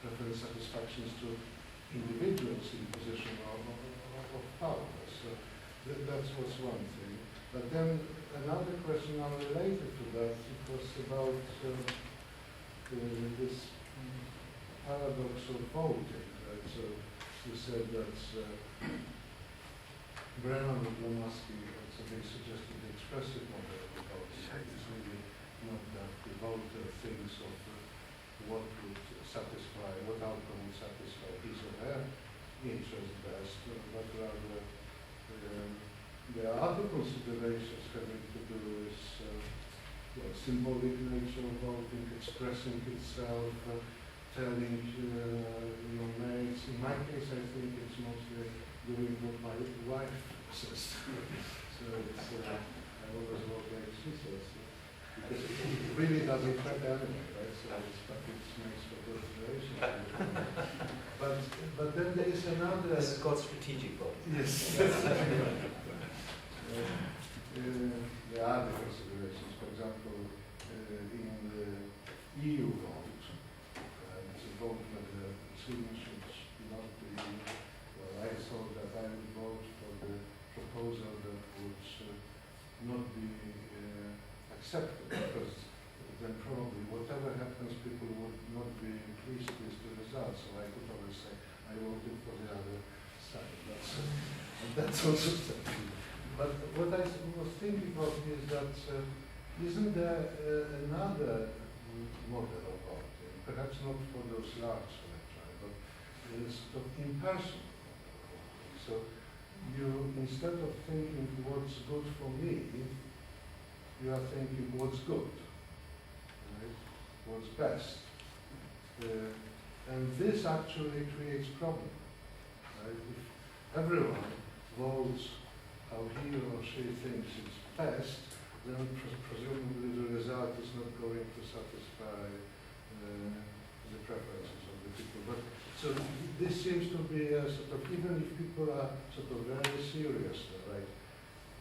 preference satisfactions to individuals in position of power. So that was one thing. But then another question unrelated to that, it was about this paradox of voting. Right? So you said that Brennan and Blavatsky, so they suggested the expressive model of the voting. It's really not that the voter thinks of what would satisfy, what outcome would satisfy his or her interest best, but rather there are other considerations having to do with symbolic nature of voting, expressing itself, telling your mates. In my case, I think it's mostly doing what my wife says. So it's, I always vote like she says. Because it really doesn't matter anyway, right? So it's nice for consideration. But then there is another. This is called strategic voting. Yes. There are other considerations. For example, in the EU vote, it's a vote whether Sweden should belong to the EU. Well, I thought that I would vote for the proposal that would not be accepted, because then probably whatever happens, people would not be pleased with the result. So I could always say I voted for the other side. That's also something. But what I was thinking of is that isn't there another model of voting, perhaps not for those large electorate, but sort of impersonal. So you, instead of thinking what's good for me, you are thinking what's good, right? What's best. And this actually creates problems. Right? If everyone votes how he or she thinks it's best, then presumably the result is not going to satisfy the preferences of the people. But so this seems to be a sort of, even if people are sort of very serious, right?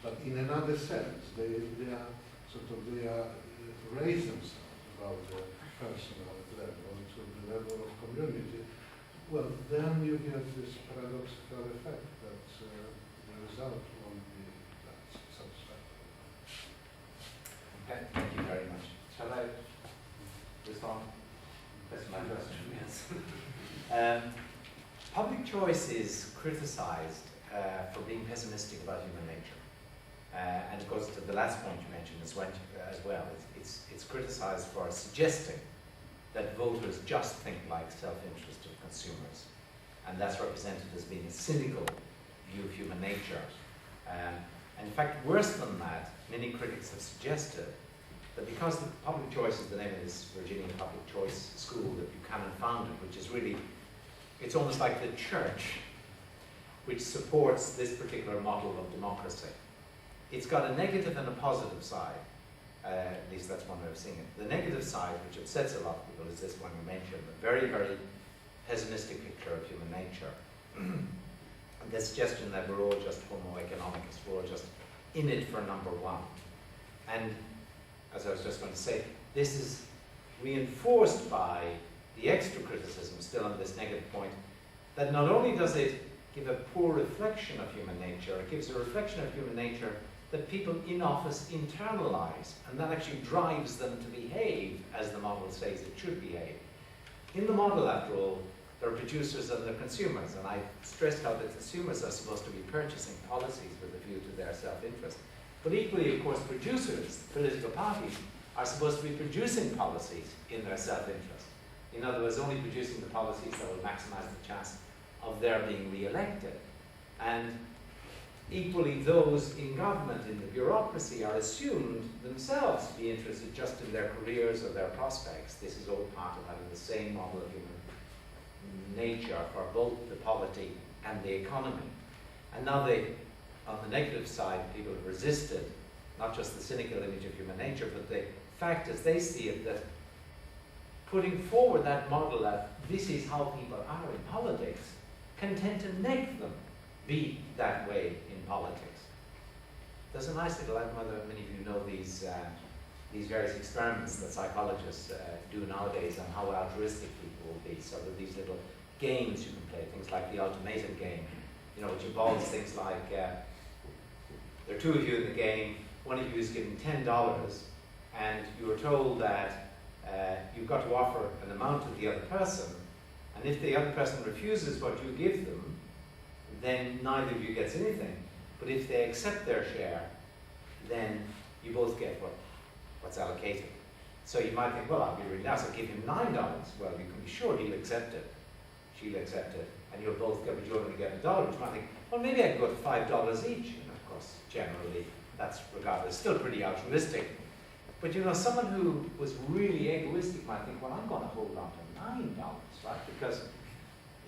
But in another sense, they raise themselves about the personal level to the level of community. Well, then you get this paradoxical effect that the result won't be that satisfactory. Okay, thank you very much. Shall I respond? That's my question. Yes. Public choice is criticized for being pessimistic about human nature. And it goes to the last point you mentioned as well. It's criticized for suggesting that voters just think like self-interest of consumers. And that's represented as being a cynical view of human nature. And in fact, worse than that, many critics have suggested that because the public choice is the name of this Virginia public choice school that Buchanan founded, which is really, it's almost like the church which supports this particular model of democracy. It's got a negative and a positive side. At least that's one way of seeing it. The negative side, which upsets a lot of people, is this one you mentioned, a very, very pessimistic picture of human nature. The suggestion that we're all just homo economicus, we're all just in it for number one. And as I was just going to say, this is reinforced by the extra criticism still on this negative point, that not only does it give a poor reflection of human nature, it gives a reflection of human nature that people in office internalize, and that actually drives them to behave as the model says it should behave. In the model, after all, there are producers and there are consumers, and I stressed how the consumers are supposed to be purchasing policies with a view to their self-interest. But equally, of course, producers, political parties, are supposed to be producing policies in their self-interest. In other words, only producing the policies that will maximize the chance of their being re-elected. And equally, those in government, in the bureaucracy, are assumed themselves to be interested just in their careers or their prospects. This is all part of having the same model of human nature for both the polity and the economy. And now on the negative side, people have resisted not just the cynical image of human nature, but the fact as they see it that putting forward that model that this is how people are in politics can tend to make them be that way in politics. There's a nice little, I don't know whether many of you know these these various experiments that psychologists do nowadays on how altruistic people will be. So there are these little games you can play, things like the ultimatum game, which involves things like there are two of you in the game, one of you is given $10, and you are told that you've got to offer an amount to the other person, and if the other person refuses what you give them, then neither of you gets anything. But if they accept their share, then you both get what's allocated. So you might think, well, I'll be really nice, I'll give him $9. Well, you can be sure he'll accept it. She'll accept it, and you'll both get, but you only get $1. You might think, well, maybe I can go to $5 each. And of course, generally, that's regarded as still pretty altruistic. But someone who was really egoistic might think, well, I'm going to hold on to $9, right? Because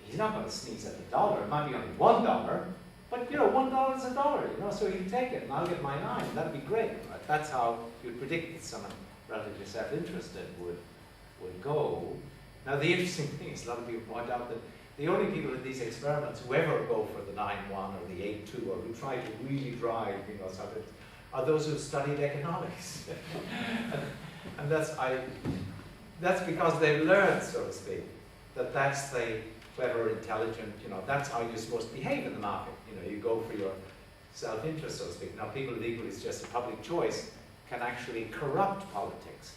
he's not going to sneeze at the dollar. It might be only $1, but $1 is $1, so he'll take it, and I'll get my 9. That'd be great, right? That's how you'd predict that someone relatively self-interested would go. Now, the interesting thing is, a lot of people point out that the only people in these experiments who ever go for the 9-1 or the 8-2 or who try to really drive, something, are those who've studied economics. and that's because they've learned, so to speak, that that's the clever, intelligent, that's how you're supposed to behave in the market. You go for your self-interest, so to speak. Now, people of equally just a public choice can actually corrupt politics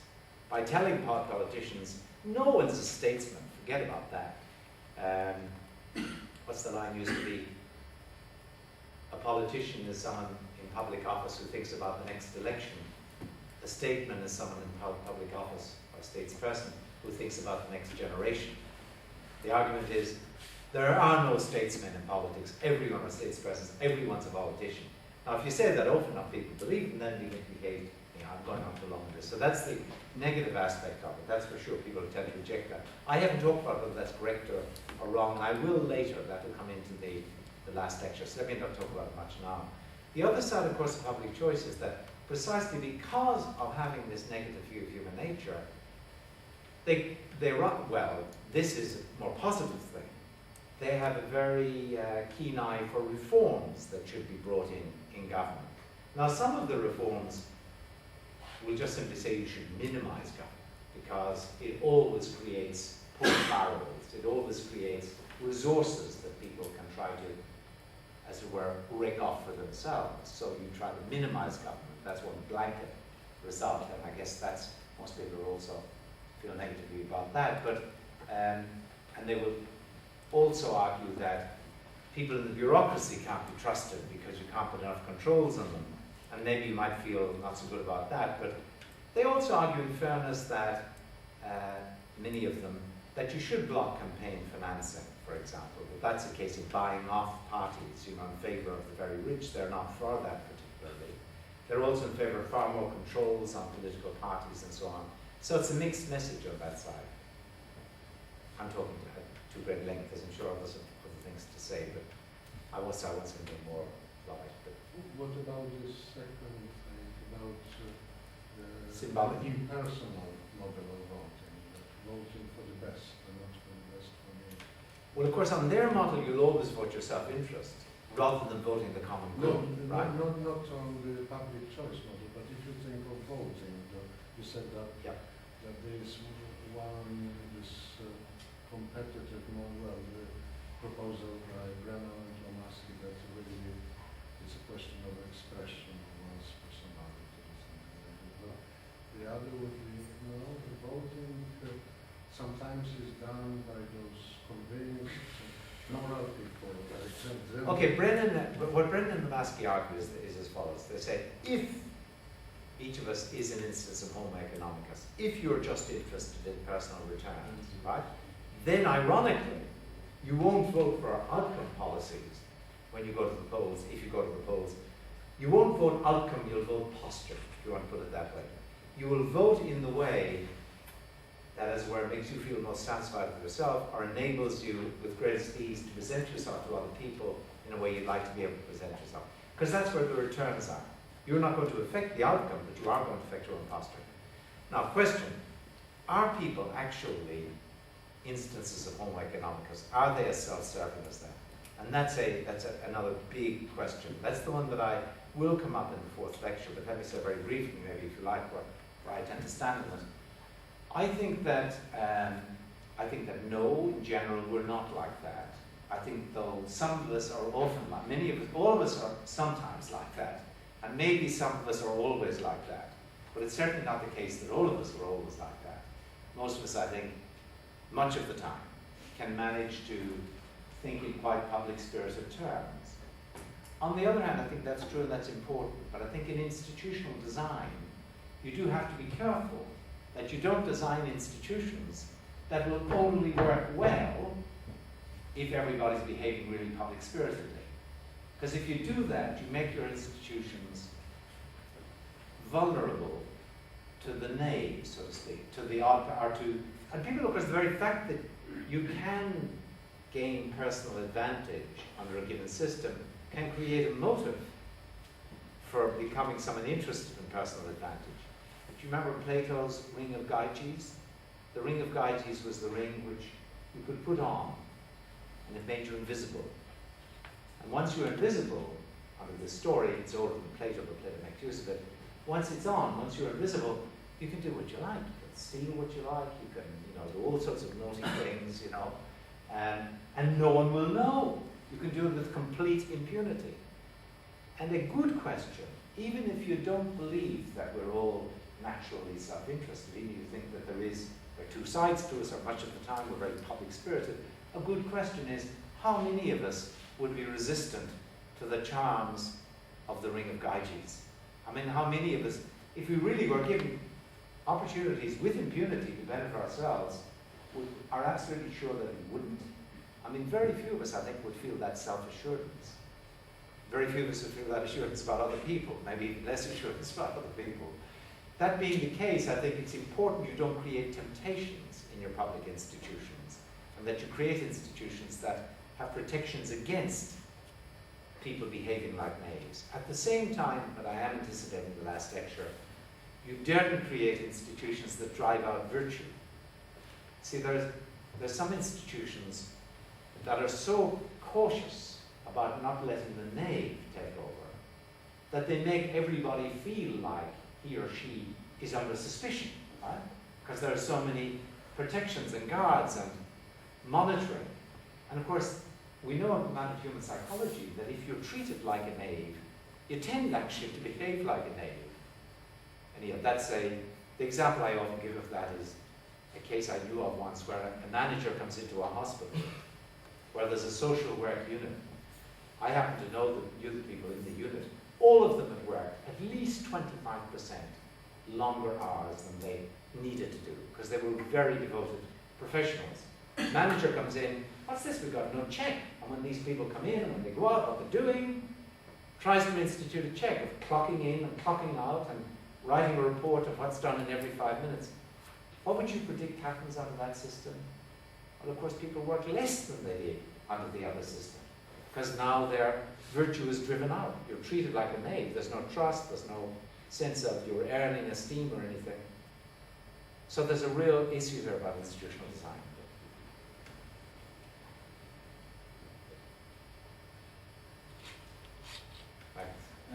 by telling politicians, no one's a statesman, forget about that. What's the line used to be? A politician is someone in public office who thinks about the next election. A statesman is someone in public office, or a statesperson, who thinks about the next generation. The argument is, there are no statesmen in politics. Everyone are statespersons. Everyone's a politician. Now, if you say that often enough, people believe it, and then you behave, I'm going on too long with this. So that's the negative aspect of it. That's for sure. People tend to reject that. I haven't talked about whether that's correct or wrong. I will later. That will come into the last lecture. So let me not talk about it much now. The other side, of course, of public choice is that precisely because of having this negative view of human nature, they run, well, this is a more positive thing. They have a very keen eye for reforms that should be brought in government. Now, some of the reforms will just simply say you should minimize government because it always creates poor barrels. It always creates resources that people can try to, as it were, rake off for themselves. So you try to minimize government. That's one blanket result, and I guess that's, most people also feel negatively about that. But and they will also argue that people in the bureaucracy can't be trusted because you can't put enough controls on them. And maybe you might feel not so good about that, but they also argue in fairness that, many of them, that you should block campaign financing, for example. But that's a case of buying off parties, in favor of the very rich. They're not for that particularly. They're also in favor of far more controls on political parties and so on. So it's a mixed message on that side. I'm talking to great length, as I'm sure others have other things to say, but I was going to be more light. What about the second thing, about Symbolic. the impersonal model of voting, voting for the best and not for the best for me? Well, of course, on their model, you'll always vote your self-interest, rather than voting the common good, right? Not on the public choice model, but if you think of voting, you said that, yeah, that there is this competitive model, the proposal by Brennan and Tomasky, that really it's a question of expression of one's personality or something like that. But the other would be, the voting sometimes is done by those convinced, moral people. Okay, what Brennan and Tomasky argue is as follows. They say, if each of us is an instance of Homo economicus, if you're just interested in personal returns, right? Then ironically, you won't vote for outcome policies when you go to the polls, if you go to the polls. You won't vote outcome, you'll vote posture, if you want to put it that way. You will vote in the way that, as it were, makes you feel most satisfied with yourself or enables you with greatest ease to present yourself to other people in a way you'd like to be able to present yourself. Because that's where the returns are. You're not going to affect the outcome, but you are going to affect your own posture. Now, question, are people actually instances of Homo economicus? Are they as self-serving as that? And that's another big question. That's the one that I will come up in the fourth lecture, but let me say very briefly, maybe if you like, what where I tend to stand on it. I think that no, in general, we're not like that. I think though some of us are often like, many of us, all of us are sometimes like that, and maybe some of us are always like that. But it's certainly not the case that all of us are always like that. Most of us, I think, much of the time, can manage to think in quite public-spirited terms. On the other hand, I think that's true and that's important, but I think in institutional design, you do have to be careful that you don't design institutions that will only work well if everybody's behaving really public-spiritedly. Because if you do that, you make your institutions vulnerable to the knave, so to speak, to the odd, or to, and people, of course, the very fact that you can gain personal advantage under a given system can create a motive for becoming someone interested in personal advantage. Do you remember Plato's ring of Gyges? The ring of Gyges was the ring which you could put on, and it made you invisible. And once you're invisible, under this story, it's older than Plato, but Plato makes use of it. Once it's on, once you're invisible, you can do what you like. You can steal what you like. You can, do all sorts of naughty things, and no one will know. You can do it with complete impunity. And a good question, even if you don't believe that we're all naturally self-interested, even if you think that there are two sides to us, or much of the time we're very public-spirited, a good question is, how many of us would be resistant to the charms of the ring of Gyges? I mean, how many of us, if we really were given opportunities with impunity to benefit ourselves, are absolutely sure that we wouldn't? I mean, very few of us, I think, would feel that self-assurance. Very few of us would feel that assurance about other people, maybe even less assurance about other people. That being the case, I think it's important you don't create temptations in your public institutions, and that you create institutions that have protections against people behaving like knaves. At the same time, but I am anticipating the last lecture, you daren't create institutions that drive out virtue. See, there's some institutions that are so cautious about not letting the knave take over that they make everybody feel like he or she is under suspicion, right? Because there are so many protections and guards and monitoring. And of course, we know a amount of human psychology that if you're treated like a knave, you tend actually to behave like a knave. And yeah, the example I often give of that is a case I knew of once where a manager comes into a hospital where there's a social work unit. I happen to know the people in the unit. All of them had worked at least 25% longer hours than they needed to do, because they were very devoted professionals. Manager comes in, what's this? We've got no check. And when these people come in and when they go out, what they're doing, tries to institute a check of clocking in and clocking out and writing a report of what's done in every 5 minutes. What would you predict happens under that system? Well, of course, people work less than they did under the other system, because now their virtue is driven out. You're treated like a knave. There's no trust. There's no sense of you're earning esteem or anything. So there's a real issue here about institutional design.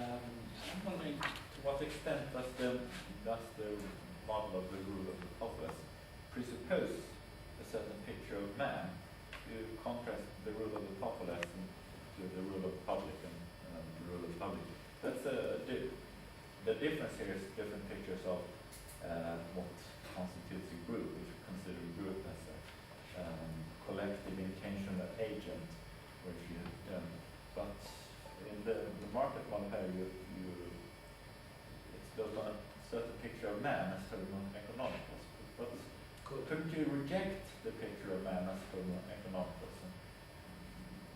I'm wondering to what extent does the model of the rule of the populace presuppose a certain picture of man? You contrast the rule of the populace to the rule of the public and the rule of the public. That's the difference here is different pictures of what constitutes a group, which we consider a group as a collective intentional agent, which you but in the market model here, it's built on a certain picture of man as thermoeconomicus. But couldn't you reject the picture of man as thermoeconomicus and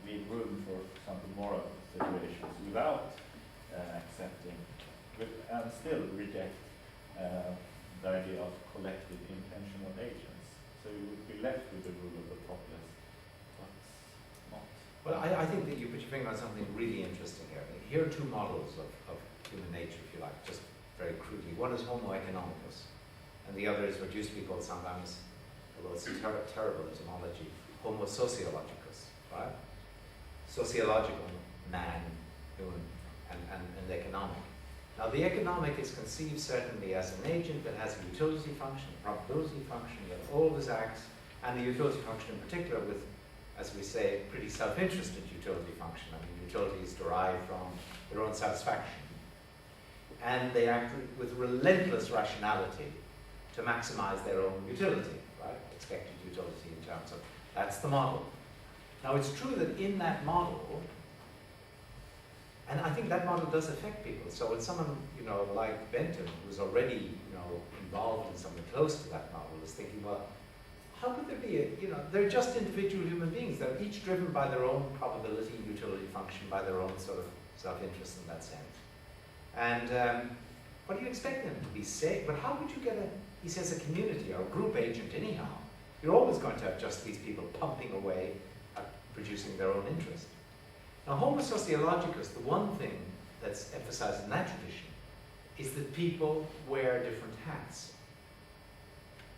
leave room for example moral situations without accepting, and still reject the idea of collective intentional agents? So you would be left with the rule of the populace, but not. Well, I think that you put your finger on something really interesting here. Here are two models of human nature, if you like, just very crudely. One is Homo economicus, and the other is what used to be called sometimes, although it's a terrible etymology, Homo sociologicus, right? Sociological man, human, and economic. Now, the economic is conceived certainly as an agent that has a utility function, a probability function that always acts, and the utility function in particular with, as we say, pretty self-interested utility function. I mean, utility is derived from their own satisfaction. And they act with relentless rationality to maximize their own utility, right? Expected utility in terms of, that's the model. Now, it's true that in that model, and I think that model does affect people. So when someone, like Bentham, who's already, involved in something close to that model, is thinking, well, how could there be they're just individual human beings. They're each driven by their own probability, utility function, by their own sort of self-interest in that sense. And what do you expect them to be safe? But how would you get he says, a community or a group agent anyhow? You're always going to have just these people pumping away at producing their own interest. Now, Homo sociologicus, the one thing that's emphasized in that tradition is that people wear different hats.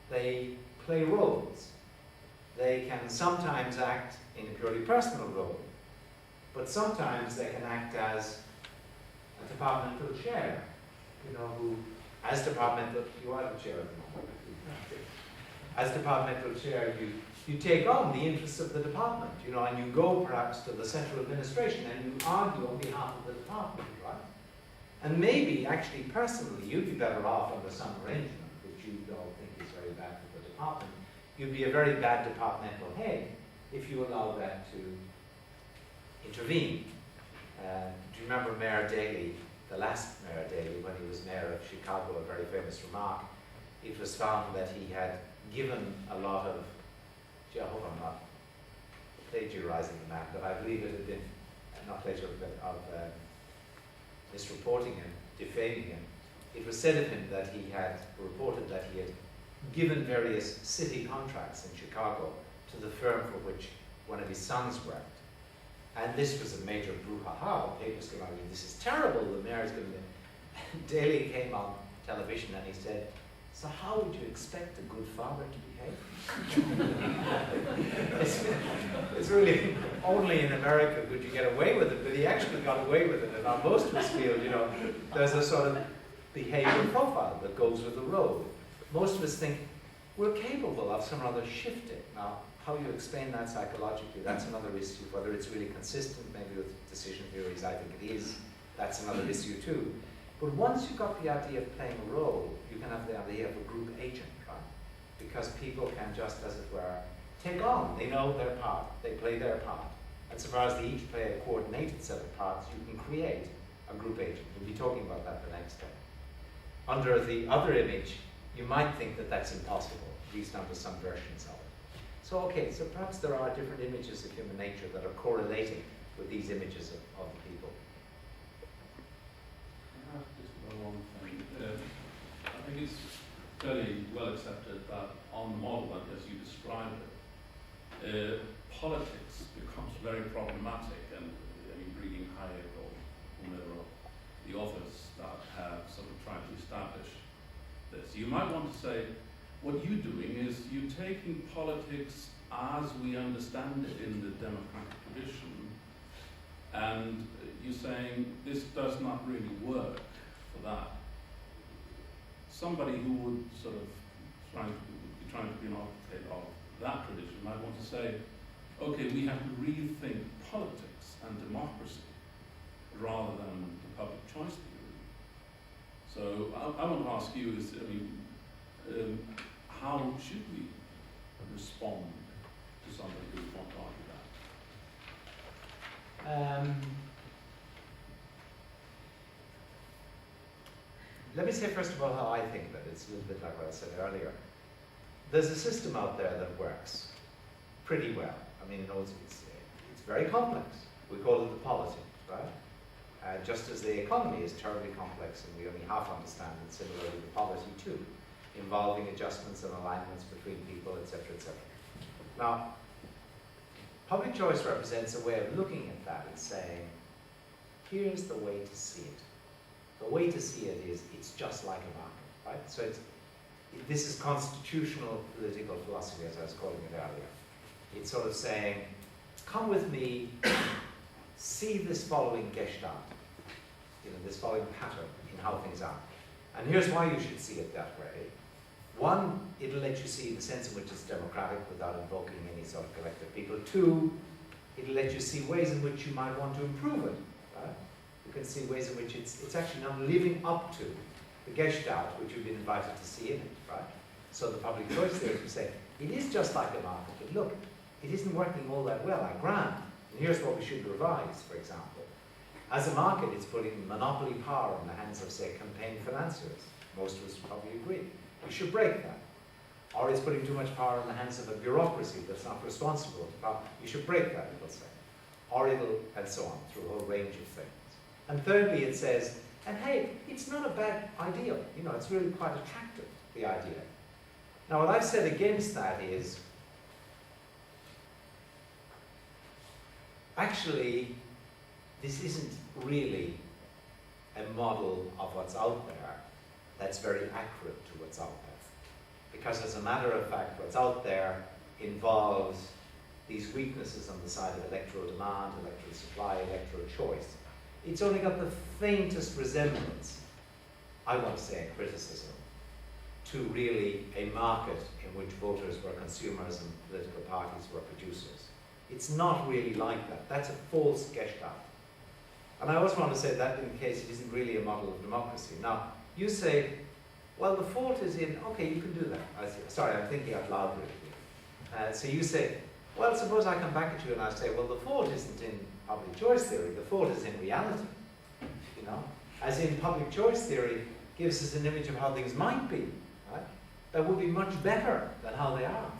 They play roles. They can sometimes act in a purely personal role, but sometimes they can act as a departmental chair, who, as departmental, you are the chair at the moment. As departmental chair, you take on the interests of the department, and you go perhaps to the central administration and you argue on behalf of the department, right? And maybe, actually, personally, you'd be better off under some arrangement which you don't think is very bad for the department. You'd be a very bad departmental head if you allow that to intervene. Do you remember Mayor Daley, the last Mayor Daley, when he was mayor of Chicago, a very famous remark? It was found that he had given a lot of, I hope I'm not plagiarizing the man, but I believe it had been, not plagiarizing, but of misreporting him, defaming him. It was said of him that he had reported that he had given various city contracts in Chicago to the firm for which one of his sons worked. And this was a major brouhaha. Papers came out, this is terrible, the mayor's going to... Daley came on television and he said, so how would you expect a good father to behave? it's really, only in America could you get away with it, but he actually got away with it. And on most of his field, there's a sort of behavior profile that goes with the role. Most of us think we're capable of some other shifting. Now, how you explain that psychologically, that's another issue. Whether it's really consistent, maybe with decision theories, I think it is. That's another issue too. But once you've got the idea of playing a role, you can have the idea of a group agent, right? Because people can just, as it were, take on. They know their part. They play their part. And so far as they each play a coordinated set of parts, you can create a group agent. We'll be talking about that the next day. Under the other image, you might think that that's impossible, at least under some versions of it. So, okay, so perhaps there are different images of human nature that are correlating with these images of the people. Just one thing. I think it's fairly well accepted that on the model that as you described it, politics becomes very problematic, and reading Hayek or whomever the authors that have sort of tried to establish this. You might want to say, what you're doing is you're taking politics as we understand it in the democratic tradition, and you're saying this does not really work for that. Somebody who would sort of be trying to be an advocate of that tradition might want to say, okay, we have to rethink politics and democracy rather than the public choice theory. So I want to ask you is, how should we respond to somebody who would want to argue that? Let me say first of all how I think of it. It's a little bit like what I said earlier. There's a system out there that works pretty well. It's very complex. We call it the politics, right? Just as the economy is terribly complex and we only half understand it, similarly the polity too, involving adjustments and alignments between people, etc., etc. Now, public choice represents a way of looking at that and saying, here's the way to see it. The way to see it is, it's just like a market, right? So this is constitutional political philosophy, as I was calling it earlier. It's sort of saying, come with me, see this following gestalt. this following pattern in how things are. And here's why you should see it that way. One, it'll let you see the sense in which it's democratic without invoking any sort of collective people. Two, it'll let you see ways in which you might want to improve it. Right? You can see ways in which it's actually not living up to the Gestalt which you've been invited to see in it. Right? So the public choice theories would say, it is just like a market, but look, it isn't working all that well, I grant. And here's what we should revise, for example. As a market, it's putting monopoly power in the hands of, say, campaign financiers. Most of us probably agree. We should break that. Or it's putting too much power in the hands of a bureaucracy that's not responsible for power. You should break that, it'll say. Or it'll, and so on, through a whole range of things. And thirdly, it says, and hey, it's not a bad idea. It's really quite attractive, the idea. Now, what I've said against that is, actually, this isn't really a model of what's out there that's very accurate to what's out there. Because as a matter of fact, what's out there involves these weaknesses on the side of electoral demand, electoral supply, electoral choice. It's only got the faintest resemblance, I want to say, in criticism, to really a market in which voters were consumers and political parties were producers. It's not really like that. That's a false Gestalt. And I also want to say that in case it isn't really a model of democracy. Now, you say, well, the fault is in, okay, you can do that. Sorry, I'm thinking out loud really. So you say, well, suppose I come back at you and I say, well, the fault isn't in public choice theory, the fault is in reality. As in public choice theory gives us an image of how things might be, right? That would be much better than how they are.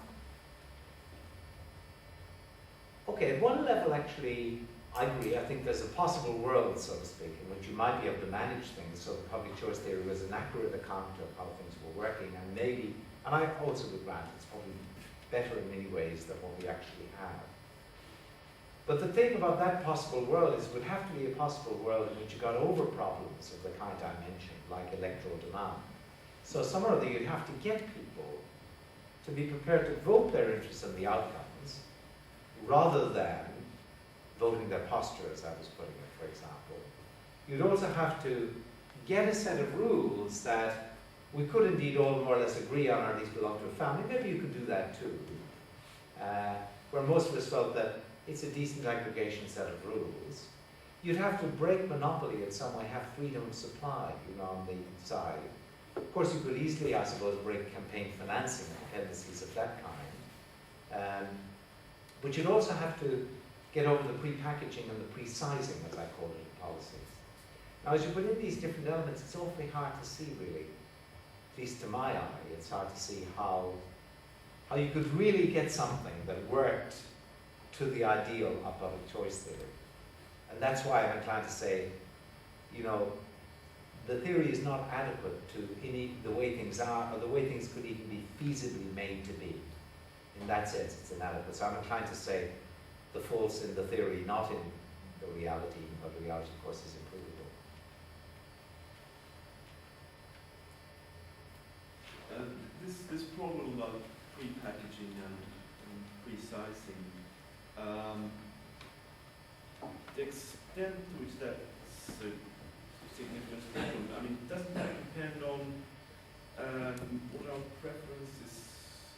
Okay, at one level, actually, I agree. I think there's a possible world, so to speak, in which you might be able to manage things so that public choice theory was an accurate account of how things were working, and maybe, and I also would grant it's probably better in many ways than what we actually have. But the thing about that possible world is it would have to be a possible world in which you got over problems of the kind I mentioned, like electoral demand. So somewhere or other you'd have to get people to be prepared to vote their interests in the outcomes, rather than voting their posture, as I was putting it, for example. You'd also have to get a set of rules that we could indeed all more or less agree on, or at least belong to a family. Maybe you could do that too. Where most of us felt that it's a decent aggregation set of rules. You'd have to break monopoly in some way, have freedom of supply, on the side. Of course, you could easily, I suppose, break campaign financing and tendencies of that kind. But you'd also have to get over the pre-packaging and the pre-sizing, as I call it, in policies. Now, as you put in these different elements, it's awfully hard to see, really. At least to my eye, it's hard to see how you could really get something that worked to the ideal of public choice theory. And that's why I'm inclined to say, the theory is not adequate to the way things are, or the way things could even be feasibly made to be. In that sense, it's inadequate. So I'm inclined to say the fault's in the theory, not in the reality, but the reality, of course, is improvable. This problem about pre-packaging and pre-sizing, the extent to which that's a significant problem, doesn't that depend on what our preferences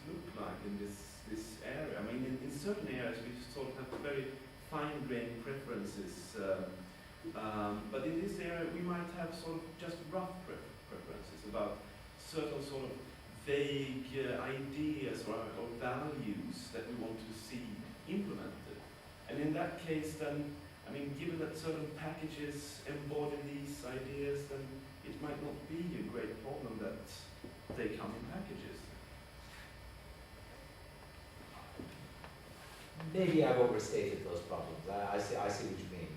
look like in this area? In certain areas we sort of have very fine-grained preferences, but in this area we might have sort of just rough preferences about certain sort of vague ideas or values that we want to see implemented. And in that case then, given that certain packages embody these ideas, then it might not be a great problem that they come in packages. Maybe I've overstated those problems. I see what you mean.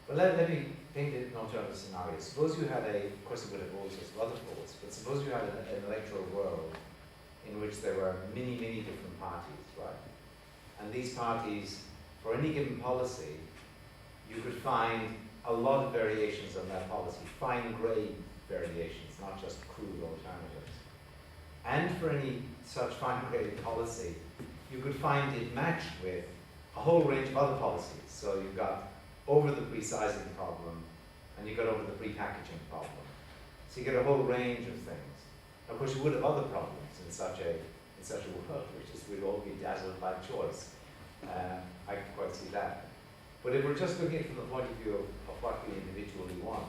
Well, let me paint it in alternative scenarios. Suppose you had of course it would have also other faults, but suppose you had an electoral world in which there were many, many different parties, right? And these parties, for any given policy, you could find a lot of variations on that policy, fine-grained variations, not just crude alternatives. And for any such fine-grained policy, you could find it matched with a whole range of other policies. So you've got over the pre-sizing problem, and you got over the pre-packaging problem. So you get a whole range of things. Of course, you would have other problems in such a world, which is we'd all be dazzled by choice. I can quite see that. But if we're just looking from the point of view of what we individually want,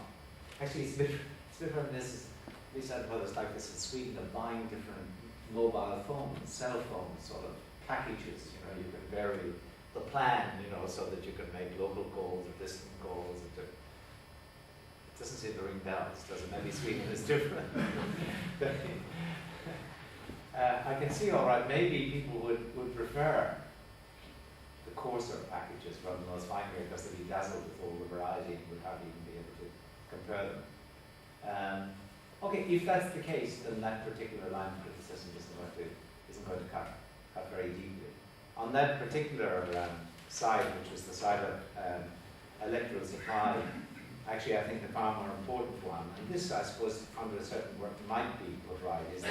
actually it's a bit reminiscent, at least I've noticed like this in Sweden, of buying different mobile phones, cell phone sort of packages. You know, you can vary the plan, you know, so that you can make local calls or distant calls. It doesn't seem to ring bells, does it? Maybe Sweden is different. I can see, all right, maybe people would prefer the coarser packages rather than those finer because they'd be dazzled with all the variety and would hardly even be able to compare them. Okay, if that's the case, then that particular line of criticism isn't going to cut very deeply. On that particular side, which was the side of electoral supply, actually I think the far more important one, and this I suppose under a certain work might be put right, is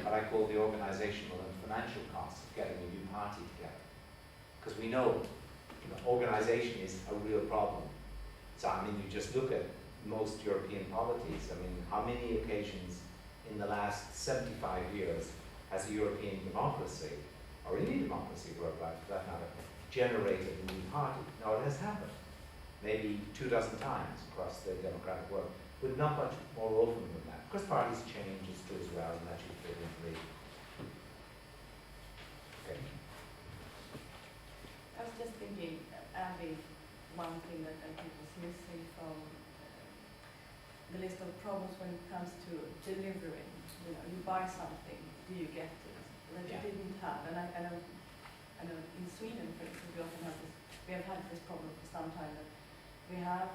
what I call the organizational and financial costs of getting a new party together. Because we know, organization is a real problem. So I mean, you just look at most European polities. I mean, how many occasions in the last 75 years has a European democracy, or any democracy worldwide for that matter, generated a new party? Now it has happened, maybe 24 times across the democratic world, but not much more often than that. Because parties change, it's true as well, and that should fit into the. Okay. I was just thinking, Abby, one thing that I think was missing from the list of problems when it comes to delivering. You know, you buy something, do you get it? That you didn't have. And I know in Sweden, for instance, we have had this problem for some time, that we have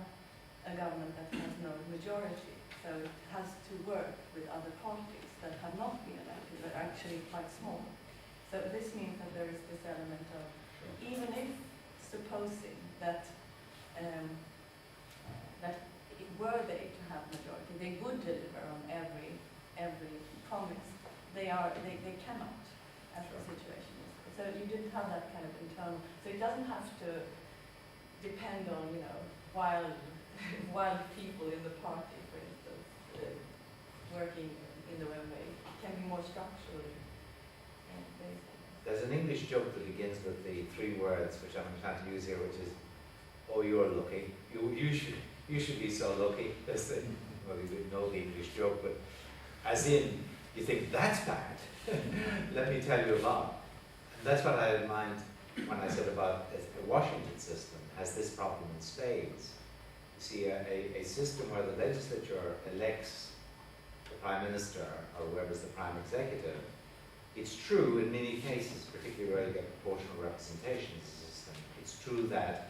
a government that has no majority, so it has to work with other parties that have not been elected, but are actually quite small. So this means that there is this element of, even if supposing that were they to have majority, they would deliver on every promise. They cannot, as the situation is. So you didn't have that kind of internal. So it doesn't have to depend on wild people in the party, for instance, working in the way. It can be more structurally based. There's an English joke that begins with the 3 words, which I'm trying to use here, which is, "Oh, you're lucky. You should be so lucky." That's the, well, you would know the English joke, but as in, you think that's bad. Let me tell you about. And that's what I had in mind when I said about the Washington system has this problem in spades. You see, a system where the legislature elects the prime minister or whoever's the prime executive. It's true in many cases, particularly where you get proportional representation as a system, it's true that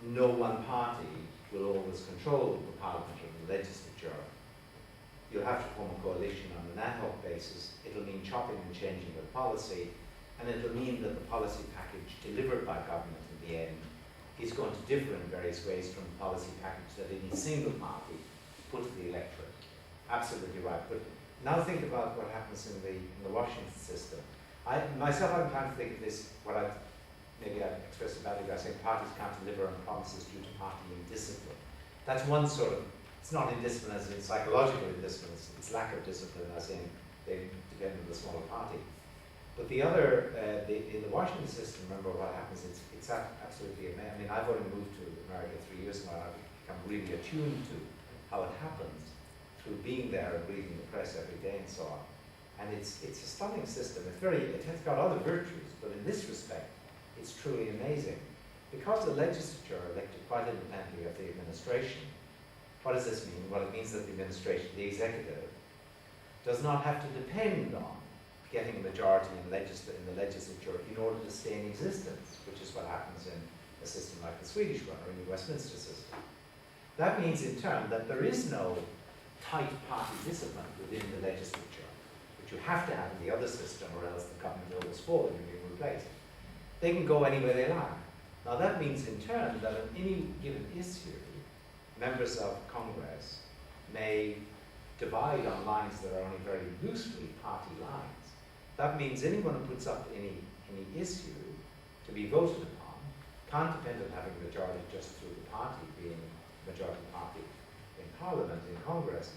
no one party will always control the parliament or the legislature. You'll have to form a coalition on an ad hoc basis. It'll mean chopping and changing of policy, and it'll mean that the policy package delivered by government in the end is going to differ in various ways from the policy package that any single party put to the electorate. Absolutely right. But now think about what happens in the Washington system. I'm trying to think of this, maybe I expressed it badly by saying parties can't deliver on promises due to party indiscipline. That's one sort of, it's not indiscipline as in psychological indiscipline, it's lack of discipline as in they depend on the smaller party. But the other, in the Washington system, remember what happens, it's absolutely amazing. I mean, I've only moved to America 3 years ago, and I've become really attuned to how it happens through being there and reading the press every day and so on. And it's a stunning system. It has got other virtues, but in this respect, it's truly amazing. Because the legislature are elected quite independently of the administration, what does this mean? Well, it means that the administration, the executive, does not have to depend on getting a majority in the legislature in order to stay in existence, which is what happens in a system like the Swedish one or in the Westminster system. That means in turn that there is no tight party discipline within the legislature, which you have to have in the other system or else the government will always fall and you'll be replaced. They can go anywhere they like. Now that means in turn that on any given issue, members of Congress may divide on lines that are only very loosely party lines. That means anyone who puts up any issue to be voted upon can't depend on having a majority just through the party being majority party in Parliament, in Congress.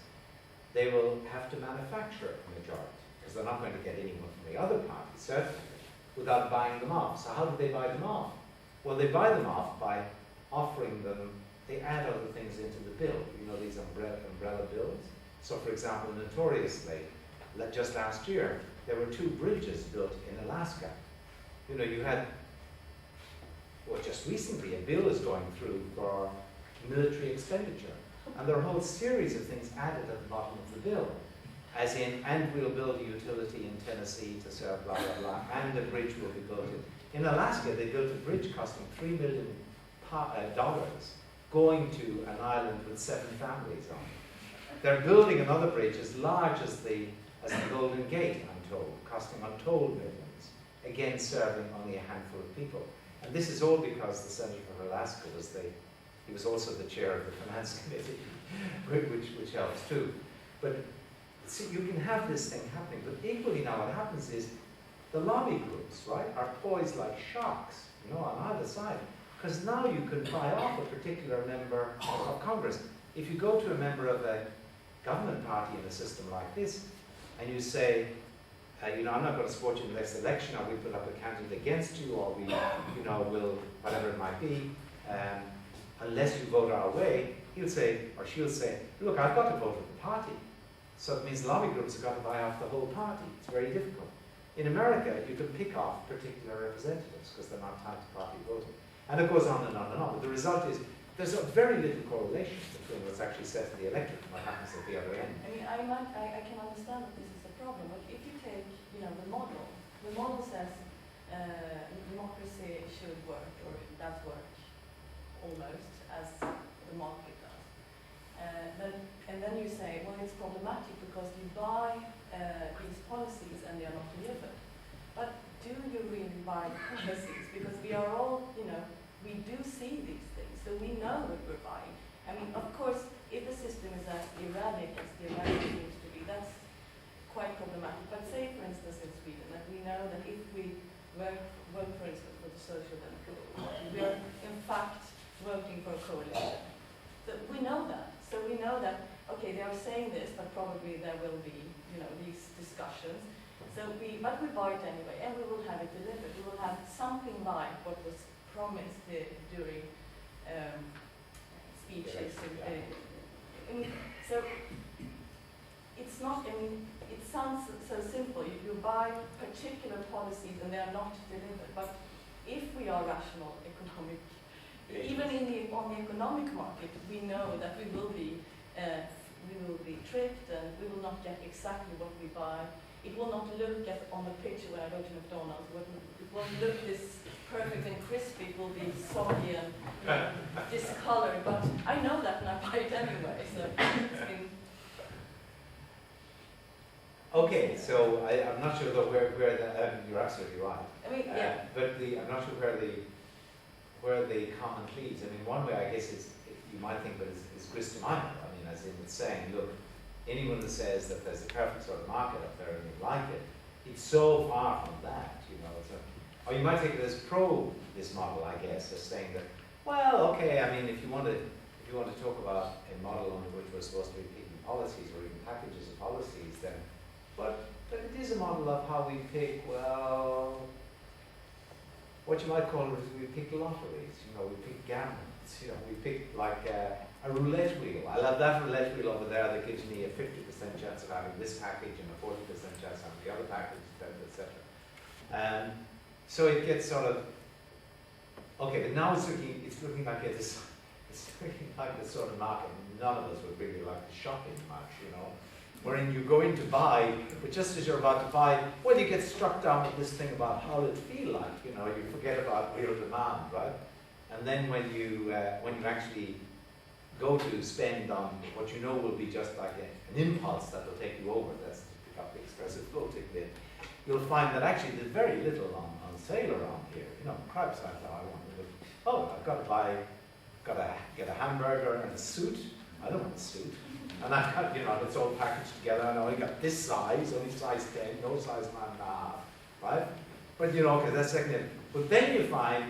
They will have to manufacture a majority, because they're not going to get anyone from the other party, certainly, without buying them off. So how do they buy them off? Well, they buy them off by offering them, they add other things into the bill. You know, these umbrella bills. So, for example, notoriously, just last year, there were 2 bridges built in Alaska. You know, you had, well, just recently, a bill is going through for military expenditure. And there are a whole series of things added at the bottom of the bill. As in, and we'll build a utility in Tennessee to serve blah, blah, blah, and a bridge will be built. In Alaska, they built a bridge costing $3 million going to an island with 7 families on it. They're building another bridge as large as the Golden Gate, I'm told, costing untold millions, again serving only a handful of people. And this is all because the Senator from Alaska he was also the chair of the Finance Committee, which helps too. But see, you can have this thing happening, but equally now what happens is the lobby groups, right, are poised like sharks, you know, on either side. Because now you can buy off a particular member of Congress. If you go to a member of a government party in a system like this, and you say, you know, I'm not going to support you in the next election, or we put up a candidate against you, or we, you know, will, whatever it might be, unless you vote our way, he'll say, or she'll say, look, I've got to vote for the party. So it means lobby groups have got to buy off the whole party. It's very difficult. In America, you can pick off particular representatives because they're not tied to party voting. And it goes on and on and on. But the result is there's a very little correlation between what's actually said to the electorate and what happens at the other end. I mean, I can understand that this is a problem, but if you take, you know, the model says democracy should work, or it does work almost as the market does. And then you say, well, it's problematic because you buy these policies and they are not delivered. But do you really buy policies? Because we are all, you know, we do see these things, so we know what we're buying. I mean, of course, if the system is as erratic as the American seems to be, that's quite problematic. But say, for instance, in Sweden, that we know that if we work for instance, for the Social Democratic, we are in fact voting for a coalition. So we know that. So we know that, okay, they are saying this, but probably there will be, you know, these discussions. So but we buy it anyway, and we will have it delivered. We will have something like what was promised during speeches. I mean, so it's not. I mean, it sounds so simple. You buy particular policies, and they are not delivered. But if we are rational, economic, even on the economic market, we know that we will be tricked, and we will not get exactly what we buy. It will not look on the picture when I go to McDonald's. It won't look this perfect and crispy. It will be soggy and discolored. But I know that, and I buy it anyway. So it's been. Okay, so I'm not sure though where you're absolutely right. I mean, yeah. But I'm not sure where the common pleads. I mean, one way I guess you might think, but is grist to mind. I mean, as in it's saying, look, anyone that says that there's a perfect sort of market up there and you like it, it's so far from that, you know. Or you might take it as pro this model, I guess, as saying that, well, okay, I mean, if you want to talk about a model under which we're supposed to be picking policies or even packages of policies, then, but it is a model of how we pick, well, what you might call it is we pick lotteries, you know, we pick gambles, you know, we pick like a roulette wheel. I love that roulette wheel over there that gives me a 50% chance of having this package and a 40% chance of having the other package, etc. So it gets sort of, okay, but now it's looking like it's looking like the sort of market none of us would really like to shop in much, you know. Wherein you go in to buy, but just as you're about to buy, well, you get struck down with this thing about how it feel like, you know, you forget about real demand, right? And then when you actually go to spend on what you know will be just like an impulse that will take you over, that's to pick up the expressive floating bit, you'll find that actually there's very little on sale around here. You know, cripes, I thought I wanted to, oh, I've got to get a hamburger and a suit. I don't want a suit. And I've got, you know, it's all packaged together, and I only got this size, only size 10, no size 9.5, right? But, you know, because that's second. But then you find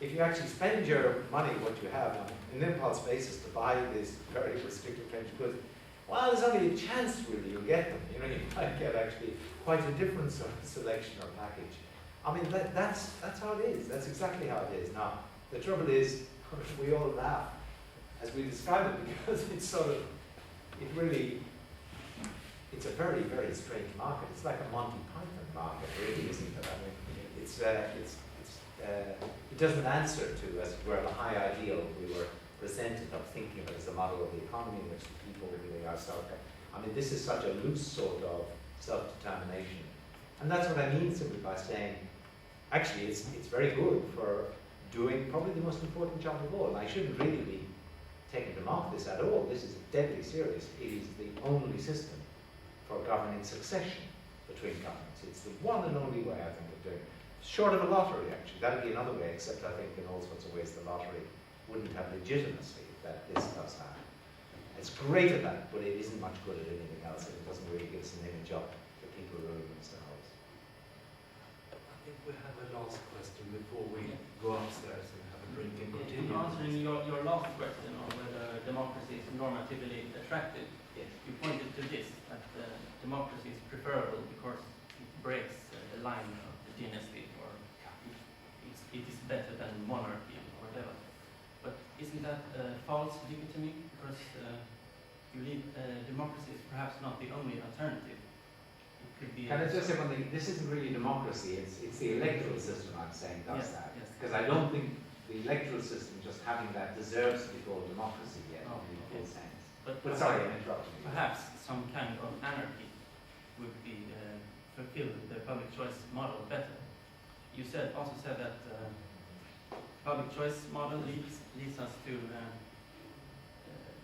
if you actually spend your money, what you have, on an impulse basis to buy these very restricted range goods, well, there's only a chance really you'll get them. You know, you might get actually quite a different sort of selection or package. I mean, that's how it is. That's exactly how it is. Now, the trouble is, we all laugh as we describe it because it's sort of, it's a very, very strange market. It's like a Monty Python market, really, isn't it? I mean, it doesn't answer to, as it were, the high ideal we were presented of thinking of it as a model of the economy in which the people really are I mean, this is such a loose sort of self-determination. And that's what I mean simply by saying, actually, it's very good for doing probably the most important job of all. And I shouldn't really be taking them off this at all. This is deadly serious. It is the only system for governing succession between governments. It's the one and only way, I think, of doing it. Short of a lottery, actually. That would be another way, except I think in all sorts of ways the lottery wouldn't have legitimacy that this does have. It's great at that, but it isn't much good at anything else, and it doesn't really give us an image of the people ruling themselves. I think we have a last question before we go upstairs and have a drink and continue. Answering your last question on whether democracy is normatively attractive, Yes. you pointed to this, that democracy is preferable because it breaks the line of the dynasty, or it is better than monarchy or whatever. But isn't that a false dichotomy? Because you believe democracy is perhaps not the only alternative. It could be. Can I just say one thing? This isn't really democracy. It's the electoral system I'm saying does Yes, that. yes. Because I don't think the electoral system just having that deserves to be called democracy yet Oh, in the full yes. sense. But sorry, I'm interrupting you. perhaps some kind of anarchy would be fulfill the public choice model better. You also said that public choice model leads us to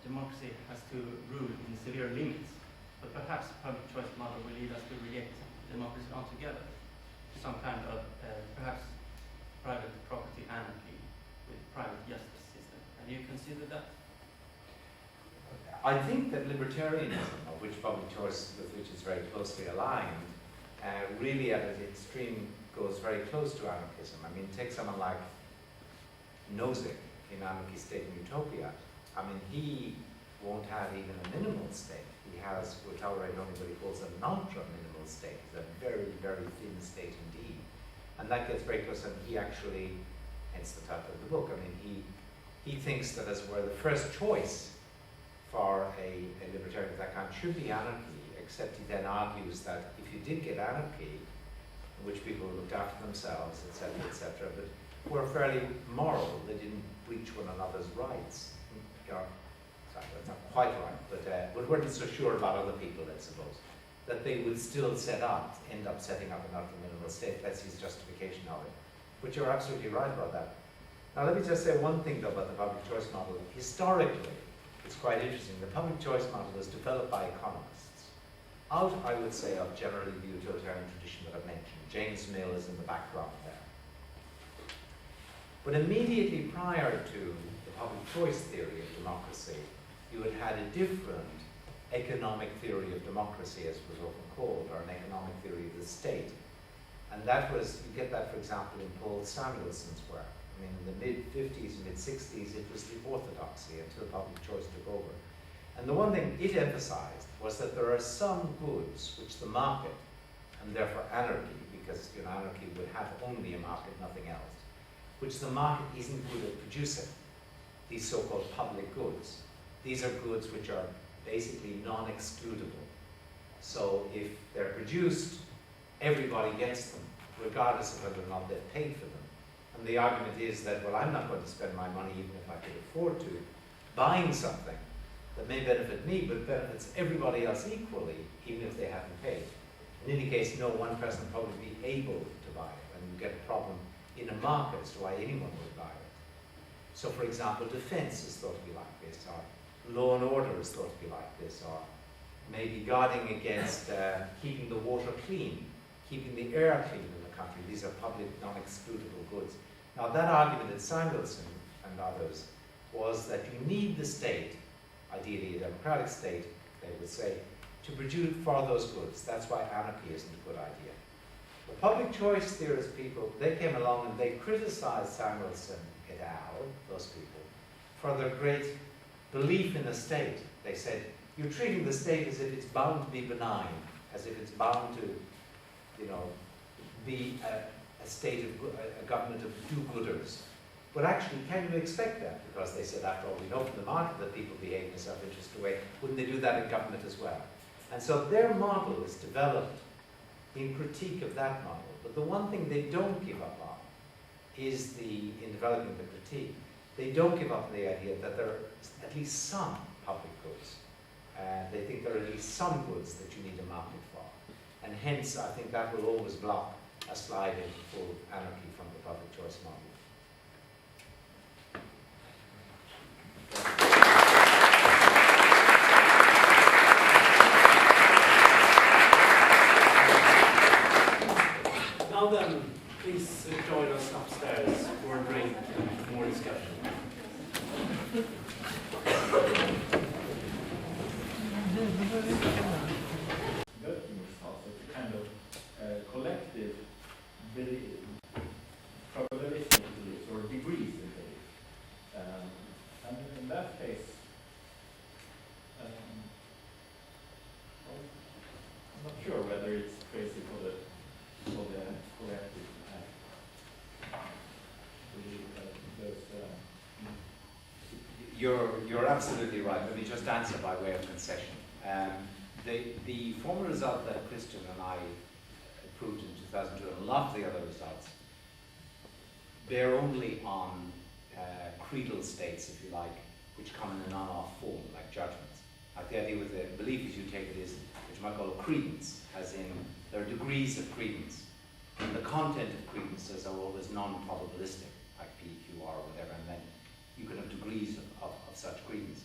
democracy has to rule in severe limits, but perhaps public choice model will lead us to reject democracy altogether. Some kind of perhaps private property anarchy with private justice system. Have you considered that? I think that libertarianism, of which public choice, with which is very closely aligned, really at its extreme goes very close to anarchism. I mean, take someone like Nozick in Anarchy, State and Utopia. I mean, he won't have even a minimal state. He will tolerate only what he calls a non-minimal state. It's a very, very thin state indeed. And that gets very close, and he actually, hence the title of the book, I mean, he thinks that as were the first choice for a libertarian of that kind should be anarchy, except he then argues that if you did get anarchy, in which people looked after themselves, etc., but were fairly moral, they didn't breach one another's rights. Sorry, that's not quite right, but weren't so sure about other people, let's suppose, that they would still end up setting up an ultra-minimal state. That's his justification of it. But you're absolutely right about that. Now let me just say one thing though about the public choice model. Historically, it's quite interesting. The public choice model was developed by economists out, I would say, of generally the utilitarian tradition that I've mentioned. James Mill is in the background there. But immediately prior to the public choice theory of democracy, you had a different economic theory of democracy, as it was often called, or an economic theory of the state. And that was, you get that, for example, in Paul Samuelson's work. I mean, in the mid-50s, mid-60s, it was the orthodoxy until public choice took over. And the one thing it emphasized was that there are some goods which the market, and therefore anarchy, because anarchy would have only a market, nothing else, which the market isn't good at producing, these so-called public goods. These are goods which are basically non-excludable. So if they're produced, everybody gets them, regardless of whether or not they've paid for them. And the argument is that, well, I'm not going to spend my money, even if I could afford to, buying something that may benefit me, but benefits everybody else equally, even if they haven't paid. In any case, no one person will probably be able to buy it, and you get a problem in a market as to why anyone would buy it. So, for example, defense is thought to be like this, or law and order is thought to be like this, or maybe guarding against keeping the water clean, keeping the air clean in the country. These are public, non-excludable goods. Now, that argument that Samuelson and others was that you need the state, ideally a democratic state, they would say, to produce for those goods. That's why anarchy isn't a good idea. The public choice theorist people, they came along and they criticized Samuelson et al., those people, for their great belief in the state. They said, you're treating the state as if it's bound to be benign, as if it's bound to, be a state of, a government of do-gooders. But actually, can you expect that? Because they said, after all, we know from the market that people behave in a self-interested way. Wouldn't they do that in government as well? And so their model is developed in critique of that model. But the one thing they don't give up on is in developing the critique, they don't give up on the idea that there are at least some public goods. They think there are at least some goods that you need a market for. And hence, I think that will always block a slide into full anarchy from the public choice model. Now then, please join us upstairs for a drink and more discussion. Voting results, it's a kind of collective belief, probabilistic beliefs or degrees in belief. And in that case, well, I'm not sure whether it's crazy for the collective You're absolutely right. Let me just answer by way of concession. The former result that Christian and I proved in 2002 and a lot of the other results bear only on creedal states, if you like, which come in an on-off form, like judgments. Like the idea with the belief as you take it is what you might call a credence, as in there are degrees of credence. And the content of credences are always non-probabilistic, like P, Q, R, or whatever, and then you can have degrees of such credence.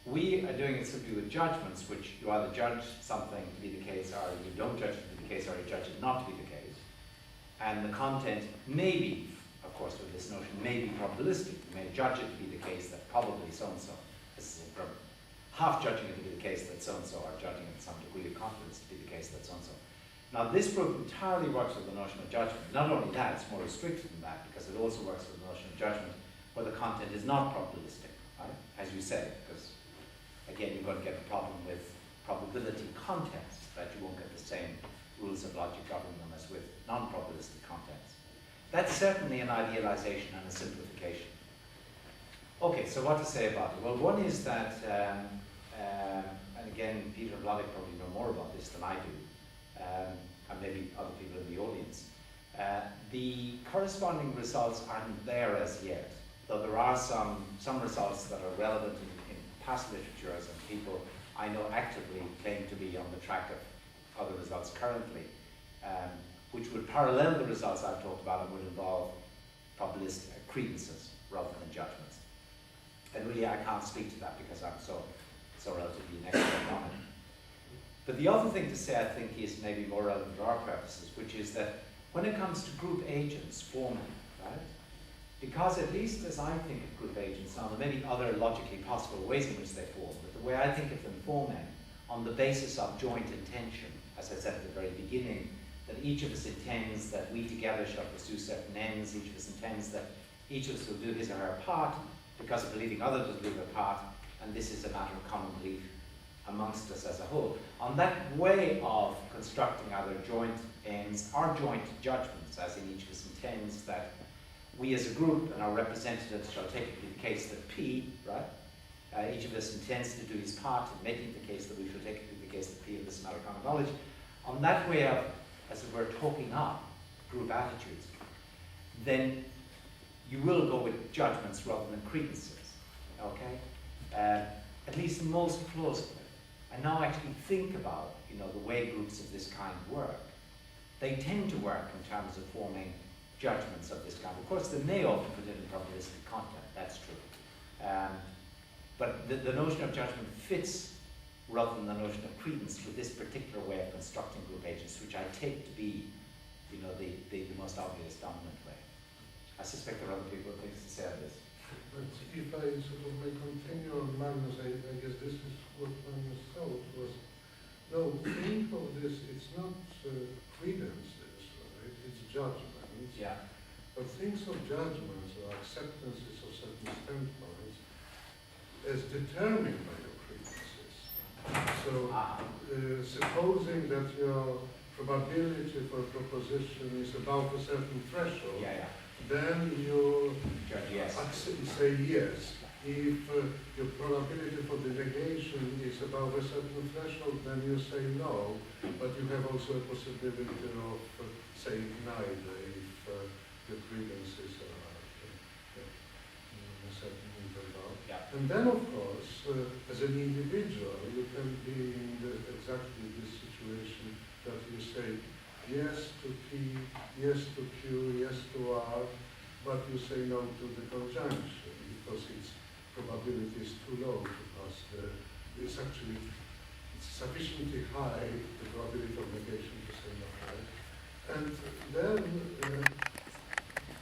We are doing it simply with judgments, which you either judge something to be the case, or you don't judge it to be the case, or you judge it not to be the case. And the content may be, of course, with this notion, may be probabilistic. You may judge it to be the case that probably so-and-so. This is half judging it to be the case that so-and-so, or judging it with some degree of confidence to be the case that so-and-so. Now, this proof entirely works with the notion of judgment. Not only that, it's more restricted than that, because it also works with the notion of judgment where the content is not probabilistic, right? As you say, because, again, you're going to get the problem with probability contents, that you won't get the same rules of logic governing them as with non-probabilistic contents. That's certainly an idealization and a simplification. Okay, so what to say about it? Well, one is that, and again, Peter and Blodek probably know more about this than I do, and maybe other people in the audience. The corresponding results aren't there as yet, though there are some results that are relevant in past literatures, and people I know actively claim to be on the track of other results currently, which would parallel the results I've talked about and would involve probabilistic credences rather than judgments. And really, I can't speak to that because I'm so relatively an expert on it. But the other thing to say, I think, is maybe more relevant to our purposes, which is that when it comes to group agents forming, right? Because at least as I think of group agents, now there may be other logically possible ways in which they form, but the way I think of them forming on the basis of joint intention, as I said at the very beginning, that each of us intends that we together shall pursue certain ends, each of us intends that each of us will do his or her part because of believing others will do their part, and this is a matter of common belief amongst us as a whole. On that way of constructing either joint ends or joint judgments, as in each of us intends that we as a group and our representatives shall take it to be the case that P, right? Each of us intends to do his part in making the case that we shall take it to be the case that P of this matter of common knowledge. On that way of, as it were, talking up group attitudes, then you will go with judgments rather than credences, okay? At least most plausibly. And now actually think about, the way groups of this kind work. They tend to work in terms of forming judgments of this kind. Of course, they may often put in probabilistic content, that's true. But the notion of judgment fits rather than the notion of credence with this particular way of constructing group agents, which I take to be, the most obvious dominant way. I suspect there are other people who have things to say on this. But if I sort of may continue on Magnus, I guess this is what Magnus thought was, no, think of this, it's not credence, thinks of judgments or acceptances of certain standpoints as determined by your premises. So, supposing that your probability for a proposition is above a certain threshold, then you say yes. If your probability for the negation is above a certain threshold, then you say no, but you have also a possibility of saying neither if your grievances are in a certain interval. And then, of course, as an individual, you can be in exactly this situation that you say yes to P, yes to Q, yes to R, but you say no to the conjunction because its probability is too low to pass it's sufficiently high, the probability of negation to say no, right? And then,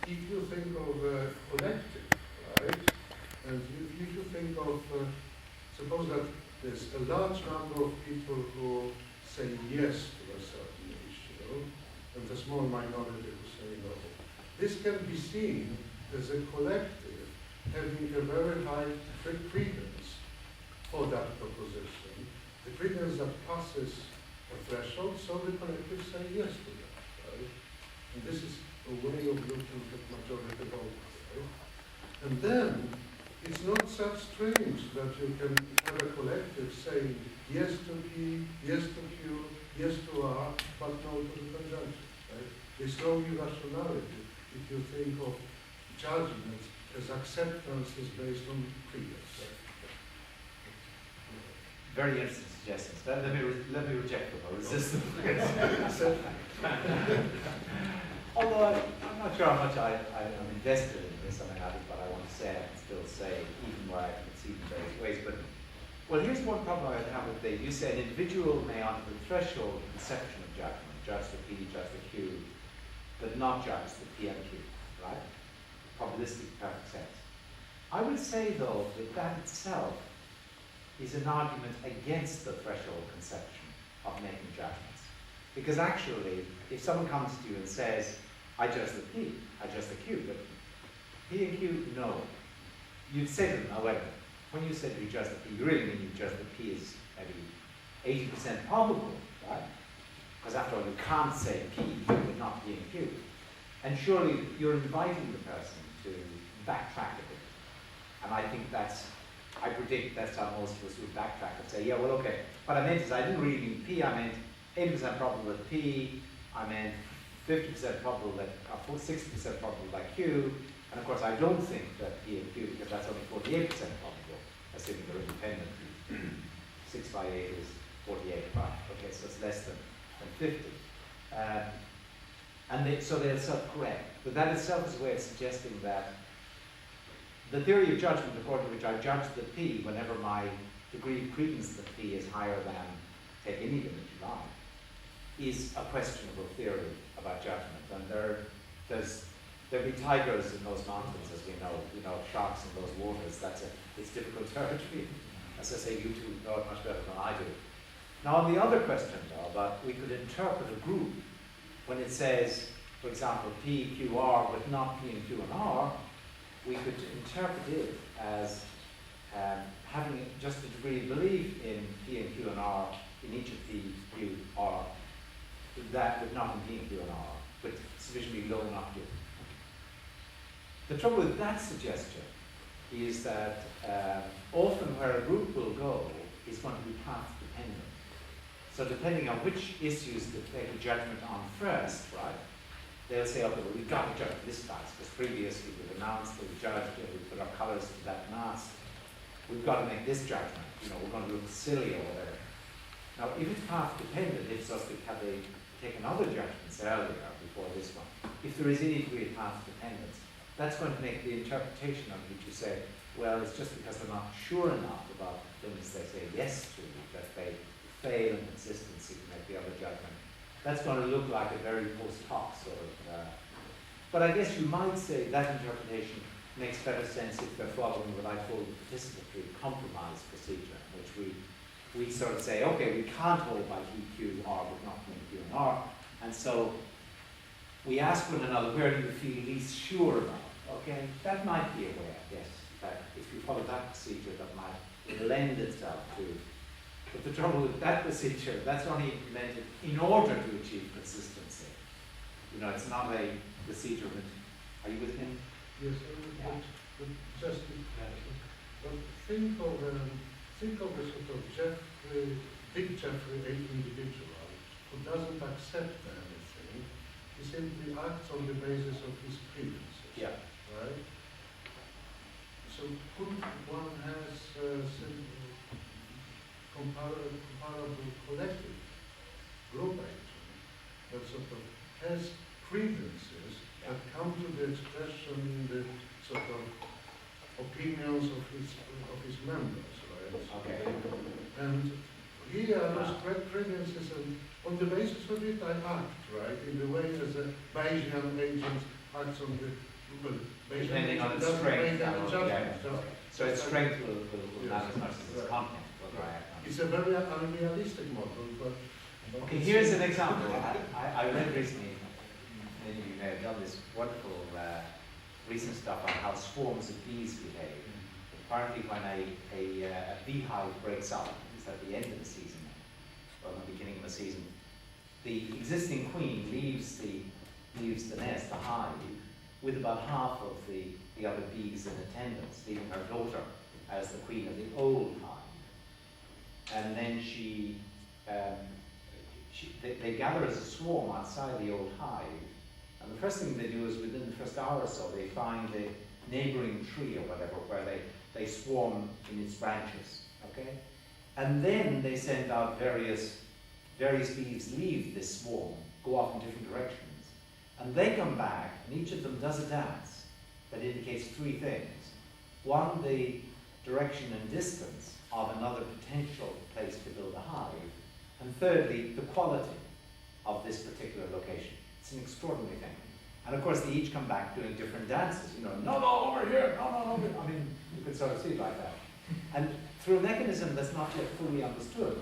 if you think of collective, right, and if you think of, suppose that there's a large number of people who say yes to a certain issue, and a small minority who say no. This can be seen as a collective having a very high credence for that proposition, the credence that passes a threshold, so the collective say yes to that, right? And this is a way of looking at majority voting, right? And then, it's not so strange that you can have a collective saying yes to P, yes to Q, yes to R, but no to the conjunction, right? There's no irrationality if you think of judgments as acceptances based on credence. Very interesting suggestions. Let me reject them or resist them. Although I'm not sure how much I'm invested in this. I mean, I think what I want to say, I can still say, even where I can see it in various ways. But, well, here's one problem I have with the, you say an individual may, under the threshold conception of judgment, judge the P, judge the Q, but not judge the P and Q, right? Probabilistic perfect sense. I would say, though, that that itself is an argument against the threshold conception of making judgments. Because actually, if someone comes to you and says, I judge the P, I judge the Q, but P and Q, no. You'd say to them, however, when you said you judge the P, you really mean you judge the P is maybe 80% probable, right? Because after all, you can't say P, Q, but not P and Q. And surely you're inviting the person to backtrack a bit. And I think I predict that's how most of us would backtrack and say, yeah, well, okay, what I meant is I didn't really mean P, I meant 80% probable that P, I meant 50% probable that, 60% probable that Q, and of course I don't think that P and Q, because that's only 48% probable, assuming they're independent. 6 by 8 is 48, right? Okay, so it's less than 50. So they're self-correct. But that itself is a way of suggesting that the theory of judgment, according to which I judge the P whenever my degree of credence that P is higher than, take any limit you like, is a questionable theory about judgment. And there'll be tigers in those mountains, as we know, sharks in those waters. It's difficult territory. As I say, you two know it much better than I do. Now, on the other question, though, about we could interpret a group when it says, for example, P, Q, R, but not P and Q and R, we could interpret it as having just a degree of belief in P and Q and R, in each of P, Q, R, that would not in P and Q and R, but sufficiently low enough to. The trouble with that suggestion is that often where a group will go is going to be path dependent. So depending on which issues to take a judgment on first, right, they'll say, okay, well, we've got to judge this class, because previously we've announced that we judged it, we put our colours to that mask. We've got to make this judgment, we're going to look silly or whatever. Now, if it's path dependent, it's just have they taken other judgments earlier before this one. If there is any degree of path dependence, that's going to make the interpretation of which you say, well, it's just because they're not sure enough about the things they say yes to, that they fail in consistency to make the other judgment. That's going to look like a very post hoc sort of. But I guess you might say that interpretation makes better sense if they're following what I call the participatory compromise procedure, in which we sort of say, okay, we can't hold by P, Q, R, but not P, Q, and R. And so we ask one another, where do you feel least sure about? Okay, that might be a way, I guess, that if you follow that procedure, that might lend itself to. But the trouble with that procedure, that's only implemented in order to achieve consistency. You know, it's not a procedure that, are you with me? Yes, but just but think of a sort of big Jeffrey individual who doesn't accept anything. He simply acts on the basis of his grievances. Yeah. Right? So could one has comparable collective group action that sort of has grievances that come to the expression in the sort of opinions of his members, right? Okay. And here those grievances, and on the basis of it I act, right? In the way as a Bayesian agent acts on the Bayesian Depending on its doesn't strength. make any judgment. So its strength will Yes. not as much as its content. Will Right. act on. It's a very unrealistic model, but Okay, here's an example. I read recently, many of you may have done this wonderful recent stuff on how swarms of bees behave. Apparently when a beehive breaks up, it's at the end of the season, or the beginning of the season, the existing queen leaves the nest, the hive, with about half of the other bees in attendance, leaving her daughter as the queen of the old hive. And then they gather as a swarm outside the old hive, and the first thing they do is within the first hour or so they find the neighboring tree or whatever where they swarm in its branches, okay? And then they send out various bees leave this swarm, go off in different directions, and they come back and each of them does a dance that indicates three things. One, the direction and distance of another potential place to build a hive, and thirdly, the quality of this particular location. It's an extraordinary thing. And of course, they each come back doing different dances. You know, no, over here, no. I mean, you could sort of see it like that. And through a mechanism that's not yet fully understood,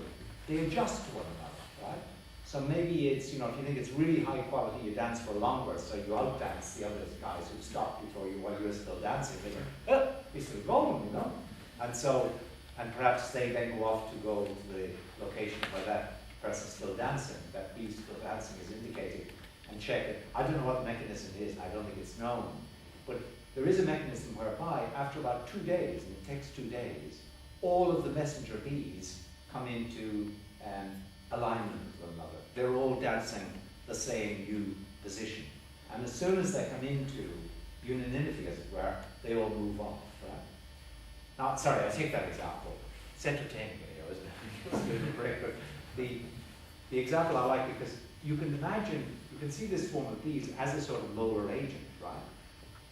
they adjust to one another, right? So maybe it's, you know, if you think it's really high quality, you dance for longer, so you outdance the other guys who stopped before you while you're still dancing. They go, oh, he's still going, you know? And perhaps they then go off to go to the location where that person's still dancing, that bee's still dancing is indicated, and check it. I don't know what the mechanism is, I don't think it's known. But there is a mechanism whereby after about 2 days, and it takes 2 days, all of the messenger bees come into alignment with one another. They're all dancing the same U position. And as soon as they come into unanimity, as it were, they all move off, right? Now, sorry, I take that example. It's entertaining video, isn't it? It's a bit of a break, but the example I like because you can imagine, you can see this swarm of bees as a sort of lower agent, right?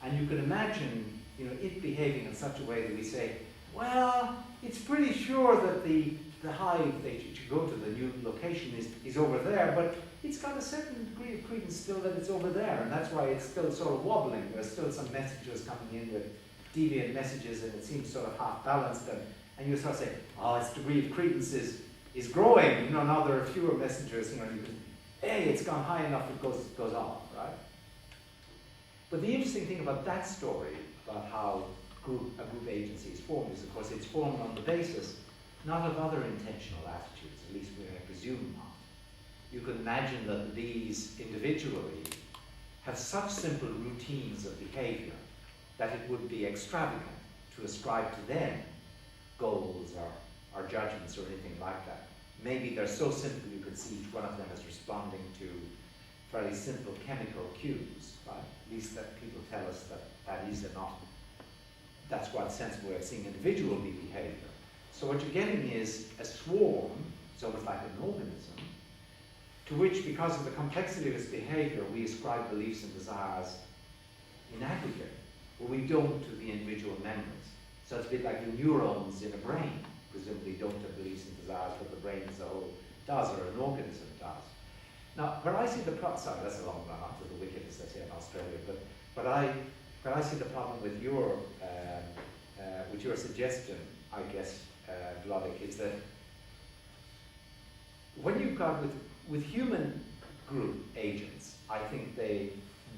And you can imagine, you know, it behaving in such a way that we say, well, it's pretty sure that the hive that you should go to, the new location, is over there, but it's got a certain degree of credence still that it's over there, and that's why it's still sort of wobbling. There's still some messages coming in with deviant messages, and it seems sort of half balanced, and you sort of say, oh, its degree of credence is growing. You know, now there are fewer messengers. You know, you can, hey, it's gone high enough, it goes off, right? But the interesting thing about that story, about how a group agency is formed, is of course it's formed on the basis not of other intentional attitudes, at least we presume not. You can imagine that the bees individually have such simple routines of behavior that it would be extravagant to ascribe to them goals or judgments or anything like that. Maybe they're so simple you could see each one of them as responding to fairly simple chemical cues, right? At least that people tell us that is not. That's one sensible way of seeing individual bee behavior. So what you're getting is a swarm, it's almost like an organism, to which, because of the complexity of its behavior, we ascribe beliefs and desires in aggregate, but we don't to the individual members. So it's a bit like the neurons in a brain, presumably don't have beliefs and desires, but the brain as a whole does, or an organism does. Now, where I see the problem, sorry, that's a long run after the wickedness that's here in Australia, but where I see the problem with your suggestion, I guess, Vladek, is that when you've got with human group agents. I think they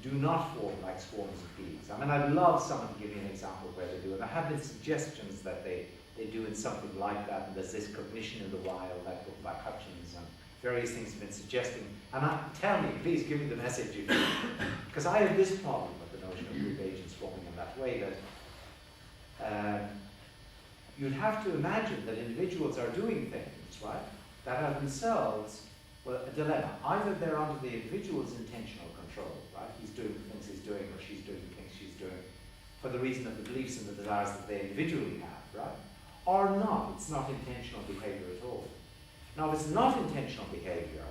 do not form like swarms of bees. I mean, I'd love someone to give me an example where they do it. There have been suggestions that they do in something like that, and there's this Cognition in the Wild, that book by Hutchins, and various things have been suggesting. And tell me, please give me the message, because I have this problem with the notion of group agents forming in that way, that you'd have to imagine that individuals are doing things, right, that are themselves, well, a dilemma. Either they're under the individual's intentional control, right, he's doing the things he's doing, or she's doing the things she's doing, for the reason of the beliefs and the desires that they individually have, right, or not. It's not intentional behavior at all. Now, if it's not intentional behavior,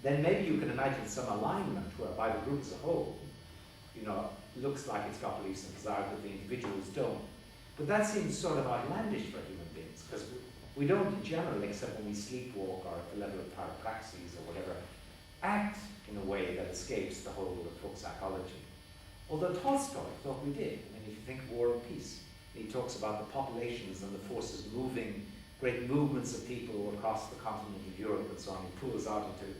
then maybe you can imagine some alignment whereby the group as a whole, looks like it's got beliefs and desires, but the individuals don't. But that seems sort of outlandish for human beings, because we don't in general, except when we sleepwalk or at the level of parapraxis or whatever, act in a way that escapes the whole of folk psychology. Although Tolstoy thought we did. I mean, if you think of War and Peace, he talks about the populations and the forces moving, great movements of people across the continent of Europe and so on. He pulls out into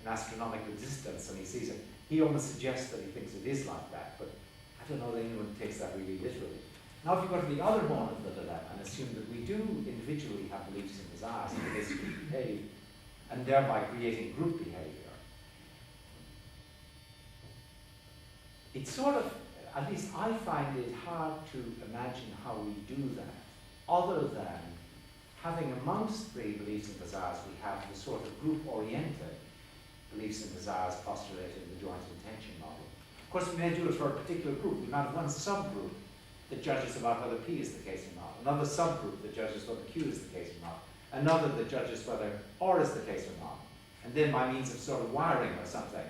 an astronomical distance and he sees it. He almost suggests that he thinks it is like that, but I don't know that anyone takes that really literally. Now, if you go to the other horn of the dilemma and assume that we do individually have beliefs and desires and the ways we behave, and thereby creating group behavior, it's sort of, at least I find it hard to imagine how we do that, other than having amongst the beliefs and desires we have the sort of group-oriented beliefs and desires postulated in the joint intention model. Of course, we may do it for a particular group. We might have one subgroup that judges about whether P is the case or not, another subgroup that judges whether Q is the case or not, another that judges whether R is the case or not, and then by means of sort of wiring or something,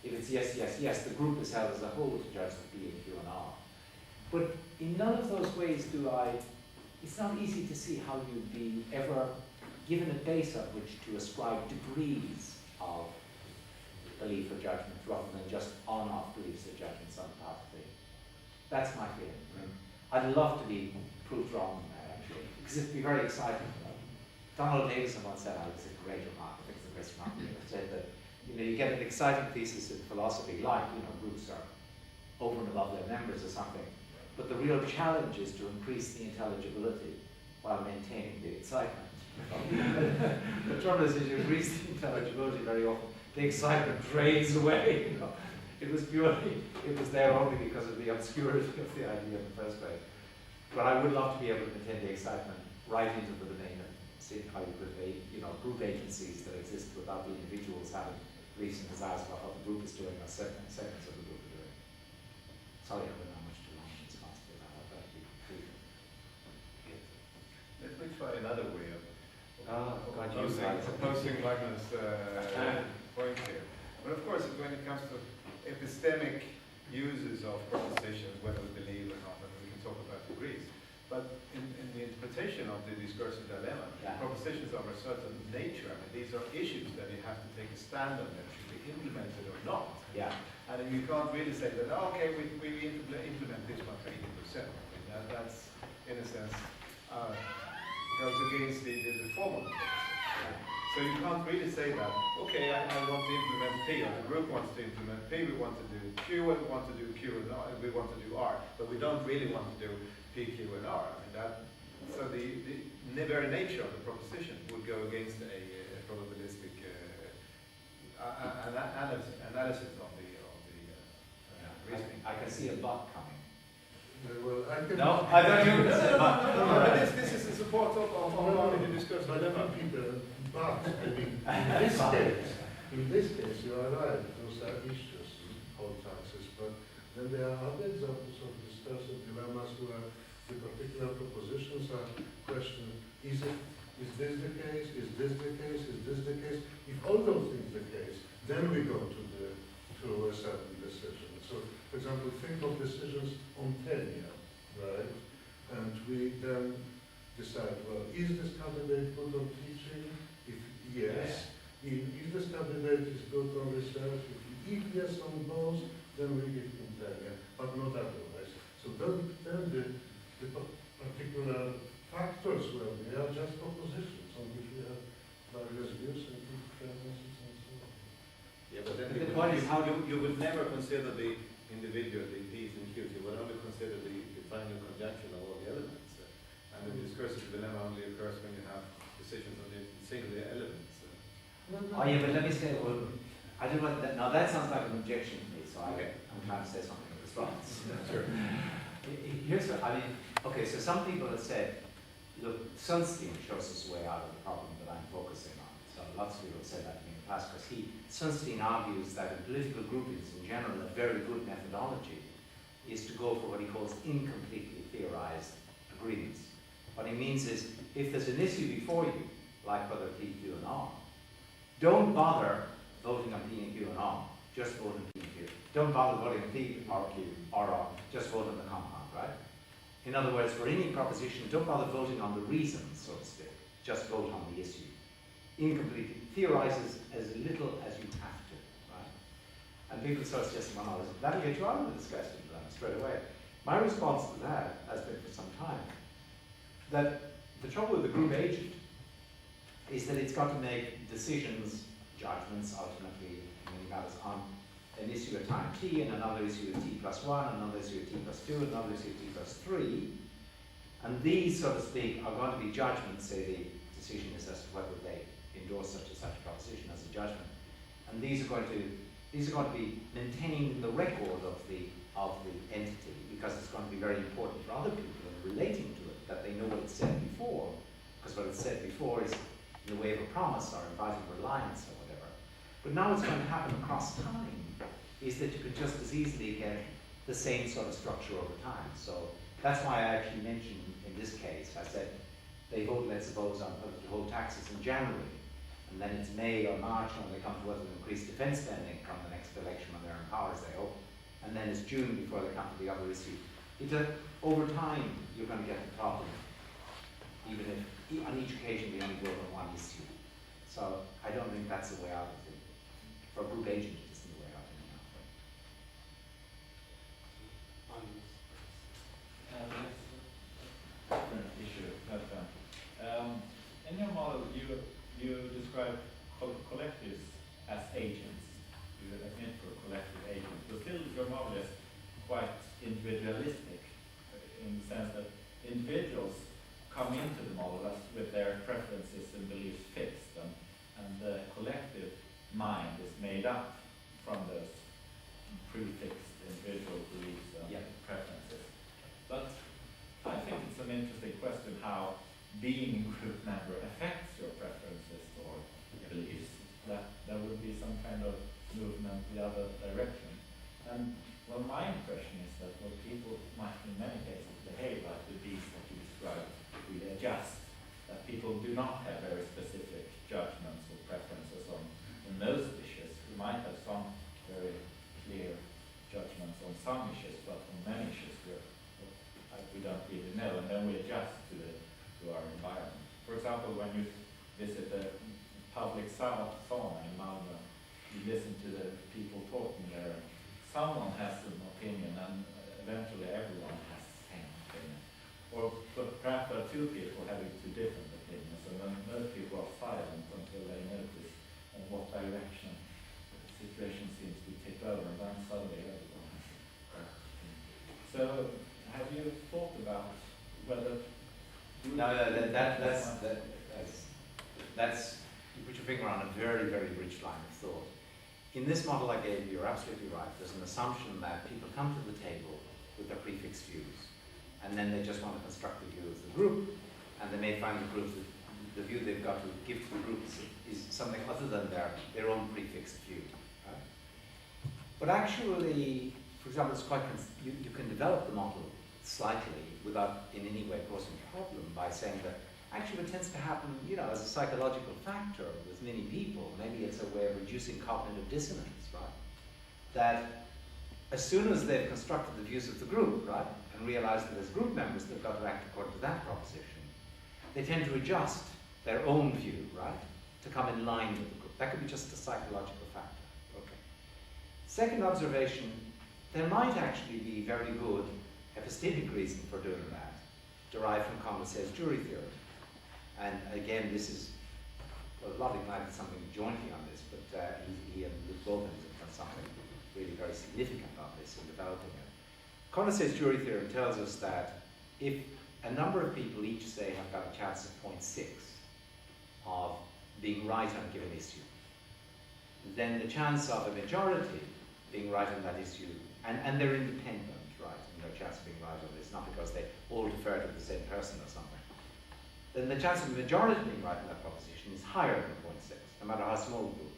if it's yes, yes, yes, the group is held as a whole to judge the P and Q and R. But in none of those ways it's not easy to see how you'd be ever given a base on which to ascribe degrees of belief or judgment rather than just on-off beliefs or judgments on the part of the. That's my feeling. I mean, I'd love to be proved wrong on that, actually, because it'd be very exciting. Donald Davidson once said, it was a great remark, I think it's the best remark, said that you get an exciting thesis in philosophy, like groups are over and above their members or something, but the real challenge is to increase the intelligibility while maintaining the excitement. The trouble is, as you increase the intelligibility very often, the excitement drains away. It was there only because of the obscurity of the idea in the first place. But I would love to be able to maintain the excitement right into the domain of seeing how you could group agencies that exist without the individuals having beliefs and desires about what the group is doing or segments of the group are doing. Sorry, I went on much too long in response to that. I'd like to be clear. Let me try another way of opposing Magnus' point here. But of course, when it comes to epistemic uses of propositions, whether we believe or not, and we can talk about degrees. But in the interpretation of the discursive dilemma, propositions of a certain nature, I mean, these are issues that you have to take a stand on that should be implemented or not. Yeah. And you can't really say that, okay, we implement this one for 80%. I mean, that's, in a sense, goes against the form of the text. So you can't really say that, okay, I want to implement P, or the group wants to implement P, we want to do Q, and we want to do Q and R, we want to do R, but we don't really want to do P, Q, and R. I mean, so the very nature of the proposition would go against a probabilistic analysis of the reasoning. I can see a but coming. Well, I can. No, I don't do this. But this is in support of the discussion. But Peter, but I mean, in this case, you are right. Those are issues, whole taxes. But then there are other examples of discursive dilemmas where the particular propositions are questioned. Is this the case? Is this the case? Is this the case? If all those things are the case, then we go to a certain decision. So, for example, think of decisions on tenure, right? And we then decide, well, is this candidate good on teaching? If yes, if this candidate is good on research, if yes on those, then we give him tenure, but not otherwise. So then the particular factors where they are just propositions on which we have various views and preferences and so on. The point is how you would never consider the individual, the P's and Q's. You would only consider the final conjunction of all the elements. And the discursive dilemma only occurs when you have decisions on the single elements. Oh yeah, but let me say, well, I don't know, now that sounds like an objection to me, so I'm trying to say something in response. Sure. Here's what, I mean, okay, so some people have said, look, Sunstein shows us a way out of the problem that I'm focusing on. So lots of people have said that to me in the past, because Sunstein argues that in political groupings in general, a very good methodology is to go for what he calls incompletely theorized agreements. What he means is, if there's an issue before you, like whether P, Q, and R, don't bother voting on P and Q and R, just vote on P and Q. Don't bother voting on P or Q or R, just vote on the compound, right? In other words, for any proposition, don't bother voting on the reasons, so to speak, just vote on the issue. Incompletely theorizes as little as you have to, right? And people start suggesting, well, no, that'll get you out of the discussion straight away. My response to that has been for some time that the trouble with the group agent is that it's got to make decisions, judgments, ultimately, on an issue at time t, and another issue at t plus 1, another issue at t plus 2, another issue at t plus 3. And these, so to speak, are going to be judgments, say the decision is as to whether they endorse such and such a proposition as a judgment. And these are going to be maintained in the record of the entity, because it's going to be very important for other people in relating to it, that they know what it said before, because what it said before is in the way of a promise or inviting reliance or whatever. But now what's going to happen across time is that you could just as easily get the same sort of structure over time. So that's why I actually mentioned in this case, I said they vote, let's suppose, on to hold taxes in January, and then it's May or March when they come to whether to increase defence spending come the next election when they're in power, as they hope, and then it's June before they come to the other issue. Over time, you're going to get the problem, even if on each occasion they only vote on one issue. So I don't think that's the way out of it. For a group agent, it isn't the way out anyhow. Different issue. In your model, you describe collectives as agents. You admit for collective agents, but still your model is quite individualistic in the sense that individuals come into the model with their preferences and beliefs fixed, and the collective mind is made up from those prefixed individual beliefs and preferences. But I think it's an interesting question how being a group member affects your preferences or beliefs. That there would be some kind of movement the other direction. And well, my impression is that what people might in many cases behave like the beast that you described, we adjust. That people do not have very specific judgments or preferences on most issues. We might have some very clear judgments on some issues, but on many issues we don't really know, and then we adjust to our environment. For example, when you visit the public sauna in Malmö, you listen to the people talking there. Someone has an opinion, and eventually everyone has the same opinion. Or perhaps there are two people having two different opinions, and then most people are silent until they notice in what direction the situation seems to tip over, and then suddenly everyone has a opinion. So, have you thought about whether? No, that's you put your finger on a very, very rich line of thought. In this model I gave you, you're absolutely right. There's an assumption that people come to the table with their prefixed views, and then they just want to construct the view of the group, and they may find the view they've got to give to the group is something other than their own prefixed view. Right? But actually, for example, it's quite you can develop the model slightly without in any way causing a problem by saying that actually what tends to happen, as a psychological factor with many people, maybe it's a way of reducing cognitive dissonance, right? That as soon as they've constructed the views of the group, right, and realize that as group members they've got to act according to that proposition, they tend to adjust their own view, right, to come in line with the group. That could be just a psychological factor. Okay. Second observation, there might actually be very good epistemic reason for doing that, derived from Condorcet's jury theory. And again, this is, well, Ludwig might have something jointly on this, but he and Luke Bowman have done something really very significant on this in developing it. Condorcet's jury theorem tells us that if a number of people each say have got a chance of 0.6 of being right on a given issue, then the chance of a majority being right on that issue, and they're independent, right, and their chance of being right on this, not because they all defer to the same person or something, then the chance of the majority being right on that proposition is higher than 0.6, no matter how small the group.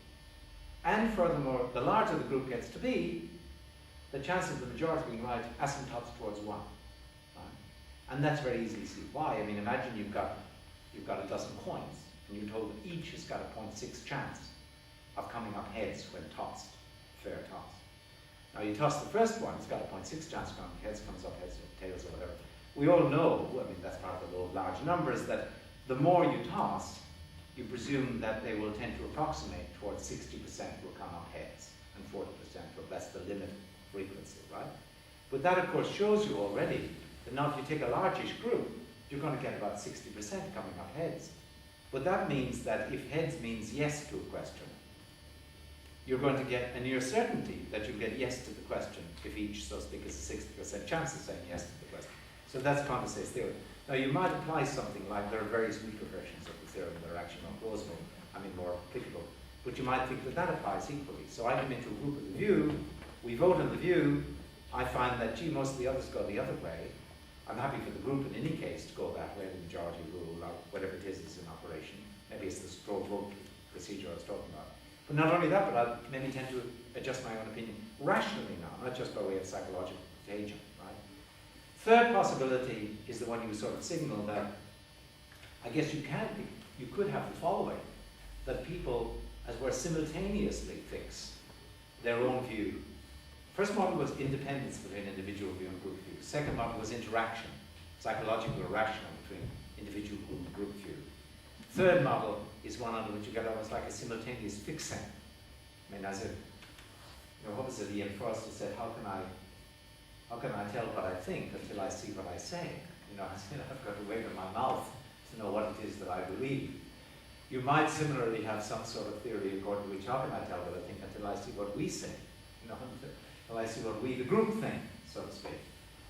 And furthermore, the larger the group gets to be, the chance of the majority being right asymptotes towards 1. Right? And that's very easy to see why. I mean, imagine you've got a dozen coins, and you're told that each has got a 0.6 chance of coming up heads when tossed, fair toss. Now you toss the first one, it's got a 0.6 chance of coming heads, comes up heads or tails or whatever. We all know, I mean that's part of the law of large numbers, that the more you toss, you presume that they will tend to approximate towards 60% will come up heads and 40% will, that's the limit frequency, right? But that of course shows you already that now if you take a largish group, you're going to get about 60% coming up heads. But that means that if heads means yes to a question, you're going to get a near certainty that you'll get yes to the question if each so speak is a 60% chance of saying yes to the question. So that's Condorcet's theorem. Now you might apply something like, there are various weaker versions of the theorem that are actually more plausible, more applicable, but you might think that that applies equally. So I come into a group with a view, we vote on the view, I find that, gee, most of the others go the other way. I'm happy for the group in any case to go that way, the majority rule, or whatever it is in operation. Maybe it's the straw vote procedure I was talking about. But not only that, but I'll maybe tend to adjust my own opinion rationally now, not just by way of psychological contagion, right? Third possibility is the one you sort of signal that I guess you could have the following, that people, as were simultaneously fix their own view. First model was independence between individual view and group view. Second model was interaction, psychological or rational between individual and group view. Third model is one under which you get almost like a simultaneous fixing. I mean, as if, what was it, Ian Frost said, how can I tell what I think until I see what I say? I've got to wave in my mouth to know what it is that I believe. You might similarly have some sort of theory according to which, how can I tell what I think until I see what we say? Until I see what we, the group, think, so to speak.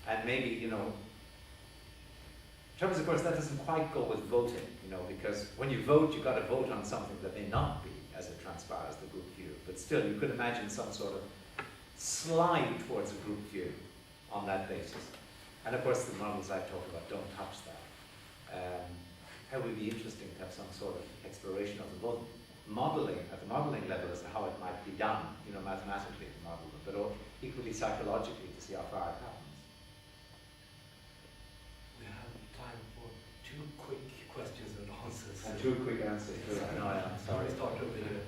And maybe, trouble is, of course, that doesn't quite go with voting, because when you vote, you've got to vote on something that may not be, as it transpires, the group view. But still, you could imagine some sort of slide towards a group view on that basis. And of course, the models I've talked about don't touch that. It would be interesting to have some sort of exploration of the modeling, at the modeling level, as to how it might be done, mathematically to model it, but equally psychologically to see how far it happens. We have time for 2 quick questions and answers. And 2 quick answers. No, I'm sorry. Start over here.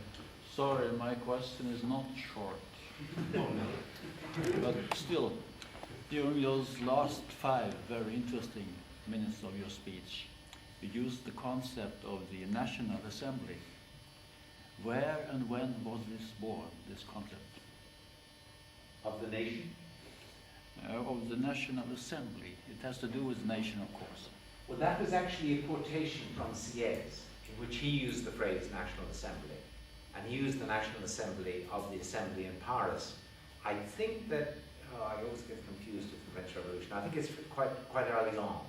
Sorry, my question is not short. No, no. But still, during those last 5 very interesting minutes of your speech, you used the concept of the National Assembly. Where and when was this born, this concept? Of the nation? Of the National Assembly. It has to do with the nation, of course. Well, that was actually a quotation from Sieyès, in which he used the phrase National Assembly. And he used the National Assembly of the Assembly in Paris. I think that, I always get confused with the French Revolution. I think it's quite early on.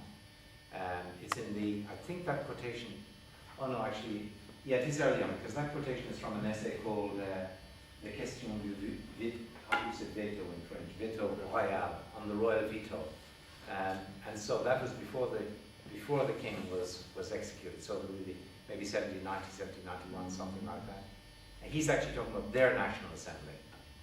It's in the, I think that quotation, yeah, it is early on, because that quotation is from an essay called La Question du how do you say veto in French? Veto royal, on the royal veto. And so that was before the king was executed, so there would be maybe 1790, 1791, something like that. And he's actually talking about their National Assembly.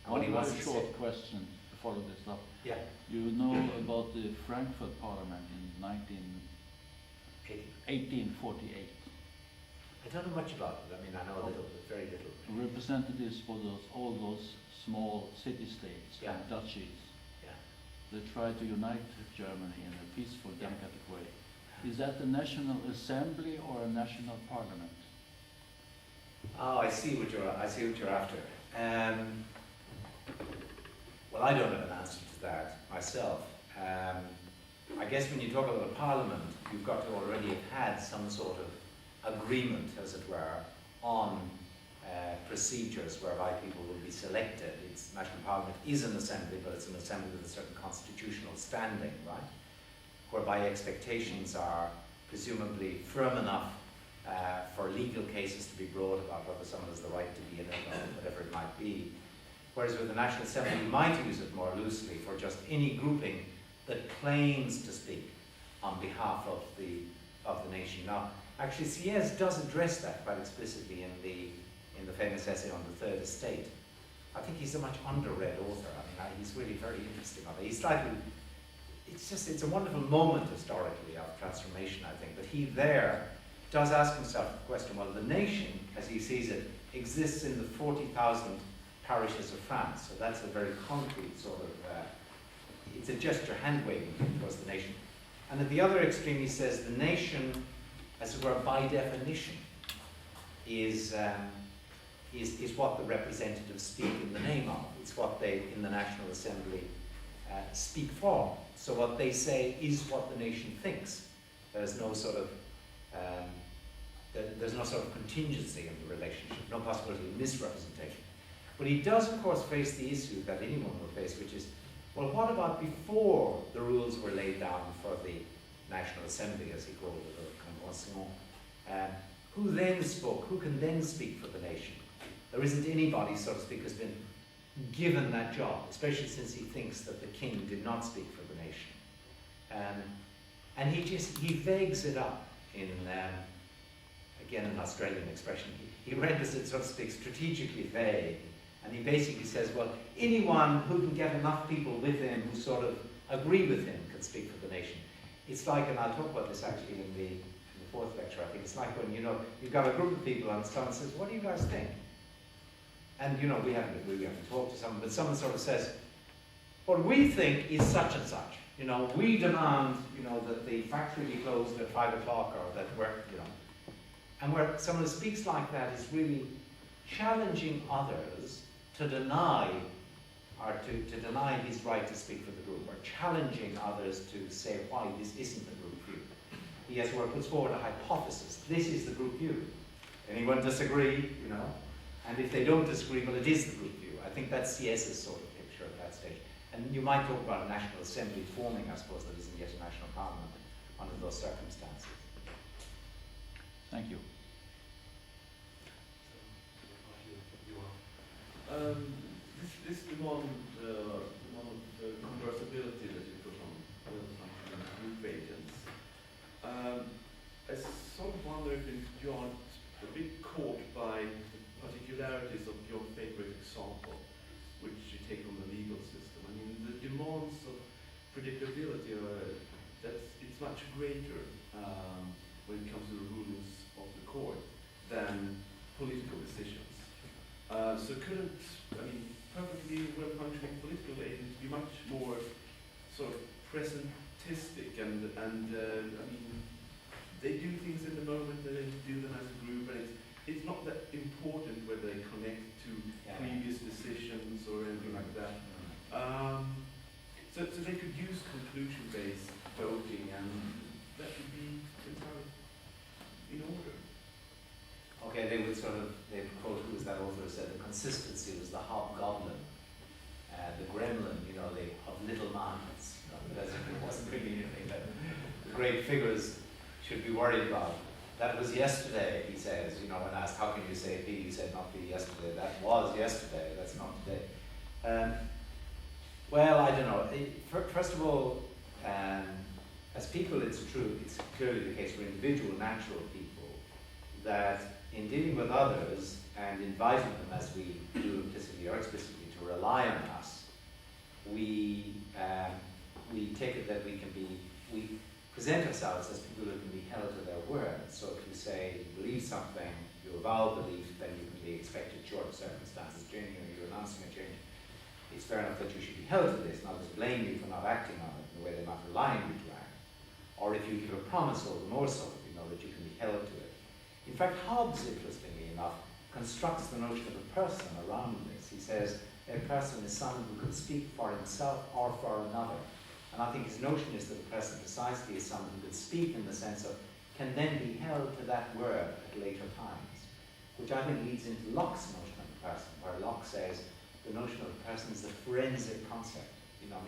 And what he wants to short say, question to follow this up. Yeah. You know about the Frankfurt Parliament in 1848. I don't know much about it. I mean, I know a little, but very little. Representatives for all those small city-states and duchies. Yeah. They tried to unite Germany in a peaceful, democratic way. Is that a National Assembly or a National Parliament? Oh, I see what you're after. Well, I don't have an answer to that myself. I guess when you talk about a parliament, you've got to already have had some sort of agreement, as it were, on procedures whereby people will be selected. Its national parliament is an assembly, but it's an assembly with a certain constitutional standing, right? Whereby expectations are presumably firm enough for legal cases to be brought about whether someone has the right to be in it or whatever it might be. Whereas with the National Assembly, you might use it more loosely for just any grouping that claims to speak on behalf of the nation. Now, actually, Sieyès does address that quite explicitly in the famous essay on the Third Estate. I think he's a much underread author. I mean, he's really very interesting on it. He's slightly, it's a wonderful moment historically of transformation, I think. But he there does ask himself the question, well, the nation, as he sees it, exists in the 40,000 parishes of France. So that's a very concrete sort of, it's a gesture hand-waving towards the nation. And at the other extreme, he says the nation, as it were, by definition, is what the representatives speak in the name of. It's what they, in the National Assembly, speak for. So what they say is what the nation thinks. There's no sort of contingency in the relationship, no possibility of misrepresentation. But he does, of course, face the issue that anyone will face, which is, well, what about before the rules were laid down for the National Assembly, as he called it, or Convention? Who then spoke? Who can then speak for the nation? There isn't anybody, so to speak, who's been given that job, especially since he thinks that the king did not speak for the nation. And he vagues it up in, again, an Australian expression. He renders it, so to speak, strategically vague. And he basically says, well, anyone who can get enough people with him who sort of agree with him can speak for the nation. It's like, and I'll talk about this actually in the fourth lecture, I think, it's like when, you've got a group of people and someone says, what do you guys think? And, we haven't talked to someone, but someone sort of says, what we think is such and such. We demand, that the factory be closed at 5 o'clock or that we're, And where someone who speaks like that is really challenging others to deny or to deny his right to speak for the group, or challenging others to say why this isn't the group view. He, as it were, puts forward a hypothesis. This is the group view. Anyone disagree, And if they don't disagree, well, it is the group view. I think that's Sieyès' sort of picture at that stage. And you might talk about a National Assembly forming, I suppose, that isn't yet a national parliament under those circumstances. Thank you. This demand of conversibility that you put on group agents. I sort of wonder if you aren't a bit caught by the particularities of your favorite example, which you take from the legal system. I mean, the demands of predictability it's much greater when it comes to the rulings of the court than political decisions. So perfectly well-functioning political agents be much more sort of presentistic and they do things in the moment, they do them as a group, and it's not that important whether they connect to previous decisions or anything like that. So they could use conclusion-based voting, and that would be entirely in order. Okay, they quote, who was that author who said the consistency was the hobgoblin, the gremlin, of little minds. As if it wasn't really anything that the great figures should be worried about. That was yesterday, he says, when asked, how can you say be? He said, not be yesterday. That was yesterday, that's not today. Well, I don't know. First of all, as people, it's true, it's clearly the case for individual natural people that in dealing with others and inviting them, as we do implicitly or explicitly, to rely on us, we take it that we present ourselves as people who can be held to their word. So if you say you believe something, you avow belief, then you can be expected, short of circumstances changing or you're announcing a change. It's fair enough that you should be held to this, not just blame you for not acting on it in the way they're not relying on you to act. Or if you give a promise, all the more so, that you can be held to it. In fact, Hobbes, interestingly enough, constructs the notion of a person around this. He says a person is someone who can speak for himself or for another. And I think his notion is that a person precisely is someone who can speak in the sense of can then be held to that word at later times. which I think leads into Locke's notion of the person, where Locke says the notion of the person is a forensic concept,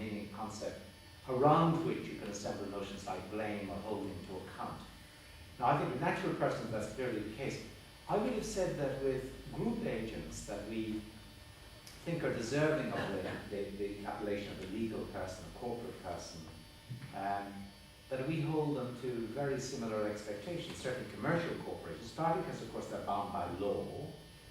meaning a concept around which you can assemble notions like blame or holding to account. Now, I think the natural person, that's clearly the case. I would have said that with group agents that we think are deserving of the appellation of the legal person, the corporate person, that we hold them to very similar expectations, certainly commercial corporations, partly because, of course, they're bound by law,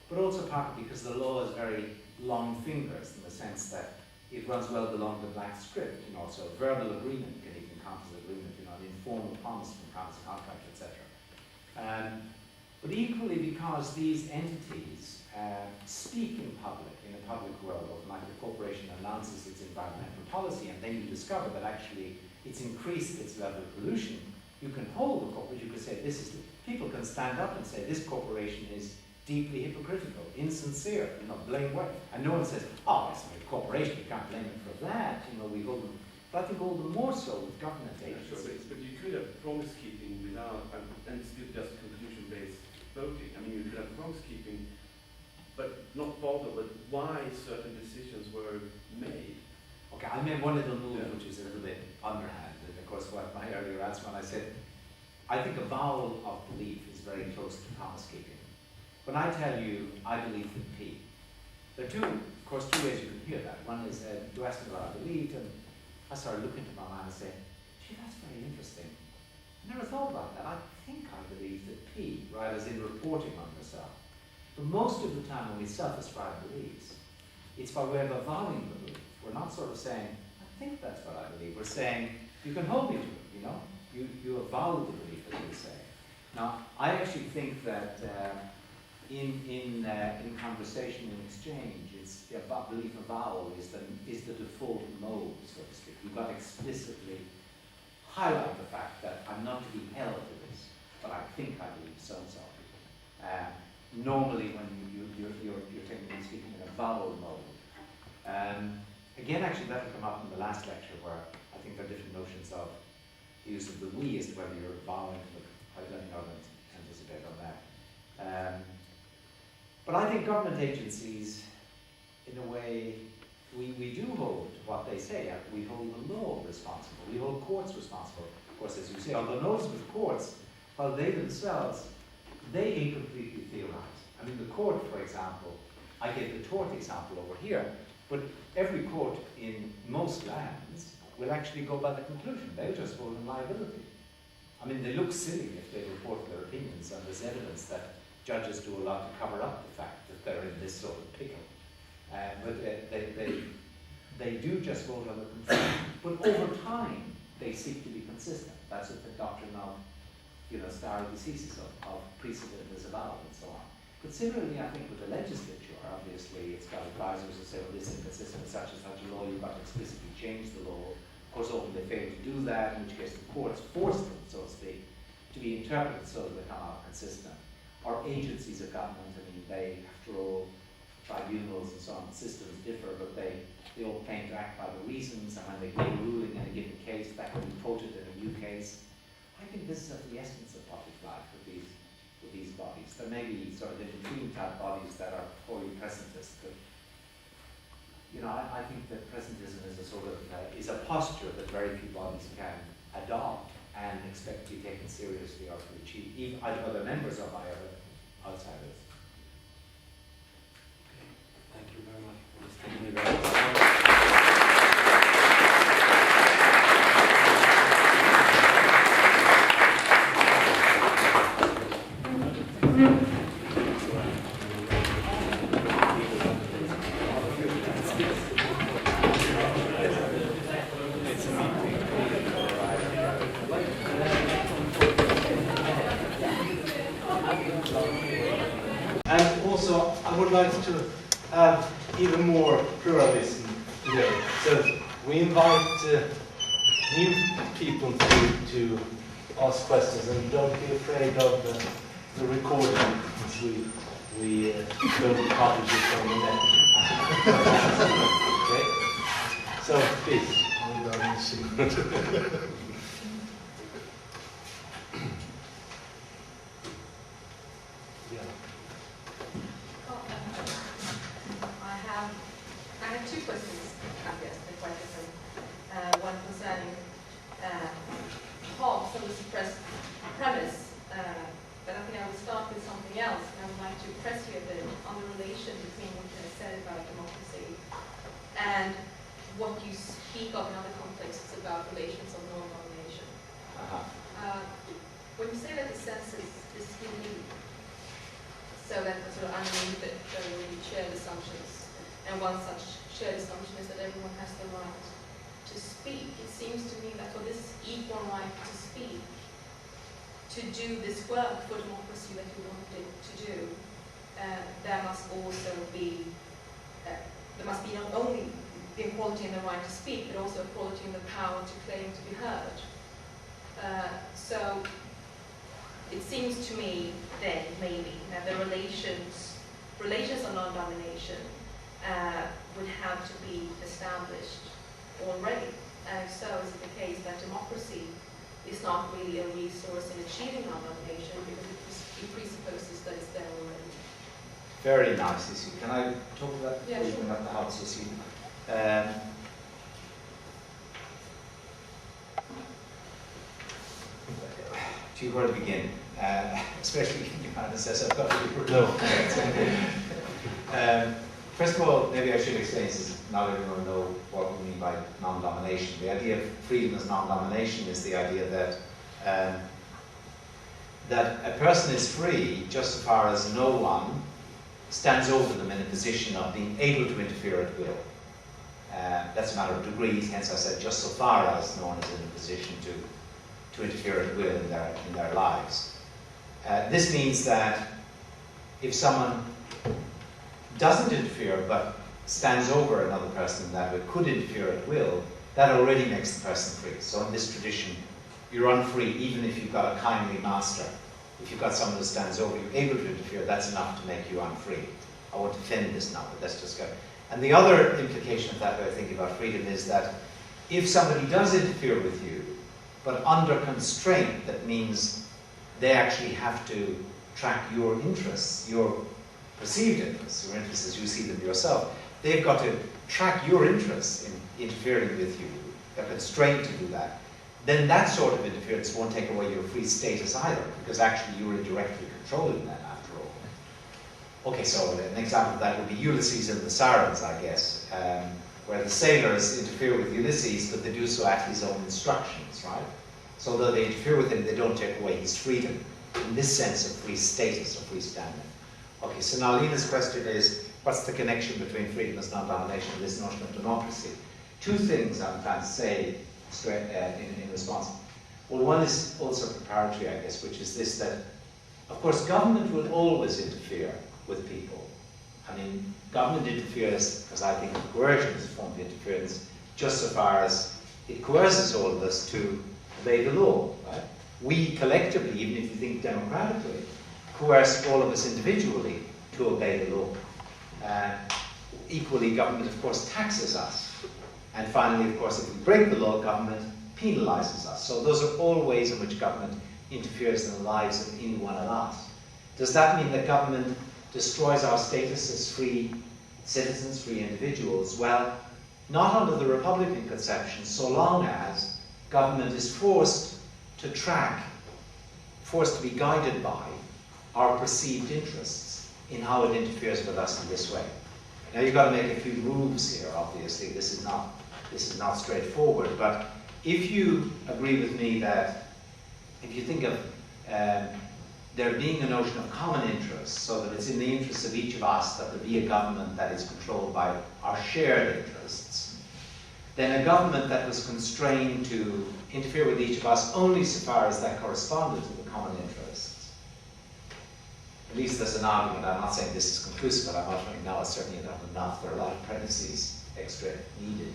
but also partly because the law has very long fingers in the sense that it runs well along the black script, so verbal agreement can even count as agreement, an informal promise can count as a contract, etc. But equally because these entities speak in public, in a public world, like the corporation announces its environmental policy, and then you discover that actually it's increased its level of pollution, you can hold the corporation, you can say people can stand up and say this corporation is deeply hypocritical, insincere, blameworthy. And no one says, oh, it's a corporation, you can't blame it for that, we hold them. But I think all the more so with government agencies. Sure, but you could have promise keeping without, and still just conclusion-based voting. I mean, you could have promise keeping, but not bother with why certain decisions were made. Okay, I made one little move, which is a little bit underhand, and of course what my earlier answer when I said, I think avowal of belief is very close to promise keeping. When I tell you, I believe in P, there are two ways you can hear that. One is, you ask me what I believed, and I started looking into my mind and say, gee, that's very interesting. I never thought about that. I think I believe that P, right, as in reporting on yourself. But most of the time when we self-ascribe beliefs, it's by way of avowing the belief. We're not sort of saying, I think that's what I believe. We're saying, you can hold me to it, you avow the belief, as we say. Now, I actually think that in conversation and exchange, it's the belief avowal is the default mode, so to speak. You've got to explicitly highlight the fact that I'm not to be held to this, but I think I believe so and so. Normally, when you're technically speaking in avowal mode. Again, actually, that will come up in the last lecture, where I think there are different notions of the use of the we as to whether you're avowing to the. I don't know, anticipate on that. But I think government agencies, in a way, we do hold what they say. We hold the law responsible. We hold courts responsible. Of course, as you say, although notice with courts, while they themselves, they incompletely theorize. I mean, the court, for example, I gave the tort example over here, but every court in most lands will actually go by the conclusion. They'll just hold in liability. I mean, they look silly if they report their opinions, and there's evidence that judges do a lot to cover up the fact that they're in this sort of pickle. But they do just vote on the conclusion. But over time, they seek to be consistent. That's what the doctrine of, stare decisis of precedent is about, and so on. But similarly, I think with the legislature, obviously, it's got advisors who say, well, this is inconsistent with such and such a law, you've got to explicitly change the law. Of course, often they fail to do that, in which case the courts force them, so to speak, to be interpreted so that they come out consistent. Or agencies of government, I mean, they, after all, tribunals and so on, systems differ, but they all claim to act by the reasons, and when they give a ruling in a given case, that can be quoted in a new case. I think this is at the essence of public life with these bodies. There may be sort of in-between type bodies that are wholly presentist, but I think that presentism is a sort of is a posture that very few bodies can adopt and expect to be taken seriously or to achieve, even either members or by other outsiders. Okay. Thank you very much for this. Thank you very much. I would like to have even more pluralism today. So we invite new people to ask questions, and don't be afraid of the recording, because we don't publish it from the net. Okay? So please. Yeah. what you speak of in other contexts about relations of non-domination. When you say that the census is really so that the sort of unlimited, really shared assumptions, and one such shared assumption is that everyone has the right to speak, it seems to me that for this equal right to speak, to do this work for democracy that you want it to do, there must also be, there must be not only the equality and the right to speak, but also equality and the power to claim to be heard. So it seems to me then, maybe, that the relations of non-domination would have to be established already. And if so, is it the case that democracy is not really a resource in achieving non-domination because it presupposes that it's there already? Very nice, Issy. Can I talk about Yeah, before you sure. bring up the house, Issy? Do you where to begin? Especially if Johannes says I've got to be No. First of all, maybe I should explain, since not everyone will know what we mean by non-domination. The idea of freedom as non-domination is the idea that that a person is free just so far as no one stands over them in a position of being able to interfere at will. That's a matter of degrees, hence I said just so far as no one is in a position to interfere at will in their lives. This means that if someone doesn't interfere but stands over another person that could interfere at will, that already makes the person free. So in this tradition, you're unfree even if you've got a kindly master. If you've got someone who stands over you, able to interfere, that's enough to make you unfree. I won't defend this now, but let's just go. And the other implication of that way of thinking about freedom is that if somebody does interfere with you, but under constraint, that means they actually have to track your interests, your perceived interests, your interests as you see them yourself. They've got to track your interests in interfering with you. They're constrained to do that. Then that sort of interference won't take away your free status either, because actually you're indirectly controlling that after all. Okay, so an example of that would be Ulysses and the Sirens, I guess, where the sailors interfere with Ulysses, but they do so at his own instructions, right? So though they interfere with him, they don't take away his freedom, in this sense of free status or free standing. Okay, so now Lena's question is, what's the connection between freedom as non-domination and this notion of democracy? Two things I'm trying to say straight in response. Well, one is also preparatory, I guess, which is this, that, of course, government will always interfere with people. I mean, government interferes, because I think coercion is a form of interference, just so far as it coerces all of us to obey the law, right? We collectively, even if you think democratically, coerce all of us individually to obey the law. Equally, government, of course, taxes us. And finally, of course, if we break the law, government penalizes us. So those are all ways in which government interferes in the lives of anyone and us. Does that mean that government destroys our status as free citizens, free individuals? Well, not under the Republican conception, so long as government is forced to track, forced to be guided by our perceived interests in how it interferes with us in this way. Now you've got to make a few moves here, obviously. This is not straightforward, but if you agree with me that if you think of there being a notion of common interest, so that it's in the interests of each of us that there be a government that is controlled by our shared interests, then a government that was constrained to interfere with each of us only so far as that corresponded to the common interests. At least there's an argument. I'm not saying this is conclusive, but I'm offering now it's certainly not enough. There are a lot of parentheses extra needed.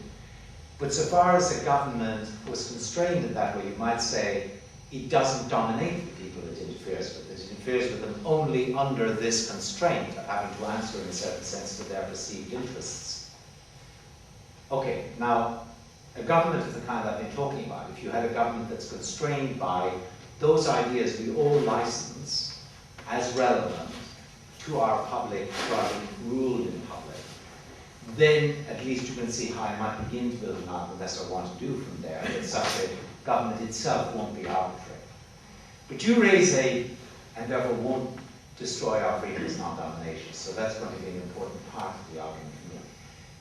But so far as a government was constrained in that way, you might say it doesn't dominate the people it interferes with. It interferes with them only under this constraint of having to answer in a certain sense to their perceived interests. Okay, now a government of the kind I've been talking about, if you had a government that's constrained by those ideas we all license as relevant to our public, to our being ruled in public, then at least you can see how I might begin to build an argument. That's what I want to do from there, that such a government itself won't be arbitrary. But you raise and therefore won't destroy our freedom as non-domination. So that's going to be an important part of the argument for me.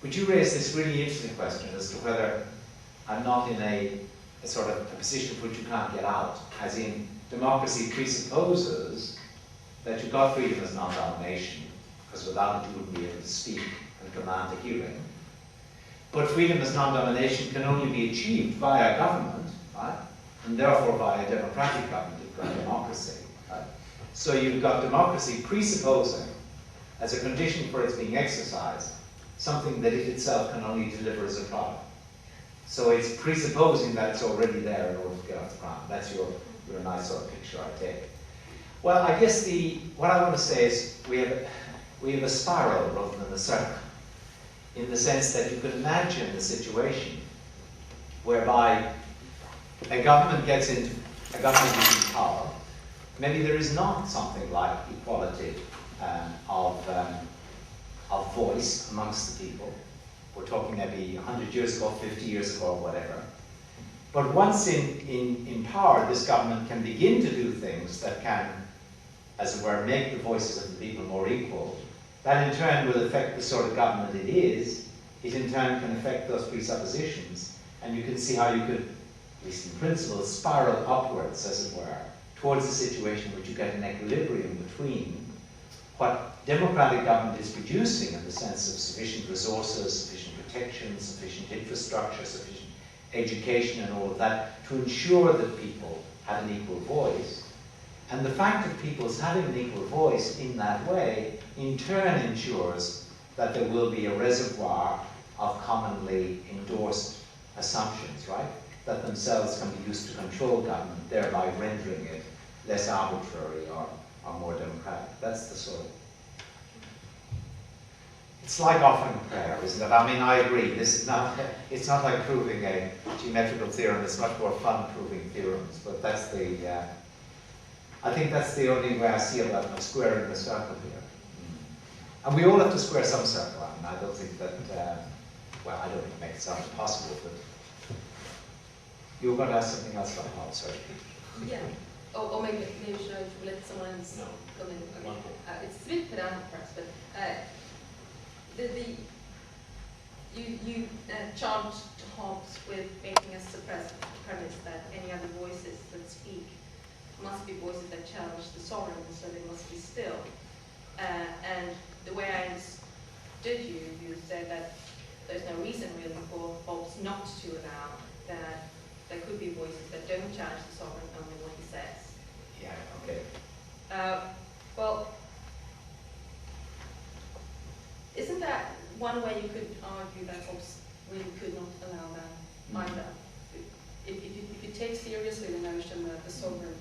But you raised this really interesting question as to whether I'm not in a sort of a position which you can't get out, as in democracy presupposes that you've got freedom as non-domination, because without it you wouldn't be able to speak and command a hearing. But freedom as non-domination can only be achieved via government, right? And therefore via democratic government, you've got democracy. Right? So you've got democracy presupposing, as a condition for its being exercised, something that it itself can only deliver as a product. So it's presupposing that it's already there in order to get off the ground. That's your nice sort of picture, I take. Well, I guess what I want to say is we have a spiral rather than a circle, in the sense that you can imagine a situation whereby a government is in power. Maybe there is not something like equality of voice amongst the people. We're talking maybe 100 years ago, 50 years ago, or whatever. But once in power, this government can begin to do things that can, as it were, make the voices of the people more equal. That in turn will affect the sort of government it is. It in turn can affect those presuppositions. And you can see how you could, at least in principle, spiral upwards, as it were, towards a situation where you get an equilibrium between what democratic government is producing in the sense of sufficient resources, sufficient protection, sufficient infrastructure, sufficient education and all of that, to ensure that people have an equal voice. And the fact of people's having an equal voice in that way, in turn ensures that there will be a reservoir of commonly endorsed assumptions, right? That themselves can be used to control government, thereby rendering it less arbitrary or more democratic. That's the sort of... It's like offering prayer, isn't it? I mean, I agree. This is not, it's not like proving a geometrical theorem. It's much more fun proving theorems. But that's the, I think that's the only way I see about squaring the circle here. And we all have to square some circle. I mean, I don't think that, well, I don't think it makes it sound impossible, but you were going to ask something else about how, sorry. Yeah. Or maybe should I let someone else come in? Okay. It's a bit pedantic perhaps, but you charged Hobbes with making us suppress the premise that any other voices that speak must be voices that challenge the sovereign, so they must be still. And the way I understood you, you said that there's no reason really for Hobbes not to allow that there could be voices that don't challenge the sovereign, only what he says. Yeah, okay. Well, isn't that one way you could argue that Hobbes really could not allow that either? If you take seriously the notion that the sovereign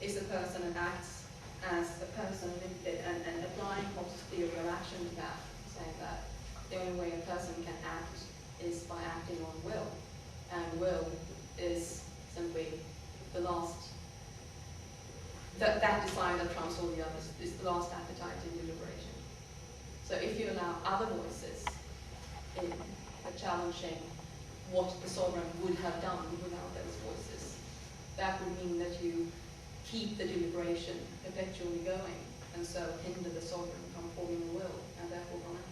is a person and acts as a person, and applying Hobbes' theory of action to that, saying that the only way a person can act is by acting on will, and will is simply the last, that desire that trumps all the others, is the last appetite in deliberation. So if you allow other voices in challenging what the sovereign would have done without those voices, that would mean that you keep the deliberation perpetually going, and so hinder the sovereign from forming a will, and therefore from acting.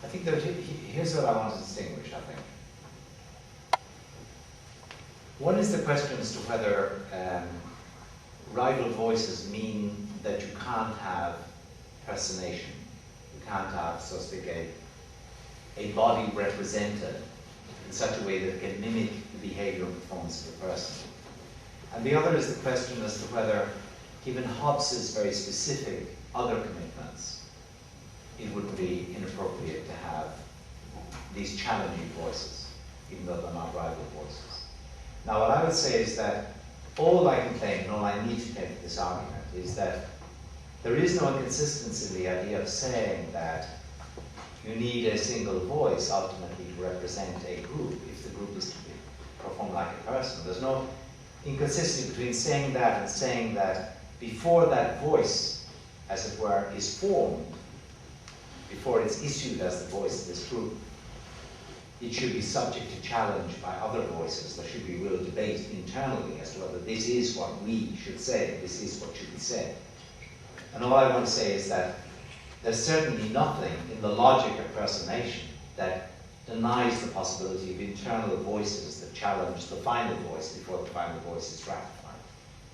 I think that here's what I want to distinguish, I think. One is the question as to whether rival voices mean that you can't have personation. You can't have, so to speak, a body represented in such a way that it can mimic the behavior and performance of a person. And the other is the question as to whether, given Hobbes's very specific other commitments, it would be inappropriate to have these challenging voices, even though they're not rival voices. Now, what I would say is that all I can claim, and all I need to take this argument, is that there is no inconsistency in the idea of saying that you need a single voice ultimately to represent a group if the group is to perform like a person. There's no inconsistency between saying that and saying that before that voice, as it were, is formed, before it's issued as the voice of this group, it should be subject to challenge by other voices. There should be real debate internally as to whether this is what we should say, this is what should be said. And all I want to say is that there's certainly nothing in the logic of personation that denies the possibility of internal voices that challenge the final voice before the final voice is ratified,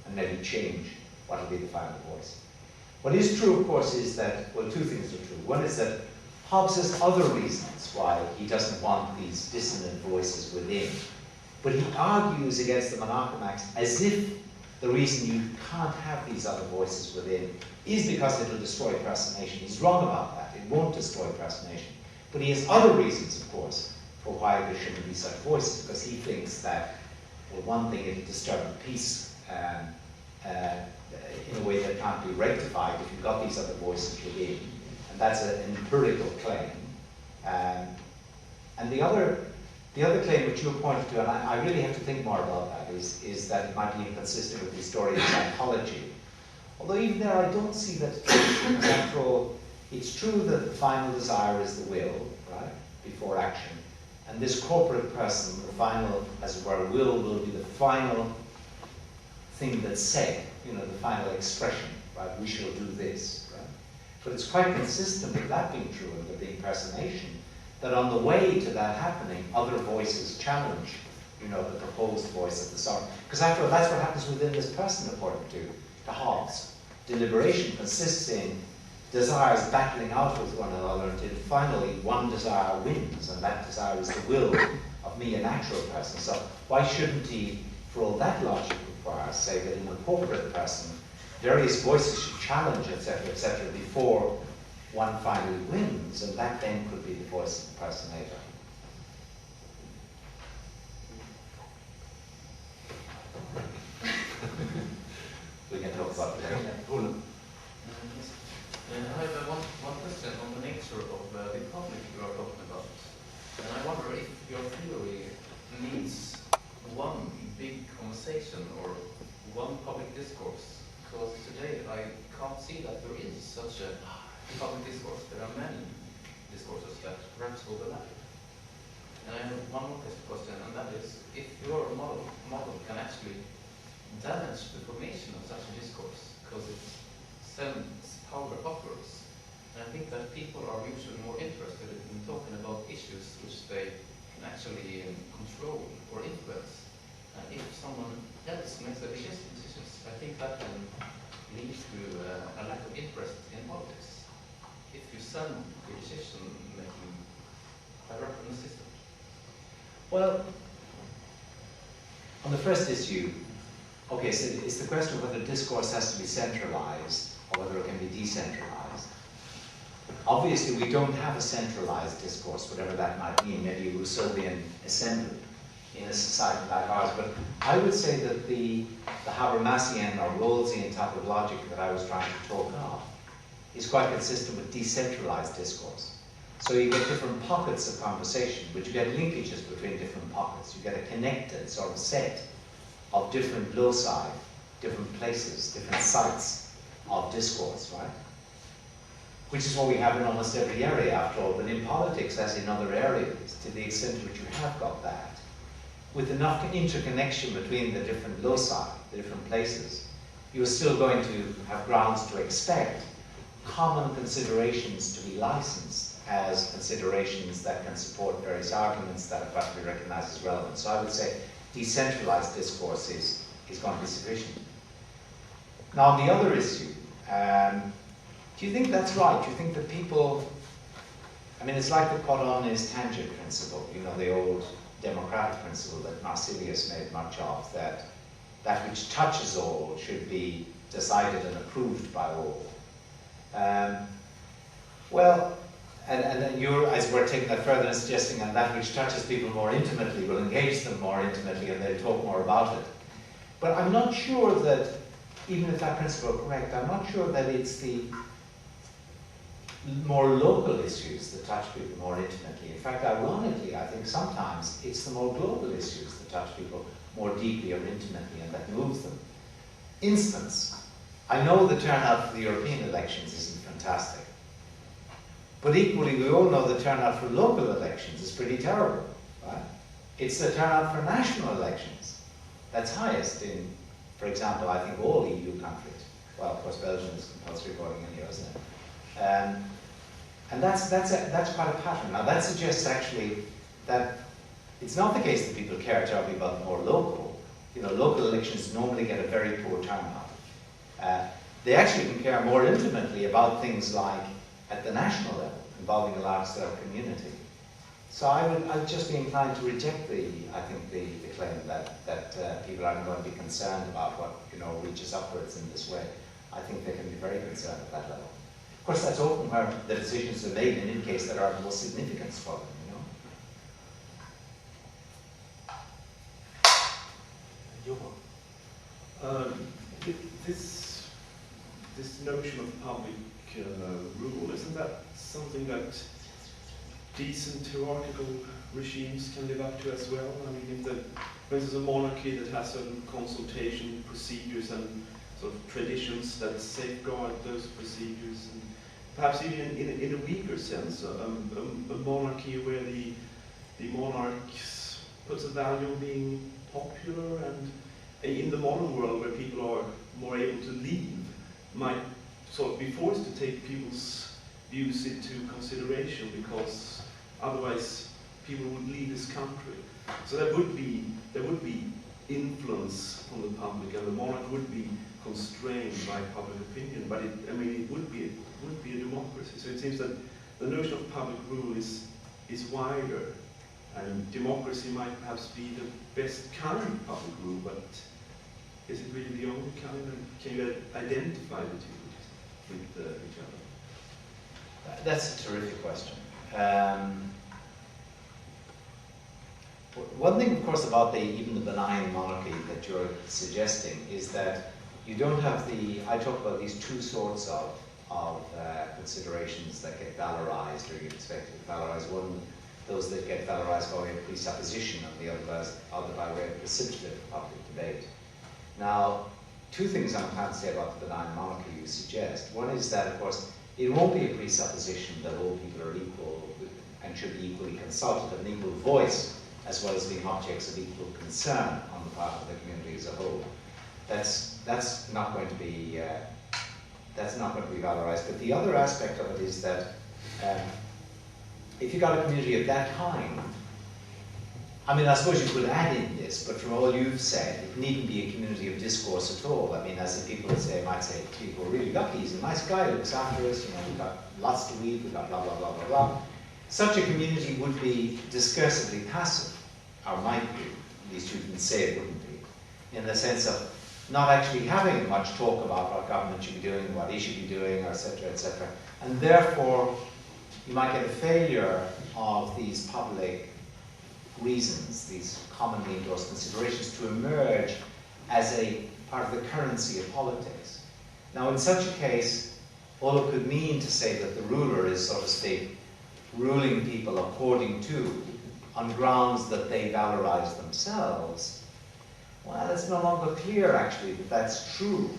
and maybe change what will be the final voice. What is true, of course, is that, well, two things are true. One is that Hobbes has other reasons why he doesn't want these dissonant voices within, but he argues against the monochromax as if the reason you can't have these other voices within is because it will destroy personation. He's wrong about that. It won't destroy personation. But he has other reasons, of course, for why there shouldn't be such voices, because he thinks that, well, one thing, it'll disturb the peace in a way that can't be rectified if you've got these other voices within. And that's an empirical claim. And the other claim which you pointed to, and I really have to think more about that, is that it might be inconsistent with the historian of psychology. Although even there I don't see that it's after all, it's true that the final desire is the will, right, before action. And this corporate person, the final, as it were, will be the final thing that's said, you know, the final expression, right, we shall do this, right? But it's quite consistent with that being true and there being personation, that on the way to that happening, other voices challenge, you know, the proposed voice of the sovereign. Because after all, that's what happens within this person, according to Hobbes. Deliberation consists in desires battling out with one another until finally one desire wins, and that desire is the will of me, a natural person. So why shouldn't he, for all that logic requires, say that in a corporate person, various voices should challenge, etc., before one finally wins, and that then could be the voice of the personator. We can talk about that. I have one question on the nature of the public you are talking about. And I wonder if your theory needs one big conversation or one public discourse. Because today I can't see that there is such a public discourse. There are many discourses that perhaps overlap. And I have one more question, and that is, if your model can actually damage the formation of such a discourse, because it sends power upwards. And I think that people are usually more interested in talking about issues which they can actually control or influence. And if someone else makes the decisions, I think that can lead to a lack of interest in politics. If you send the decision-making higher up in the system. Well, on the first issue, okay, so it's the question of whether discourse has to be centralized or whether it can be decentralized. Obviously, we don't have a centralized discourse, whatever that might mean, maybe a Rousseauian assembly in a society like ours. But I would say that the Habermasian or Rawlsian type of logic that I was trying to talk of is quite consistent with decentralized discourse. So you get different pockets of conversation, but you get linkages between different pockets. You get a connected sort of set of different loci, different places, different sites of discourse, right? Which is what we have in almost every area, after all, but in politics, as in other areas, to the extent to which you have got that, with enough interconnection between the different loci, the different places, you're still going to have grounds to expect common considerations to be licensed as considerations that can support various arguments that have got to be recognized as relevant. So I would say decentralized discourse is going to be sufficient. Now, on the other issue, do you think that's right? Do you think that people, I mean, it's like the Coron's tangent principle, you know, the old democratic principle that Marsilius made much of, that that which touches all should be decided and approved by all. Well, and then you're, as we're taking that further and suggesting, and that which touches people more intimately will engage them more intimately and they'll talk more about it. But I'm not sure that, even if that principle is correct, I'm not sure that it's the more local issues that touch people more intimately. In fact, ironically, I think sometimes it's the more global issues that touch people more deeply or intimately and that moves them. Instance, I know the turnout for the European elections isn't fantastic. But equally, we all know the turnout for local elections is pretty terrible, right? It's the turnout for national elections that's highest in, for example, I think all EU countries. Well, of course, Belgium is compulsory voting anyway, isn't it? And that's quite a pattern. Now, that suggests actually that it's not the case that people care terribly about more local. You know, local elections normally get a very poor turnout. They actually can care more intimately about things like at the national level, involving a large scale community. So I'd just be inclined to reject the claim that people aren't going to be concerned about what, you know, reaches upwards in this way. I think they can be very concerned at that level. Of course, that's often where the decisions are made and in case that are of most significance for them, you know. This notion of public rule, isn't that something that decent hierarchical regimes can live up to as well? I mean, if for instance, a monarchy that has certain consultation procedures and sort of traditions that safeguard those procedures, and perhaps even in a weaker sense, a monarchy where the monarch puts a value on being popular, and in the modern world where people are more able to leave, might sort of be forced to take people's views into consideration, because otherwise people would leave this country. So there would be influence from the public, and the monarch would be constrained by public opinion. But it would be a democracy. So it seems that the notion of public rule is wider, and democracy might perhaps be the best kind of public rule. But is it really the only kind? And can you identify the two with each other? That's a terrific question. One thing, of course, about even the benign monarchy that you're suggesting is that you don't have I talk about these two sorts of considerations that get valorized, or you expect to valorize. One, those that get valorized by way of presupposition, and the other by way of precipitative public debate. Now, two things I'm trying to say about the benign monarchy you suggest. One is that, of course, it won't be a presupposition that all people are equal and should be equally consulted, have an equal voice, as well as being objects of equal concern on the part of the community as a whole. That's not going to be valorized. But the other aspect of it is that if you got a community of that kind, I mean, I suppose you could add in this, but from all you've said, it needn't be a community of discourse at all. I mean, as the people might say, people are really lucky, he's a nice guy, looks after us, you know, we've got lots to eat, we've got blah, blah, blah, blah, blah. Such a community would be discursively passive, or might be, at least you can say it wouldn't be, in the sense of not actually having much talk about what government should be doing, what he should be doing, etc., etc. And therefore, you might get a failure of these public reasons, these commonly endorsed considerations, to emerge as a part of the currency of politics. Now, in such a case, all it could mean to say that the ruler is, so to speak, ruling people according to, on grounds that they valorize themselves, well, it's no longer clear, actually, that that's true,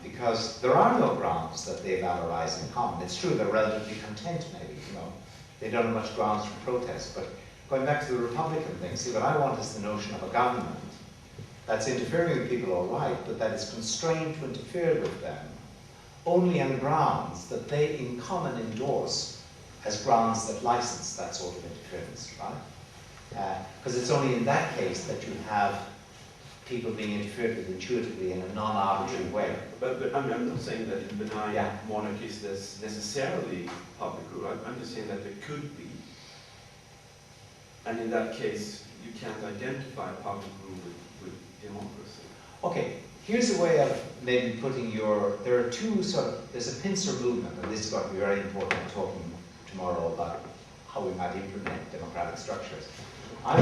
because there are no grounds that they valorize in common. It's true they're relatively content, maybe, you know. They don't have much grounds for protest, but going back to the Republican thing, see, what I want is the notion of a government that's interfering with people all right, but that is constrained to interfere with them only on grounds that they in common endorse as grounds that license that sort of interference, right? Because it's only in that case that you have people being interfered with intuitively in a non-arbitrary way. But I'm not saying that in benign monarchies there's necessarily public rule. I'm just saying that there could be. And in that case, you can't identify public rule with democracy. Okay, here's a way of maybe putting there are two there's a pincer movement, and this is going to be very important in talking tomorrow about how we might implement democratic structures. I'll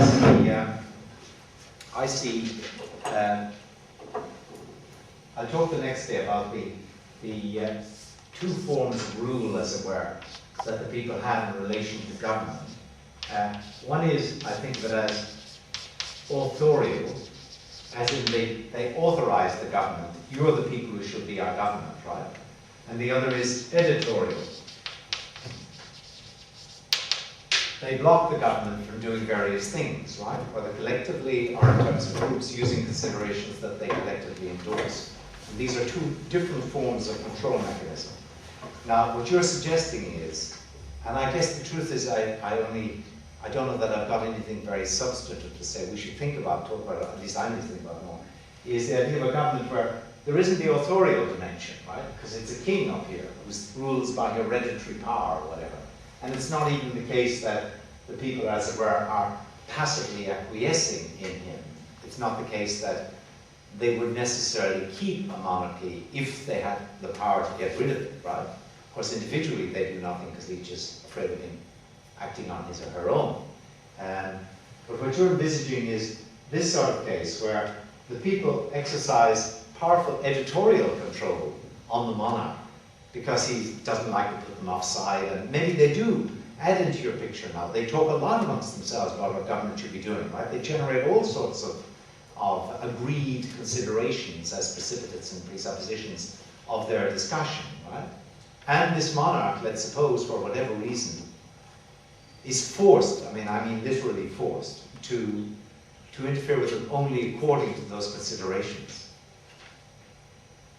talk the next day about the two forms of rule, as it were, that the people have in relation to government. One is, I think of it as authorial, as in they authorize the government. You're the people who should be our government, right? And the other is editorial. They block the government from doing various things, right? Whether collectively or in terms of groups using considerations that they collectively endorse. And these are two different forms of control mechanism. Now, what you're suggesting is, and I guess the truth is I don't know that I've got anything very substantive to say. We should think about, talk about, at least I need to think about more, is the idea of a government where there isn't the authorial dimension, right? Because it's a king up here who rules by hereditary power or whatever. And it's not even the case that the people, as it were, are passively acquiescing in him. It's not the case that they would necessarily keep a monarchy if they had the power to get rid of it, right? Of course, individually they do nothing because they're just afraid of him acting on his or her own. But what you're envisaging is this sort of case where the people exercise powerful editorial control on the monarch because he doesn't like to put them offside, and maybe they do add into your picture now. They talk a lot amongst themselves about what government should be doing, right? They generate all sorts of agreed considerations as precipitates and presuppositions of their discussion, right? And this monarch, let's suppose, for whatever reason, is forced, I mean literally forced, to interfere with them only according to those considerations.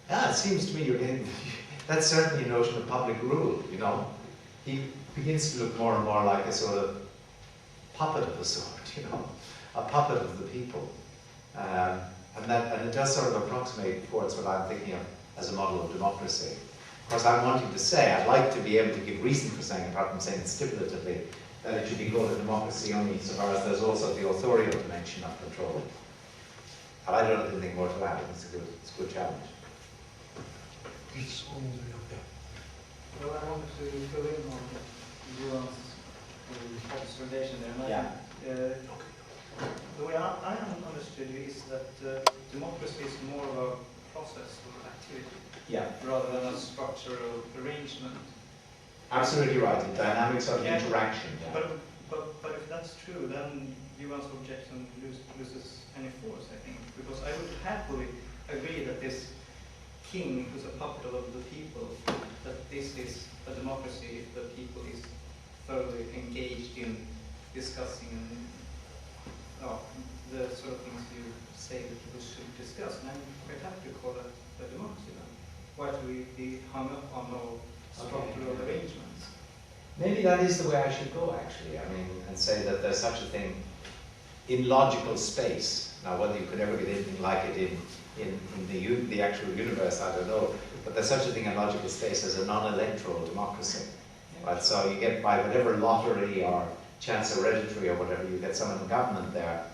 Yeah, it seems to me you're getting, that's certainly a notion of public rule, you know. He begins to look more and more like a sort of puppet of a sort, you know, a puppet of the people. And it does sort of approximate towards what I'm thinking of as a model of democracy. Of course, I'm wanting to say, I'd like to be able to give reason for saying, apart from saying it stipulatively, that it should be called a democracy only so far as there's also the authorial dimension of control. And I don't have anything more to add. It's a good challenge. It's only okay. Well, I wanted to fill in on Johan's observation there. Yeah. The way I understood you is that democracy is more of a process or activity, Yeah. rather than a structural arrangement. Absolutely right. The dynamics of interaction. Yeah. But if that's true, then Johan's objection loses any force, I think, because I would happily agree that this king, who's a puppet of the people, that this is a democracy if the people is thoroughly engaged in discussing the sort of things you say that people should discuss. And I'm quite happy to call that a democracy then. Why do we be hung up on no structural arrangements? Maybe that is the way I should go, actually. I mean, and say that there's such a thing in logical space. Now, whether you could ever get anything like it in the actual universe, I don't know. But there's such a thing in logical space as a non-electoral democracy. Right? So you get, by whatever lottery or chance hereditary or whatever, you get someone in government there.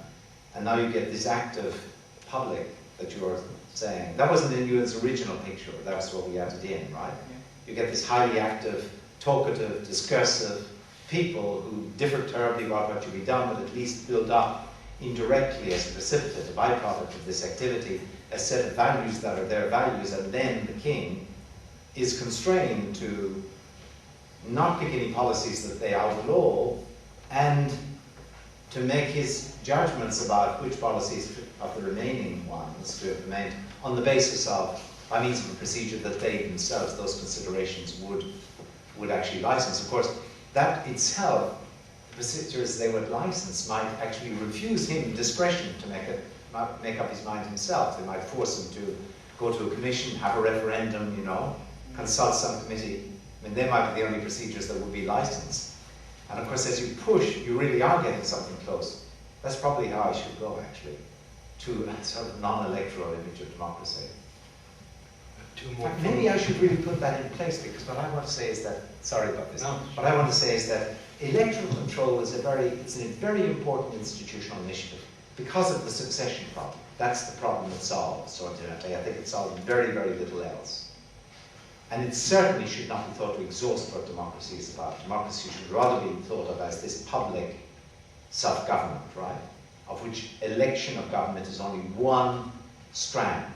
And now you get this active public that you're saying. That wasn't in Ewan's original picture. That's what we added in, right? Yeah. You get this highly active, talkative, discursive people who differ terribly about what should be done, but at least build up indirectly as a precipitate, a byproduct of this activity, a set of values that are their values, and then the king is constrained to not pick any policies that they outlaw and to make his judgments about which policies of the remaining ones to implement on the basis of, by means of a procedure that they themselves, those considerations, would actually license. Of course, that itself, the procedures they would license might actually refuse him discretion to make up his mind himself. They might force him to go to a commission, have a referendum, you know, consult some committee. I mean, they might be the only procedures that would be licensed. And of course, as you push, you really are getting something close. That's probably how I should go, actually, to a sort of non-electoral image of democracy. Maybe I should really put that in place, because what I want to say is that, sorry about this, what I want to say is that electoral control is it's a very important institutional initiative because of the succession problem. That's the problem it solves, ultimately. I think it solves very, very little else. And it certainly should not be thought to exhaust what democracy is about. Democracy should rather be thought of as this public self-government, right? Of which election of government is only one strand.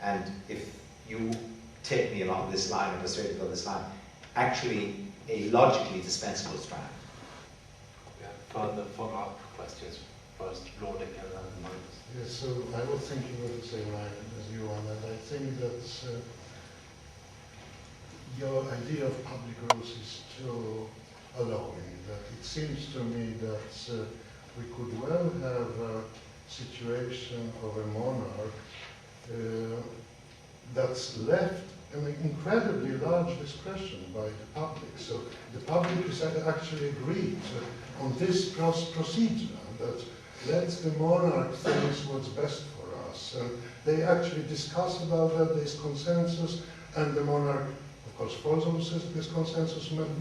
And if you take me along this line, or persuade me along this line, actually a logically dispensable strand. Yeah, further follow-up questions. First, Lordic and then Magnus. Yes, so I was thinking of the same line as you, and I think that your idea of public rules is too allowing. That it seems to me that we could well have a situation of a monarch that's left an incredibly large discretion by the public. So the public is actually agreed on this procedure, that let the monarch think what's best for us. And they actually discuss about that, there's consensus, and the monarch, of course, follows this consensus and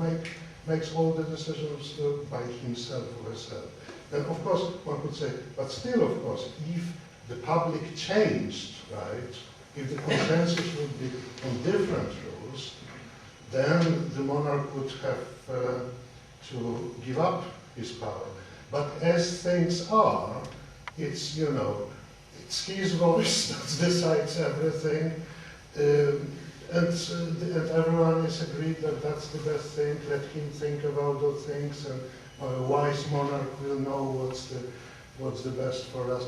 makes all the decisions by himself or herself. Then, of course, one could say, but still, of course, if the public changed, right, if the consensus would be on different rules, then the monarch would have to give up his power. But as things are, it's, you know, it's his voice that decides everything, and everyone is agreed that that's the best thing. Let him think about those things, and a wise monarch will know what's the best for us.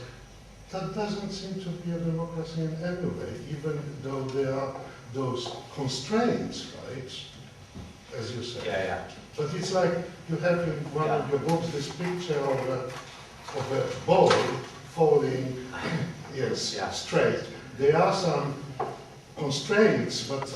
That doesn't seem to be a democracy in any way, even though there are those constraints, right? As you say. Yeah, yeah. But it's like you have in one of your books this picture of a ball falling, yes, straight. There are some constraints, but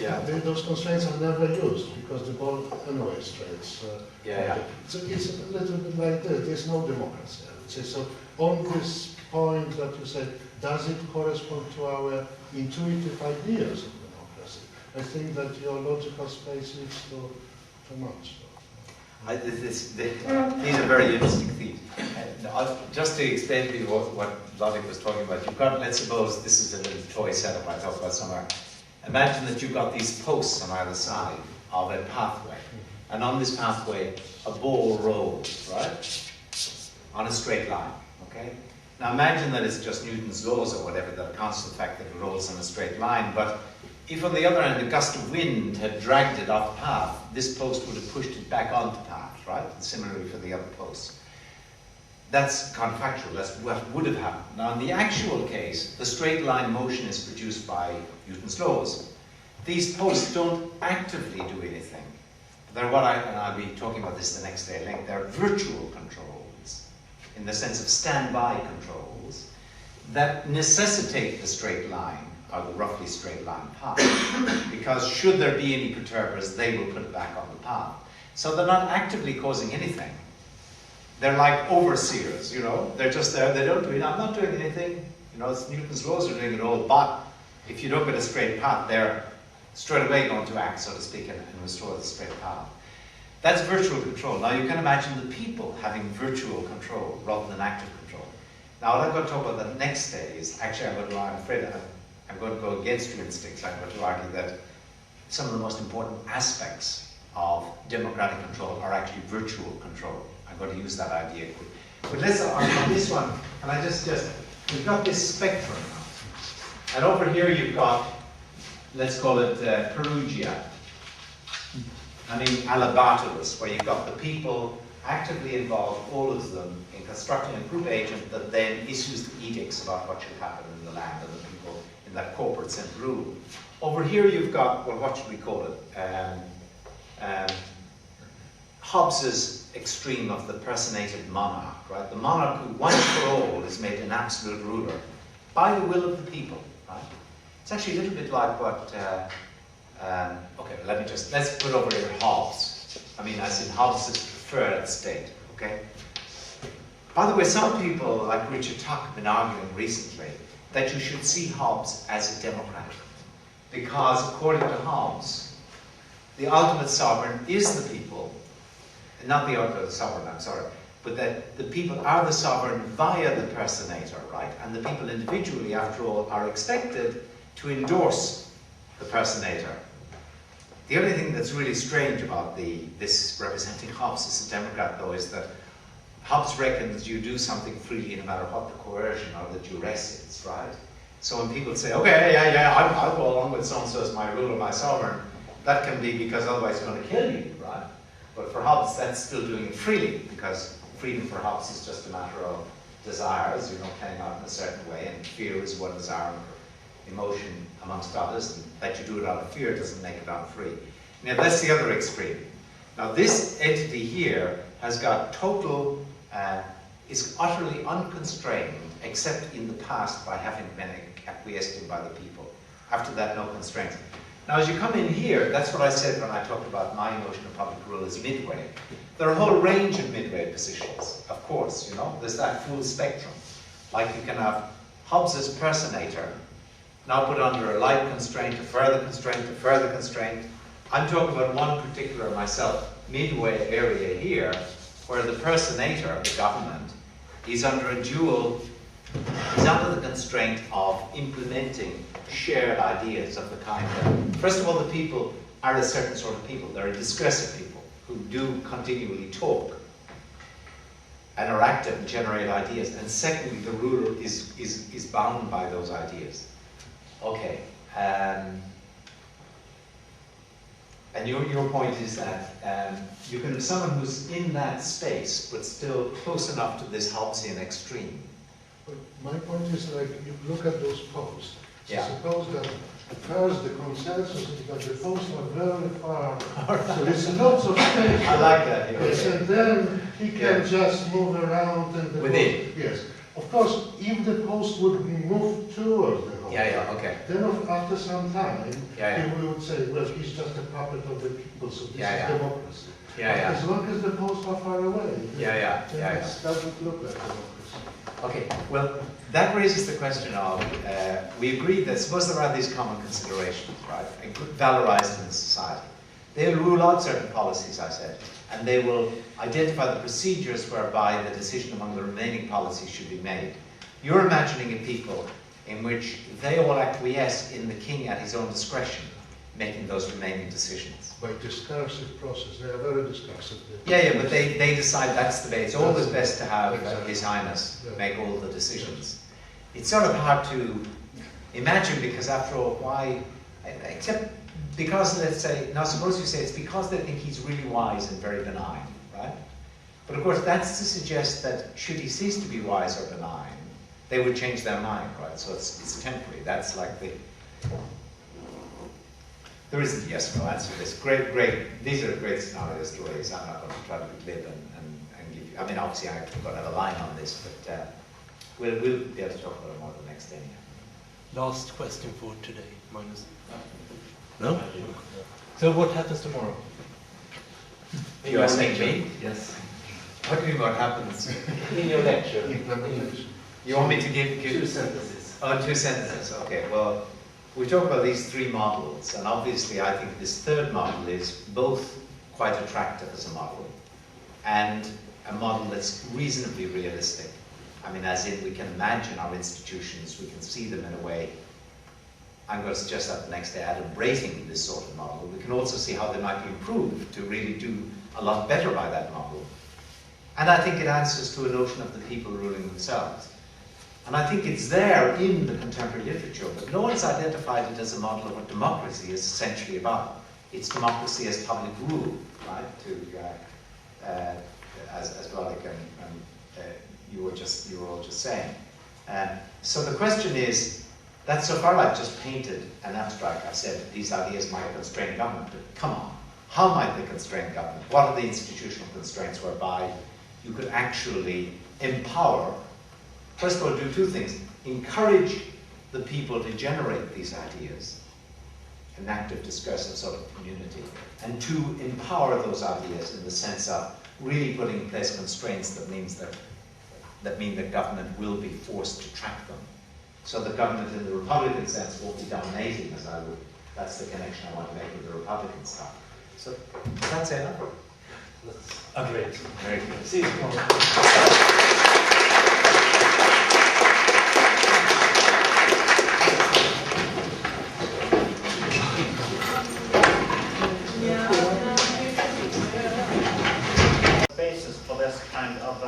those constraints are never used because the ball anyway straight. So it's a little bit like this. There's no democracy, I would say. So on this point that you said, does it correspond to our intuitive ideas of democracy? I think that your logical space leads to too much. These are very interesting themes. Just to explain to you what Ludwig was talking about, you've got, let's suppose this is a little toy setup I talked about somewhere. Imagine that you've got these posts on either side of a pathway. And on this pathway, a ball rolls, right? On a straight line, okay? Now imagine that it's just Newton's laws or whatever that accounts for the fact that it rolls on a straight line, but if on the other hand a gust of wind had dragged it off path, this post would have pushed it back onto path, right? And similarly for the other posts. That's counterfactual, that's what would have happened. Now in the actual case, the straight line motion is produced by Newton's laws. These posts don't actively do anything. They're what and I'll be talking about this the next day at length, they're virtual controls, in the sense of standby controls, that necessitate the straight line, or the roughly straight line path, because should there be any perturbers, they will put it back on the path. So they're not actively causing anything. They're like overseers, you know, they're just there, they don't do it, I'm not doing anything, you know, it's Newton's laws are doing it all, but if you don't get a straight path, they're straight away going to act, so to speak, and restore the straight path. That's virtual control. Now you can imagine the people having virtual control rather than active control. Now what I'm going to talk about the next day is, actually I'm afraid I'm going to go against your instincts. I'm going to argue that some of the most important aspects of democratic control are actually virtual control. I'm going to use that idea. But let's, on this one, and I just we've got this spectrum now. And over here you've got, let's call it Perugia. I mean, Alabatulus, where you've got the people actively involved, all of them, in constructing a group agent that then issues the edicts about what should happen in the land and the people in that corporate sense rule. Over here you've got, well, what should we call it? Hobbes's extreme of the personated monarch, right? The monarch who once for all is made an absolute ruler by the will of the people, right? It's actually a little bit like what, okay, let's put over here Hobbes. I mean, as in Hobbes's preferred state, okay? By the way, some people, like Richard Tuck, have been arguing recently that you should see Hobbes as a Democrat. Because according to Hobbes, the ultimate sovereign is the people, not the ultimate sovereign, I'm sorry, but that the people are the sovereign via the personator, right? And the people individually, after all, are expected to endorse the personator. The only thing that's really strange about this representing Hobbes as a Democrat, though, is that Hobbes reckons you do something freely no matter what the coercion or the duress is, right? So when people say, okay, I'll go along with so-and-so as my ruler, my sovereign, that can be because otherwise it's going to kill you, right? But for Hobbes, that's still doing it freely, because freedom for Hobbes is just a matter of desires, you know, playing out in a certain way, and fear is one desire, emotion amongst others, and that you do it out of fear doesn't make it out free. Now that's the other extreme. Now this entity here has got total, is utterly unconstrained, except in the past by having been acquiesced in by the people. After that, no constraints. Now, as you come in here, that's what I said when I talked about my notion of public rule as midway. There are a whole range of midway positions, of course, you know. There's that full spectrum. Like you can have Hobbes's personator, now put under a light constraint, a further constraint, a further constraint. I'm talking about one particular, myself, midway area here, where the personator, the government, is under a dual, is under the constraint of implementing shared ideas of the kind that, first of all, the people are a certain sort of people. They're a discursive people who do continually talk and are active and generate ideas. And secondly, the ruler is bound by those ideas. Okay. And your point is that you can have someone who's in that space, but still close enough to this Hobbesian extreme. But my point is, like, you look at those posts. Yeah. Suppose that first the consensus is that the posts are very far, so it's lots of space. I like that. Yeah. Yes, and then he can just move around and the within. Post, yes. Of course, if the post would move towards the home, Okay. then after some time, Yeah. people would say, well, he's just a puppet of the people, so this Yeah. is democracy. Yeah. As long as the posts are far away, Yeah. it doesn't look like democracy. Okay, well, that raises the question of, we agree that suppose there are these common considerations, right, valorized in the society. They'll rule out certain policies, I said, and they will identify the procedures whereby the decision among the remaining policies should be made. You're imagining a people in which they all acquiesce in the king at his own discretion, making those remaining decisions. By discursive process, they are very discursive. Yeah, but they decide that's the way. It's always best to have Exactly. His Highness make all the decisions. It's sort of hard to imagine because after all, why, except because let's say, now suppose you say it's because they think he's really wise and very benign, right? But of course that's to suggest that should he cease to be wise or benign, they would change their mind, right? So it's temporary. That's like the... There isn't a yes or no answer to this. Great, these are great scenarios to raise. I'm not going to try to be glib and give you, I mean, obviously I'm going to have a line on this, but we'll be able to talk about it more the next day. Last question for today, Magnus. No? So what happens tomorrow? You are saying me? Yes. What do you mean what happens? In your lecture. Implementation. You want me to give 2 sentences. Oh, 2 sentences, okay. Well, we talk about these 3 models, and obviously I think this third model is both quite attractive as a model, and a model that's reasonably realistic. I mean, as in we can imagine our institutions, we can see them in a way. I'm going to suggest that the next day Adam rating this sort of model. We can also see how they might be improved to really do a lot better by that model. And I think it answers to a notion of the people ruling themselves. And I think it's there in the contemporary literature, but no one's identified it as a model of what democracy is essentially about. It's democracy as public rule, right? As Roddick and you were all just saying. So the question is, that so far I've just painted an abstract. I've said these ideas might constrain government, but come on, how might they constrain government? What are the institutional constraints whereby you could actually empower? First of all, do 2 things. Encourage the people to generate these ideas, an active discursive sort of community, and 2, empower those ideas in the sense of really putting in place constraints that mean that government will be forced to track them. So the government in the Republican sense won't be dominating as I would. That's the connection I want to make with the Republican stuff. So that's it. Great. Very good. See you tomorrow. Basis for this kind of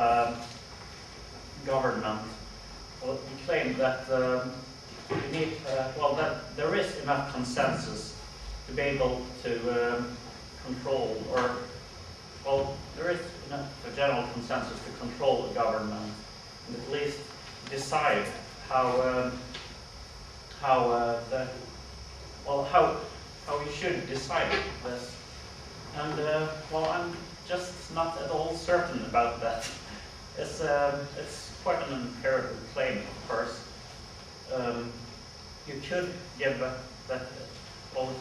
government. Well, he claimed that we need, that there is enough consensus to be able to control, there is enough a general consensus to control the government, and at least decide how we should decide this. And I'm just not at all certain about that. It's quite an empirical claim, of course. you could give that all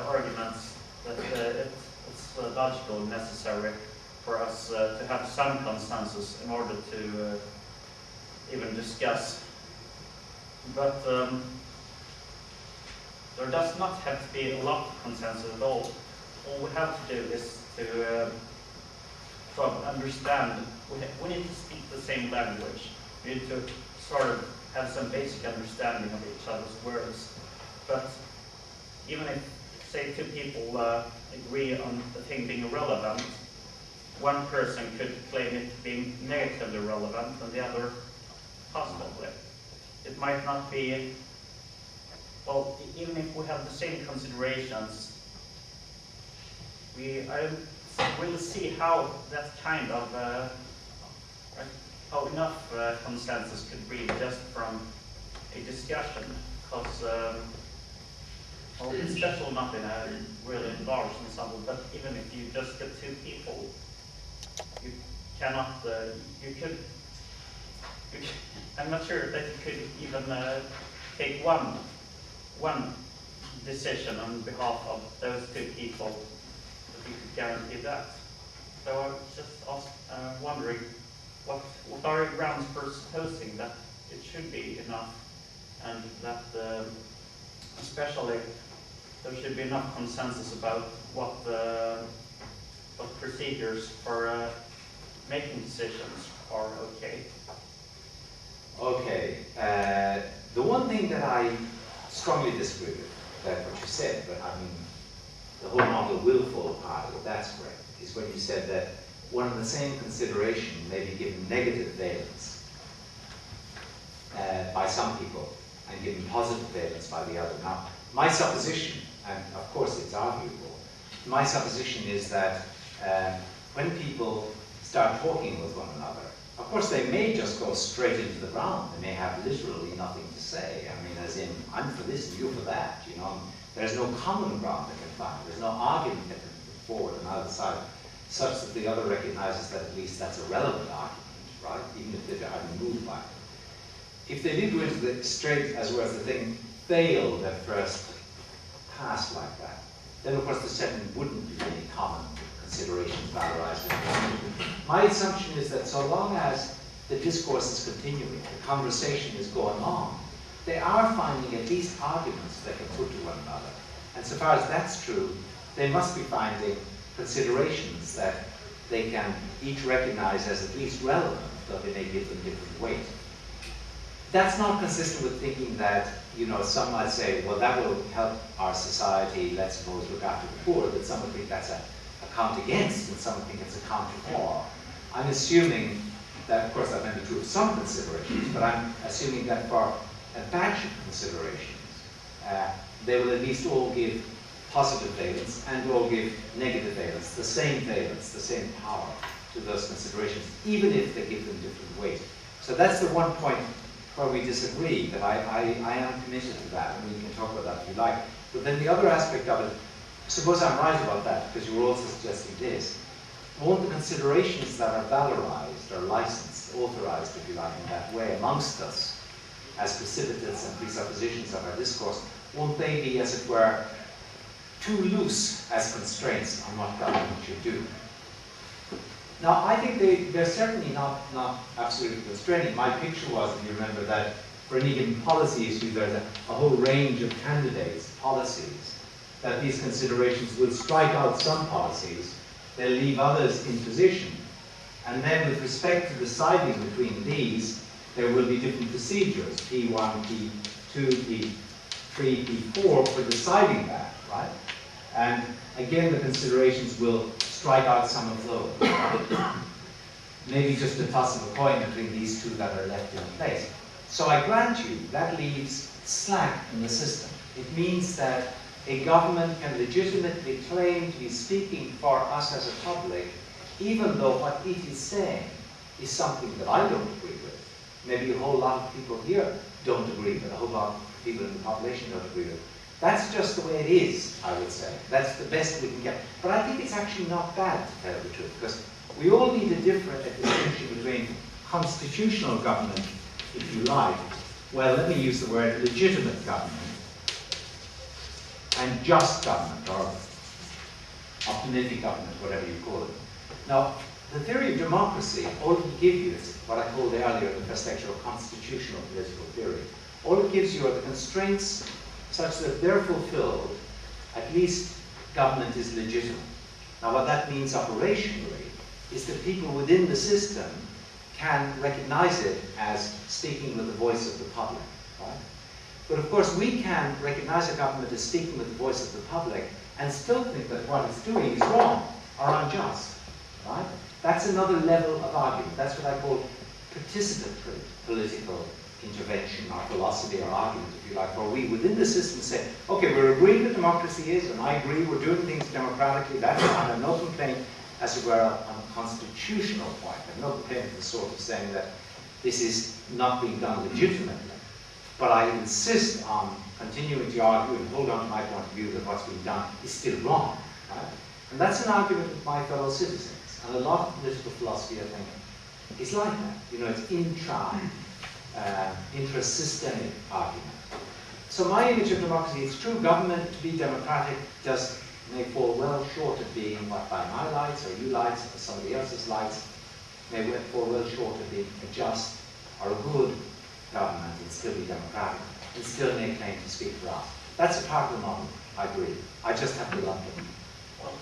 arguments that it's logical and necessary for us to have some consensus in order to even discuss. But there does not have to be a lot of consensus at all. All we have to do is to sort of understand. We need to speak the same language. We need to sort of have some basic understanding of each other's words. But even if, say, two people agree on the thing being irrelevant, one person could claim it being negatively relevant and the other positively. It might not be, well, even if we have the same considerations, I will see how that kind of, how enough consensus could be just from a discussion, because, well, especially not in a really large ensemble, but even if you just get two people, you cannot, I'm not sure that you could even take one decision on behalf of those two people, if you could guarantee that. So I was just wondering, what are your grounds for supposing that it should be enough, and that especially there should be enough consensus about what procedures for making decisions are okay? Okay. The one thing that I strongly disagree with, that what you said, but I mean, the whole model willful part of it, that's correct, is when you said that one and the same consideration may be given negative valence by some people and given positive valence by the other. Now, my supposition, and of course it's arguable, my supposition is that when people start talking with one another, of course they may just go straight into the ground. They may have literally nothing to say. I mean, as in, I'm for this and you're for that, you know. There's no common ground they can find. There's no argument that can put forward on either side, such that the other recognizes that at least that's a relevant argument, right? Even if they haven't moved by it. If they did go into the straight, as well as the thing failed at first pass like that, then of course the second wouldn't be any common considerations valorized. My assumption is that so long as the discourse is continuing, the conversation is going on, they are finding at least arguments they can put to one another. And so far as that's true, they must be finding considerations that they can each recognize as at least relevant, though they may give them different weight. That's not consistent with thinking that, you know, some might say, well, that will help our society, let's suppose, look after the poor, that some would think that's a count against, and some would think it's a count for. I'm assuming that, of course, that may be true of some considerations, but I'm assuming that for a batch of considerations, they will at least all give positive valence and all give negative valence, the same power to those considerations, even if they give them different weight. So that's the one point where we disagree, that I am committed to that, and we can talk about that if you like. But then the other aspect of it, suppose I'm right about that, because you were also suggesting this, won't the considerations that are valorized or licensed, authorized, if you like, in that way amongst us, as precipitates and presuppositions of our discourse, won't they be, as it were, too loose as constraints on what government should do? Now, I think they're certainly not absolutely constraining. My picture was, if you remember, that for any given policy issue, there's a whole range of candidates, policies, that these considerations will strike out some policies, they'll leave others in position, and then with respect to deciding between these, there will be different procedures, P1, P2, P3, P4, for deciding that, right? And again, the considerations will strike out some of those. Maybe just a toss of a coin between these two that are left in place. So I grant you, that leaves slack in the system. It means that a government can legitimately claim to be speaking for us as a public, even though what it is saying is something that I don't agree with. Maybe a whole lot of people here don't agree with, a whole lot of people in the population don't agree with. That's just the way it is, I would say. That's the best we can get. But I think it's actually not bad, to tell the truth, because we all need a distinction between constitutional government, if you like, well, let me use the word legitimate government and just government, or optimistic government, whatever you call it. Now, the theory of democracy, all it will give you is what I called earlier the first lecture of constitutional political theory. All it gives you are the constraints such that if they're fulfilled, at least government is legitimate. Now, what that means operationally is that people within the system can recognize it as speaking with the voice of the public, right? But of course, we can recognize a government as speaking with the voice of the public and still think that what it's doing is wrong or unjust, right? That's another level of argument. That's what I call participatory political intervention or philosophy or argument, if you like, where we within the system say, okay, we're agreeing that democracy is, and I agree we're doing things democratically, that's fine, I have no complaint, as it were, on a constitutional point. I have no complaint of the sort of saying that this is not being done legitimately. But I insist on continuing to argue and hold on to my point of view that what's being done is still wrong, right? And that's an argument with my fellow citizens. And a lot of political philosophy, I think, is like that. You know, it's intra-systemic argument. So my image of democracy, it's true, government to be democratic just may fall well short of being what by my lights or you lights or somebody else's lights, may fall well short of being a just or a good government and still be democratic and still may claim to speak for us. That's a part of the model, I agree. I just have to love it. Well,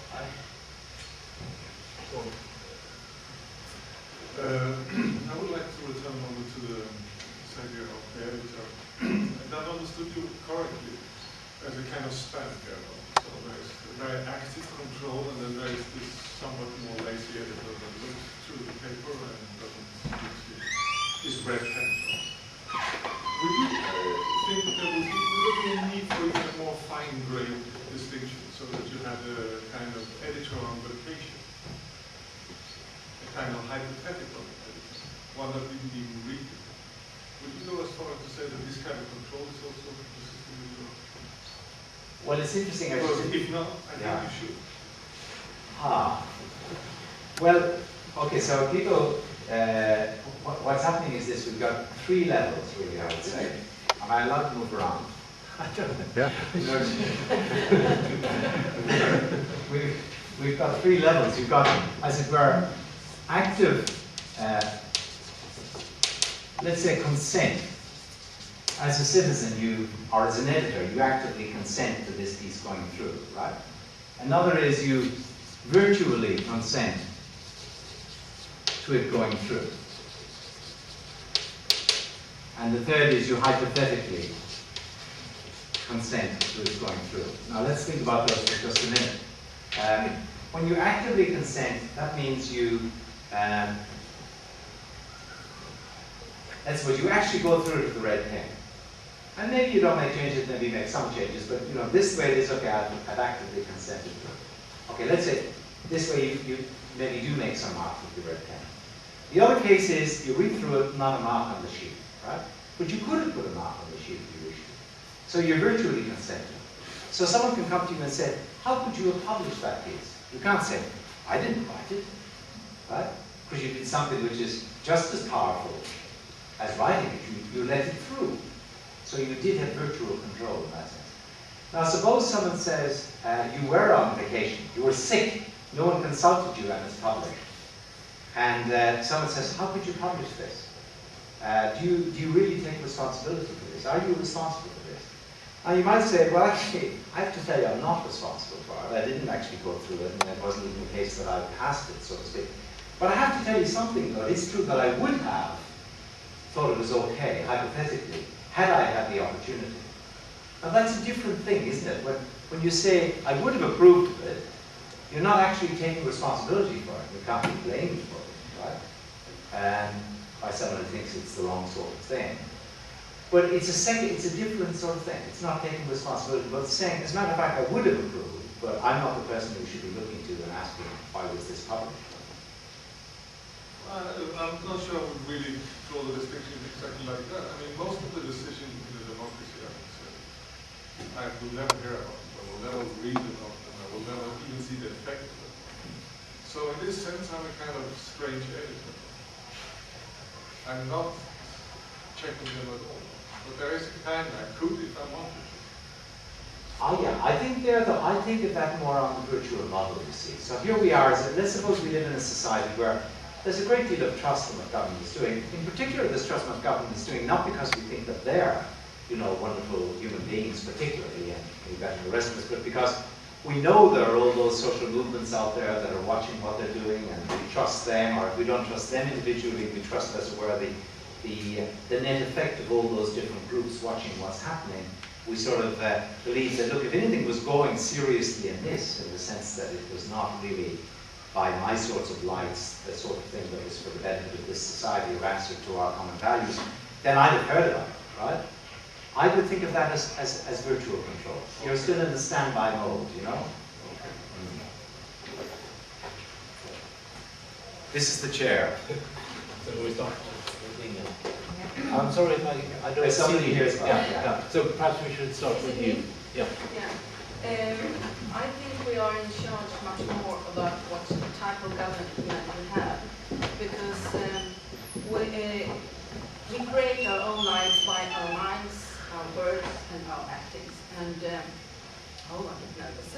I would like to return over to this idea of the editor. And I understood you correctly as a kind of span there. So there's very active control, and then there is this somewhat more lazy editor that looks through the paper and doesn't use his red pen. Would you think that there would be a need for even a more fine-grained distinction, so that you had a kind of editor on vacation? Kind of hypothetical, one that didn't even read it. Would you go as far as to say that this kind of control is also consistent with your... Well, it's interesting. Because if not, I think you should. Well, okay, so people, what's happening is this, we've got 3 levels, really, I would say. Am I allowed to move around? I don't know. Yeah. We've got 3 levels. You've got, as it were, active, let's say, consent. As a citizen, or as an editor, you actively consent to this piece going through, right? Another is you virtually consent to it going through. And the third is you hypothetically consent to it going through. Now let's think about those for just a minute. When you actively consent, that means you that's what you actually go through it with the red pen. And maybe you don't make changes, maybe you make some changes, but you know, this way it is okay, I've actively consented to it. Okay, let's say this way you maybe do make some marks with the red pen. The other case is you read through it, not a mark on the sheet, right? But you could have put a mark on the sheet if you wished to. So you're virtually consenting. So someone can come to you and say, how could you have published that piece? You can't say, I didn't write it, right? Because you did something which is just as powerful as writing it. You let it through. So you did have virtual control in that sense. Now suppose someone says, you were on vacation, you were sick, no one consulted you and it's published. And someone says, how could you publish this? Do you really take responsibility for this? Are you responsible for this? Now you might say, well actually, I have to tell you I'm not responsible for it. I didn't actually go through it, and it wasn't even the case that I passed it, so to speak. But I have to tell you something though. It's true that I would have thought it was okay, hypothetically, had I had the opportunity. Now that's a different thing, isn't it? When you say, I would have approved of it, you're not actually taking responsibility for it. You can't be blamed for it, right? By someone who thinks it's the wrong sort of thing. But it's a different sort of thing. It's not taking responsibility, but it's saying, as a matter of fact, I would have approved, but I'm not the person who should be looking to and asking, why was this published? I'm not sure I would really draw the distinction exactly like that. I mean, most of the decisions in a democracy, I will never hear about them, I will never read about them, I will never even see the effect of them. So in this sense, I'm a kind of strange editor. I'm not checking them at all. But there is a kind I could if I wanted to. Oh yeah, I think I think of that more on the virtual model, you see. So here we are, let's suppose we live in a society where there's a great deal of trust in what government is doing. In particular, this trust in what government is doing, not because we think that they're, wonderful human beings particularly, and maybe better than the rest of us, but because we know there are all those social movements out there that are watching what they're doing, and we trust them, or if we don't trust them individually, we trust, as it were, the net effect of all those different groups watching what's happening. We sort of believe that, look, if anything was going seriously in this, in the sense that it was not really by my sorts of lights, the sort of thing that was for the benefit of this society or answer to our common values, then I'd have heard about it, right? I would think of that as virtual control. You're still in the standby mode, you know? This is the chair. So we start. I'm sorry if I don't There's somebody see here you. as well. Yeah. So perhaps we should start with you. Yeah. Yeah. I think we are in charge much more about what type of government we have, because we create our own lives by our minds, our words, and our actings. And oh, I get nervous.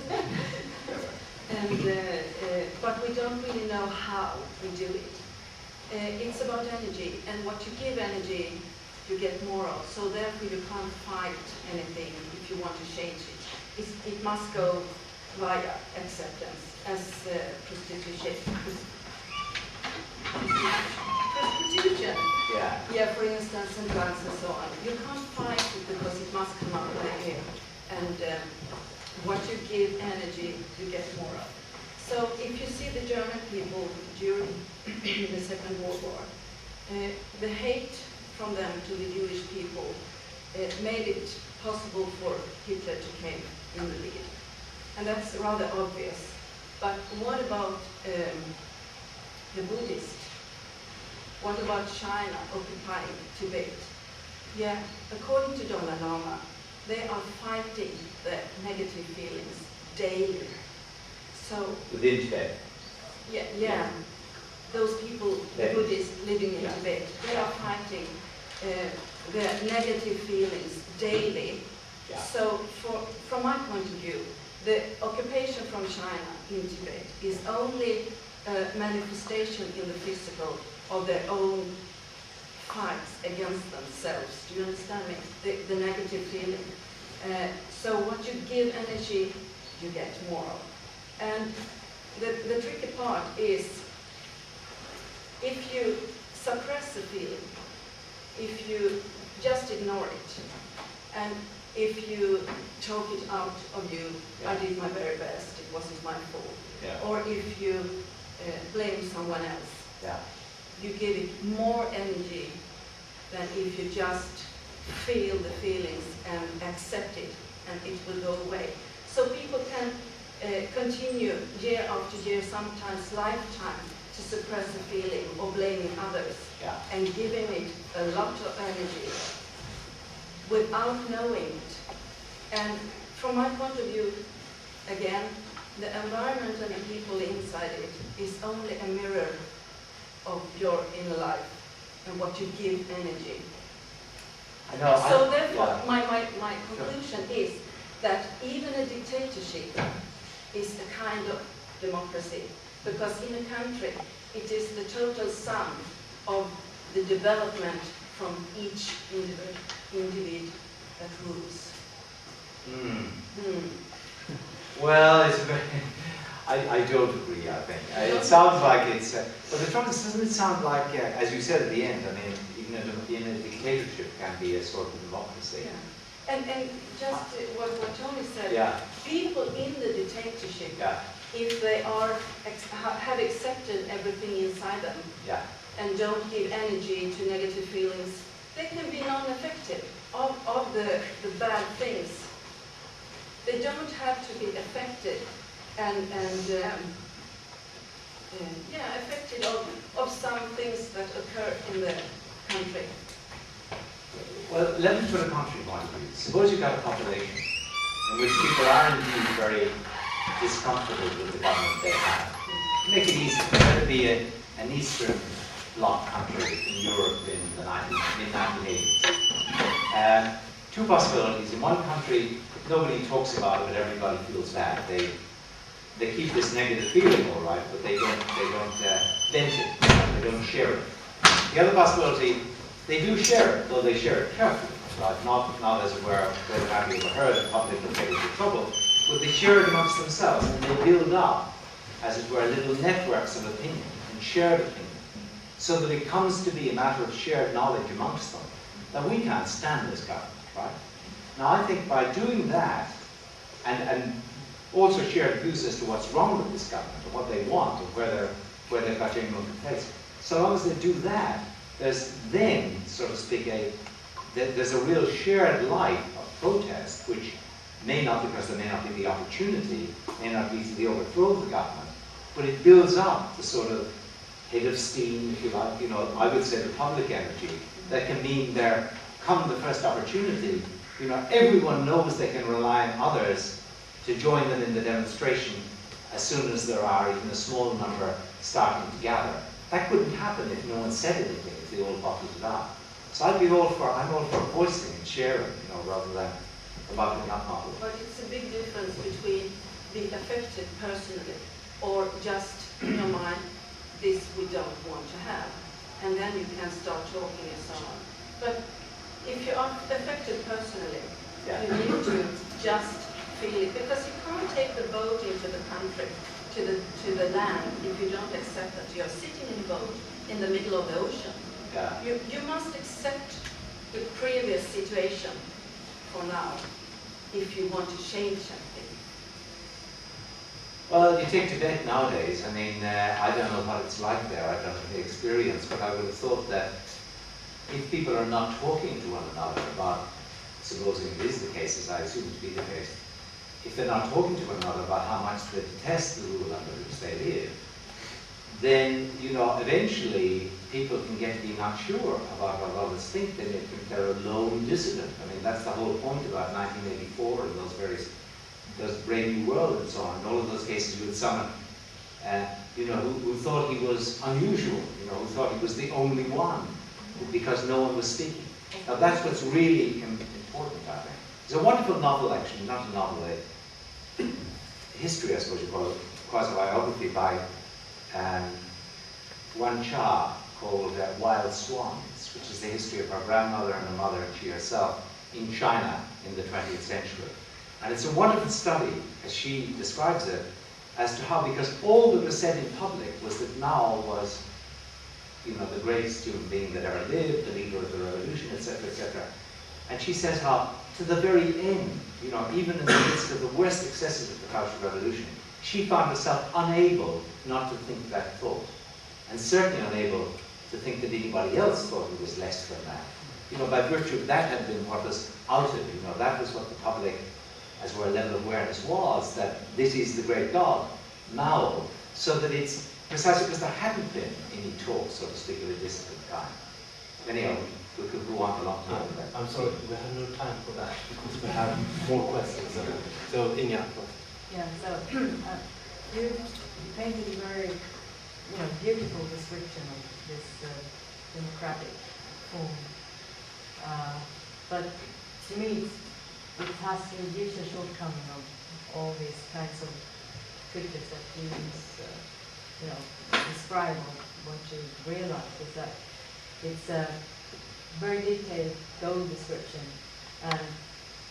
But we don't really know how we do it. It's about energy, and what you give energy, you get more of. So therefore, you can't fight anything if you want to change it. It must go via acceptance, as prostitution. Prostitution. Yeah, for instance, and drugs and so on. You can't fight it because it must come out right here. And what you give energy, you get more of. So if you see the German people during the Second World War, the hate from them to the Jewish people made it possible for Hitler to come in the lead. And that's rather obvious. But what about the Buddhists? What about China occupying Tibet? Yeah, according to Dalai Lama, they are fighting the negative feelings daily. So within Tibet. Yeah. Those people, the Buddhists living in Tibet, they are fighting the negative feelings daily. Yeah. So from my point of view, the occupation from China in Tibet is only a manifestation in the physical of their own fights against themselves. Do you understand me? The negative feeling. So what you give energy, you get more of. And the tricky part is, if you suppress a feeling, if you just ignore it, and if you talk it out of you, I did my very best, it wasn't my fault. Or if you blame someone else, you give it more energy than if you just feel the feelings and accept it, and it will go away. So people can continue year after year, sometimes lifetime, to suppress a feeling or blaming others and giving it a lot of energy without knowing it. And from my point of view, again, the environment and the people inside it is only a mirror of your inner life and what you give energy. So therefore, my conclusion is that even a dictatorship is a kind of democracy, because in a country, it is the total sum of the development from each individual that rules. Well, it's very, I don't agree, I think. It sounds like it's, but the trouble is, doesn't it sound like, as you said at the end, I mean, even a dictatorship can be a sort of democracy. Yeah. And just what Tony said, people in the dictatorship, if they have accepted everything inside them and don't give energy to negative feelings, they can be non-effective of the bad things. They don't have to be affected and affected of some things that occur in the country. Well, let me put a country point of view. Suppose you've got a population in which people are indeed very discomfortable with the government they have. Make it easy. Let it be an Eastern bloc country in Europe in the mid-1980s. Two possibilities. In one country, nobody talks about it, but everybody feels bad. They keep this negative feeling, all right, but they don't vent it, they don't share it. The other possibility, they do share it, though they share it carefully, right? Not as it were, whether have you ever heard of public will get into trouble, but they share it amongst themselves, and they build up, as it were, little networks of opinion and shared opinion, so that it comes to be a matter of shared knowledge amongst them, that we can't stand this government, right? Now, I think by doing that, and also shared views as to what's wrong with this government, or what they want, or where they've got genuine complaints, so long as they do that, there's then, so to speak, there's a real shared life of protest, which may not, because there may not be the opportunity, may not lead to the overthrow of the government, but it builds up the sort of head of steam, if you like, you know, I would say the public energy, that can mean there, come the first opportunity, you know, everyone knows they can rely on others to join them in the demonstration as soon as there are even a small number starting to gather. That couldn't happen if no one said anything, if they all bottled it up. So I'm all for voicing and sharing, you know, rather than the bottling up model. But it's a big difference between being affected personally or just in your mind, this we don't want to have. And then you can start talking and so on. But if you are affected personally, you need to just feel it, because you can't take the boat into the country, to the land, if you don't accept that you're sitting in a boat in the middle of the ocean. Yeah. You must accept the previous situation for now, if you want to change something. Well, you take Tibet nowadays, I mean, I don't know what it's like there, I don't have the experience, but I would have thought that if people are not talking to one another about, supposing it is the case, as I assume to be the case, if they're not talking to one another about how much they detest the rule under which they live, then, you know, eventually people can get to be not sure about what others think. They may think they're a lone dissident. I mean, that's the whole point about 1984 and those Brave New World and so on, and all of those cases with someone, you know, who thought he was unusual, you know, who thought he was the only one, because no one was speaking. Now, that's what's really important, I think. There's a wonderful novel, actually, not a novel, a history, I suppose you call it, quasi-biography by Wan Cha, called Wild Swans, which is the history of her grandmother and her mother and she herself in China in the 20th century. And it's a wonderful study, as she describes it, as to how, because all that was said in public was that Mao was, you know, the greatest human being that ever lived, the leader of the revolution, etc., etc. And she says how, to the very end, you know, even in the midst of the worst excesses of the Cultural Revolution, she found herself unable not to think that thought, and certainly unable to think that anybody else thought he was less than that. You know, by virtue of that had been what was outed, you know, that was what the public, as were level of awareness was, that this is the great God, Mao, so that it's precisely because there hadn't been any talk, so to speak, of a disciplined kind. Anyhow, we could go on a long time with that. I'm sorry, we have no time for that, because we have more questions. So, Inga. Yeah, so you painted a very, beautiful description of this democratic form. But to me, it has a huge shortcoming of all these kinds of pictures that you describe or what you realize is that it's a very detailed goal description, and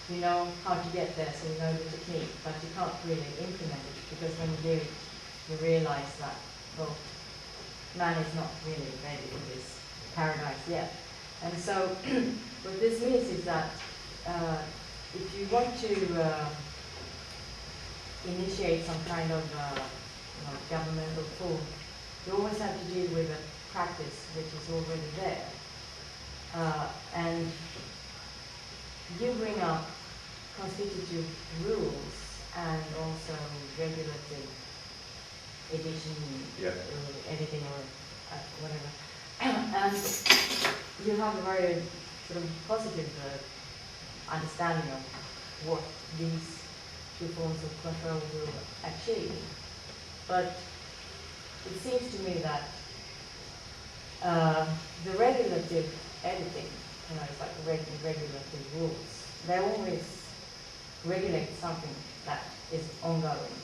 you know how to get there, so you know the technique, but you can't really implement it, because when you do it, you realize that, well, man is not really ready for this paradise yet. And so what this means is that if you want to initiate some kind of governmental form, you always have to deal with a practice which is already there. And you bring up constitutive rules and also regulative editing or whatever. And you have a very sort of positive understanding of what these two forms of control will achieve. But it seems to me that the regulative editing you know, it's like regulative rules. They always regulate something that is ongoing.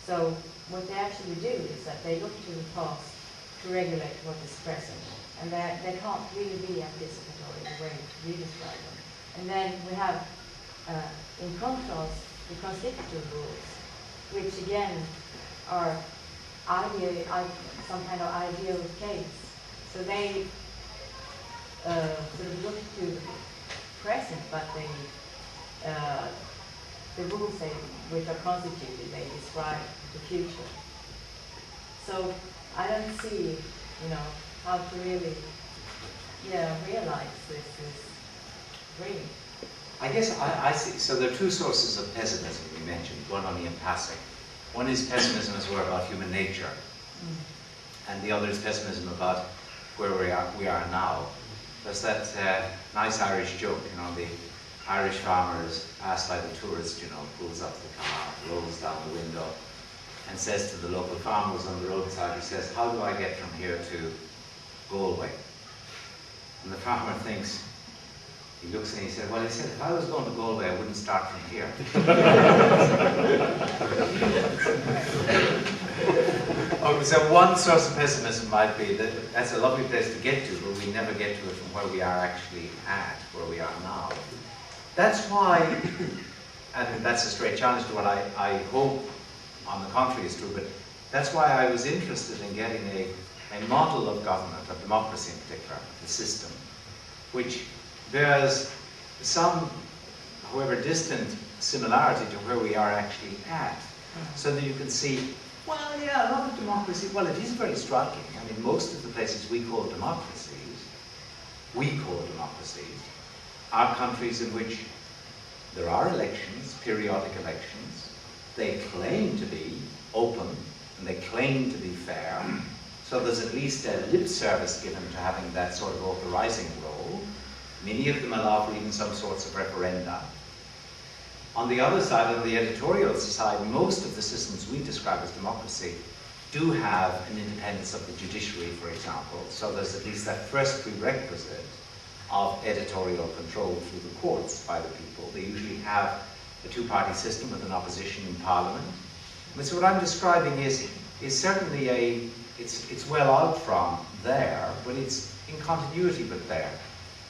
So what they actually do is that they look to the past to regulate what is present. And they can't really be anticipatory the way we describe them. And then we have, in contrast, the constitutive rules, which again are some kind of ideal case. So they sort of look to the present, but the rules which are constituted, they describe the future. So I don't see, you know, how to really, realize this is dream. I guess I see, so there are two sources of pessimism you mentioned, one only in passing. One is pessimism as well about human nature, and the other is pessimism about where we are now. There's that nice Irish joke, you know, the Irish farmer is asked by the tourist, you know, pulls up the car, rolls down the window, and says to the local farmers on the roadside, he says, how do I get from here to Galway? And the farmer thinks, he looks and he said, well, he said, if I was going to Galway, I wouldn't start from here. Okay, so one source of pessimism might be that that's a lovely place to get to, but we never get to it from where we are actually at, where we are now. That's why, and that's a straight challenge to what I hope, on the contrary, is true, but that's why I was interested in getting a model of government, of democracy in particular, the system, which bears some, however distant, similarity to where we are actually at, so that you can see, well, yeah, a lot of democracy, well, it is very striking. I mean, most of the places we call democracies, are countries in which there are elections, periodic elections. They claim to be open, and they claim to be fair. So there's at least a lip service given to having that sort of authorizing role. Many of them allow for even some sorts of referenda. On the other side, on the editorial side, most of the systems we describe as democracy do have an independence of the judiciary, for example. So there's at least that first prerequisite of editorial control through the courts by the people. They usually have a two-party system with an opposition in parliament. And so what I'm describing is certainly it's well out from there, but it's in continuity with there.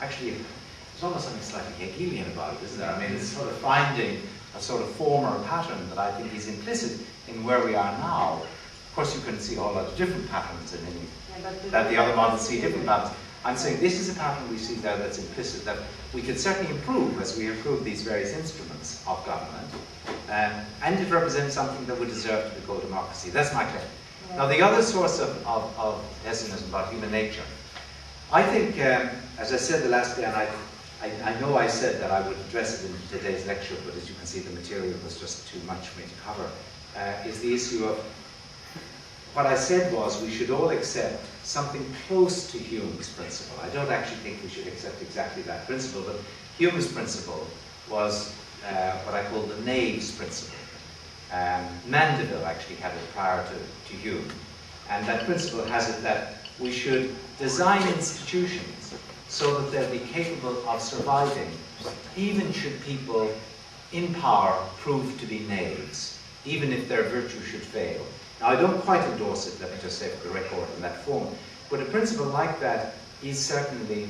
Actually, there's almost something slightly Hegelian about it, isn't there? I mean, it's sort of finding a sort of form or pattern that I think is implicit in where we are now. Of course, you can see a whole lot of different patterns in any, that the other models see different patterns. I'm saying this is a pattern we see there that's implicit, that we can certainly improve as we improve these various instruments of government. And it represents something that would deserve to be called democracy. That's my claim. Now, the other source of pessimism about human nature, I think, as I said the last day, and I know I said that I would address it in today's lecture, but as you can see, the material was just too much for me to cover, is the issue of, what I said was we should all accept something close to Hume's principle. I don't actually think we should accept exactly that principle, but Hume's principle was what I call the knave's principle. Mandeville actually had it prior to Hume. And that principle has it that we should design institutions so that they'll be capable of surviving, even should people in power prove to be knaves, even if their virtue should fail. Now, I don't quite endorse it, let me just say for the record, in that form, but a principle like that is certainly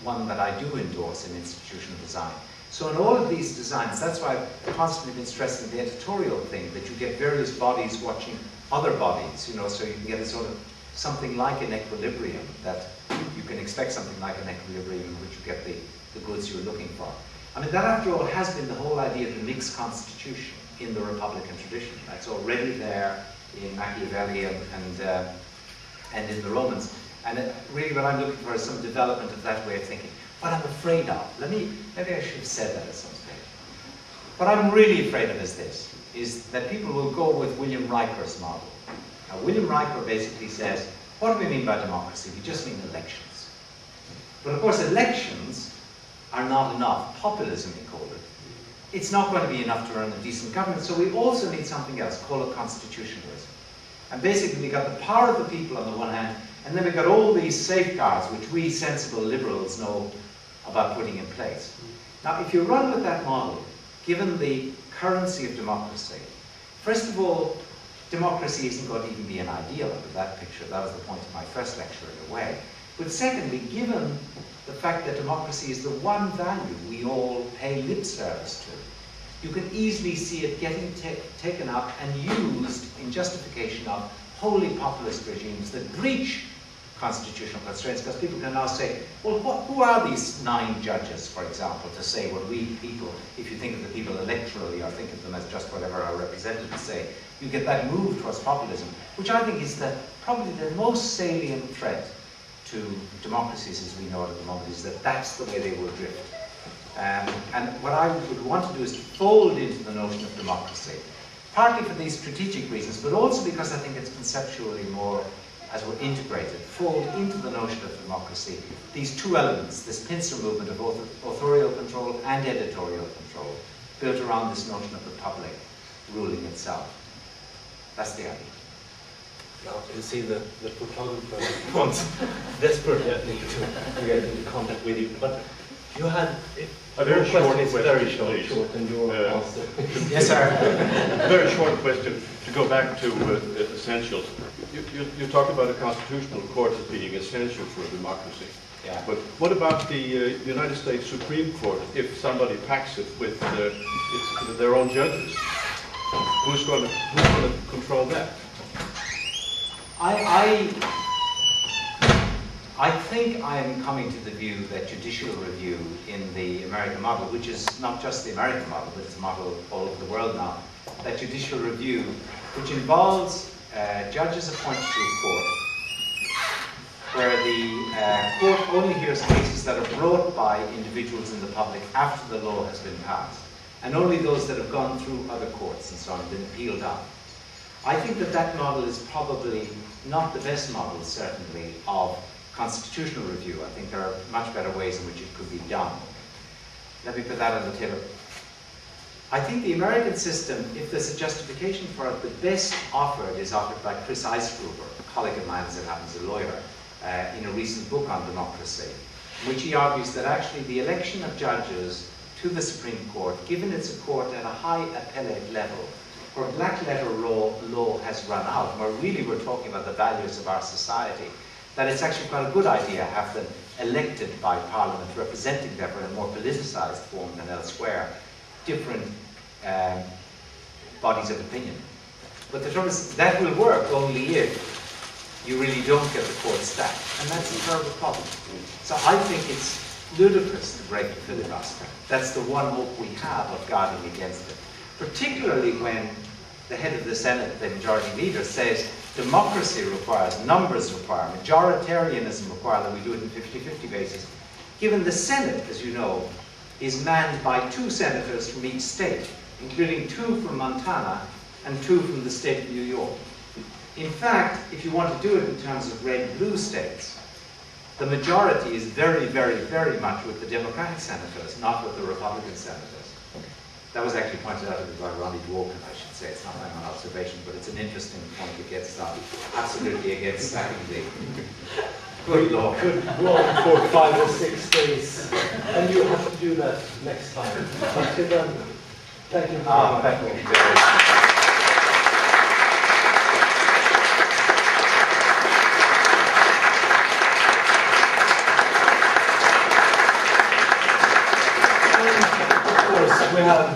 one that I do endorse in institutional design. So in all of these designs, that's why I've constantly been stressing the editorial thing, that you get various bodies watching other bodies, you know, so you can get a sort of something like an equilibrium, that you can expect something like an equilibrium in which you get the goods you're looking for. I mean, that after all has been the whole idea of the mixed constitution in the Republican tradition. That's already there in Machiavelli and in the Romans. And really what I'm looking for is some development of that way of thinking. What I'm afraid of, maybe I should have said that at some stage. What I'm really afraid of is this, is that people will go with William Riker's model. Now, William Riker basically says, what do we mean by democracy? We just mean elections. But of course, elections are not enough. Populism, we call it. It's not going to be enough to run a decent government, so we also need something else, called it constitutionalism. And basically, we got the power of the people on the one hand, and then we got all these safeguards, which we sensible liberals know about putting in place. Now, if you run with that model, given the currency of democracy, first of all, democracy isn't going to even be an ideal under that picture. That was the point of my first lecture in a way. But secondly, given the fact that democracy is the one value we all pay lip service to, you can easily see it getting taken up and used in justification of wholly populist regimes that breach constitutional constraints, because people can now say, well, who are these 9 judges, for example, to say what we people, if you think of the people electorally or think of them as just whatever our representatives say, you get that move towards populism, which I think is probably the most salient threat to democracies as we know it at the moment, is that that's the way they will drift. And what I would want to do is to fold into the notion of democracy, partly for these strategic reasons, but also because I think it's conceptually more, as we're integrated, fold into the notion of democracy these 2 elements, this pincer movement of authorial control and editorial control, built around this notion of the public ruling itself. That's the idea. Now, you see the photographer wants desperately to get into contact with you, but you had a very short question. Is question, very please. short, and your answer. Yes, sir. A very short question. To go back to essentials, you talked about a constitutional court as being essential for democracy. Yeah. But what about the United States Supreme Court? If somebody packs it with their own judges, who's going to control that? I think I am coming to the view that judicial review in the American model, which is not just the American model, but it's a model all over the world now, that judicial review, which involves judges appointed to a court, where the court only hears cases that are brought by individuals in the public after the law has been passed, and only those that have gone through other courts and so on, been appealed on. I think that that model is probably not the best model, certainly, of constitutional review. I think there are much better ways in which it could be done. Let me put that on the table. I think the American system, if there's a justification for it, the best offered is offered by Chris Eisgruber, a colleague of mine, as it happens, a lawyer, in a recent book on democracy, in which he argues that actually the election of judges to the Supreme Court, given it's a court at a high appellate level, where black letter law has run out, and where really we're talking about the values of our society, that it's actually quite a good idea to have them elected by Parliament, representing them in a more politicized form than elsewhere, different bodies of opinion. But the trouble is, that will work only if you really don't get the court stacked, and that's a terrible problem. So I think it's ludicrous to break the filibuster. That's the one hope we have of guarding against it, particularly when the head of the Senate, the majority leader, says democracy requires, numbers require, majoritarianism require that we do it in 50-50 basis. Given the Senate, as you know, is manned by 2 senators from each state, including 2 from Montana and 2 from the state of New York. In fact, if you want to do it in terms of red-blue states, the majority is very, very, very much with the Democratic senators, not with the Republican senators. That was actually pointed out by Ronnie Dworkin, I should say. It's not my own observation, but it's an interesting point against that. Absolutely against stacking the good law. Could go on for 5 or 6 days, and you have to do that next time. Until then, thank you very much. Thank you very much. We have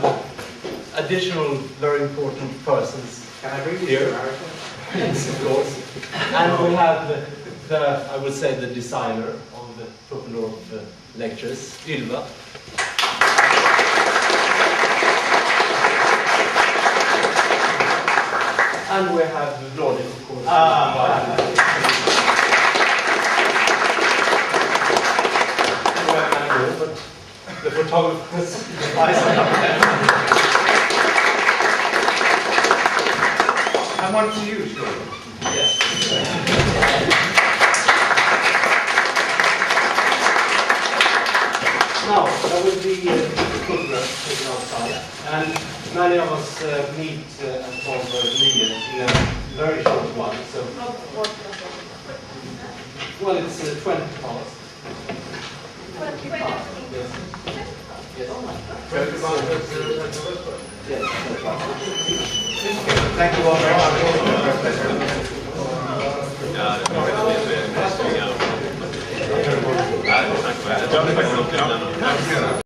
additional very important persons. Can I bring you here? to America? Yes, of course. And we have I would say, the designer of the Pufendorf Lectures, Ylva. And we have Ronnie, of course. But the photographers. I want to use you. Yes. Now, there will be photographs taken outside, and many of us meet at 12:30 in a very short while. So, well, it's 20 past. 20 past. Thank you all very much. Ja,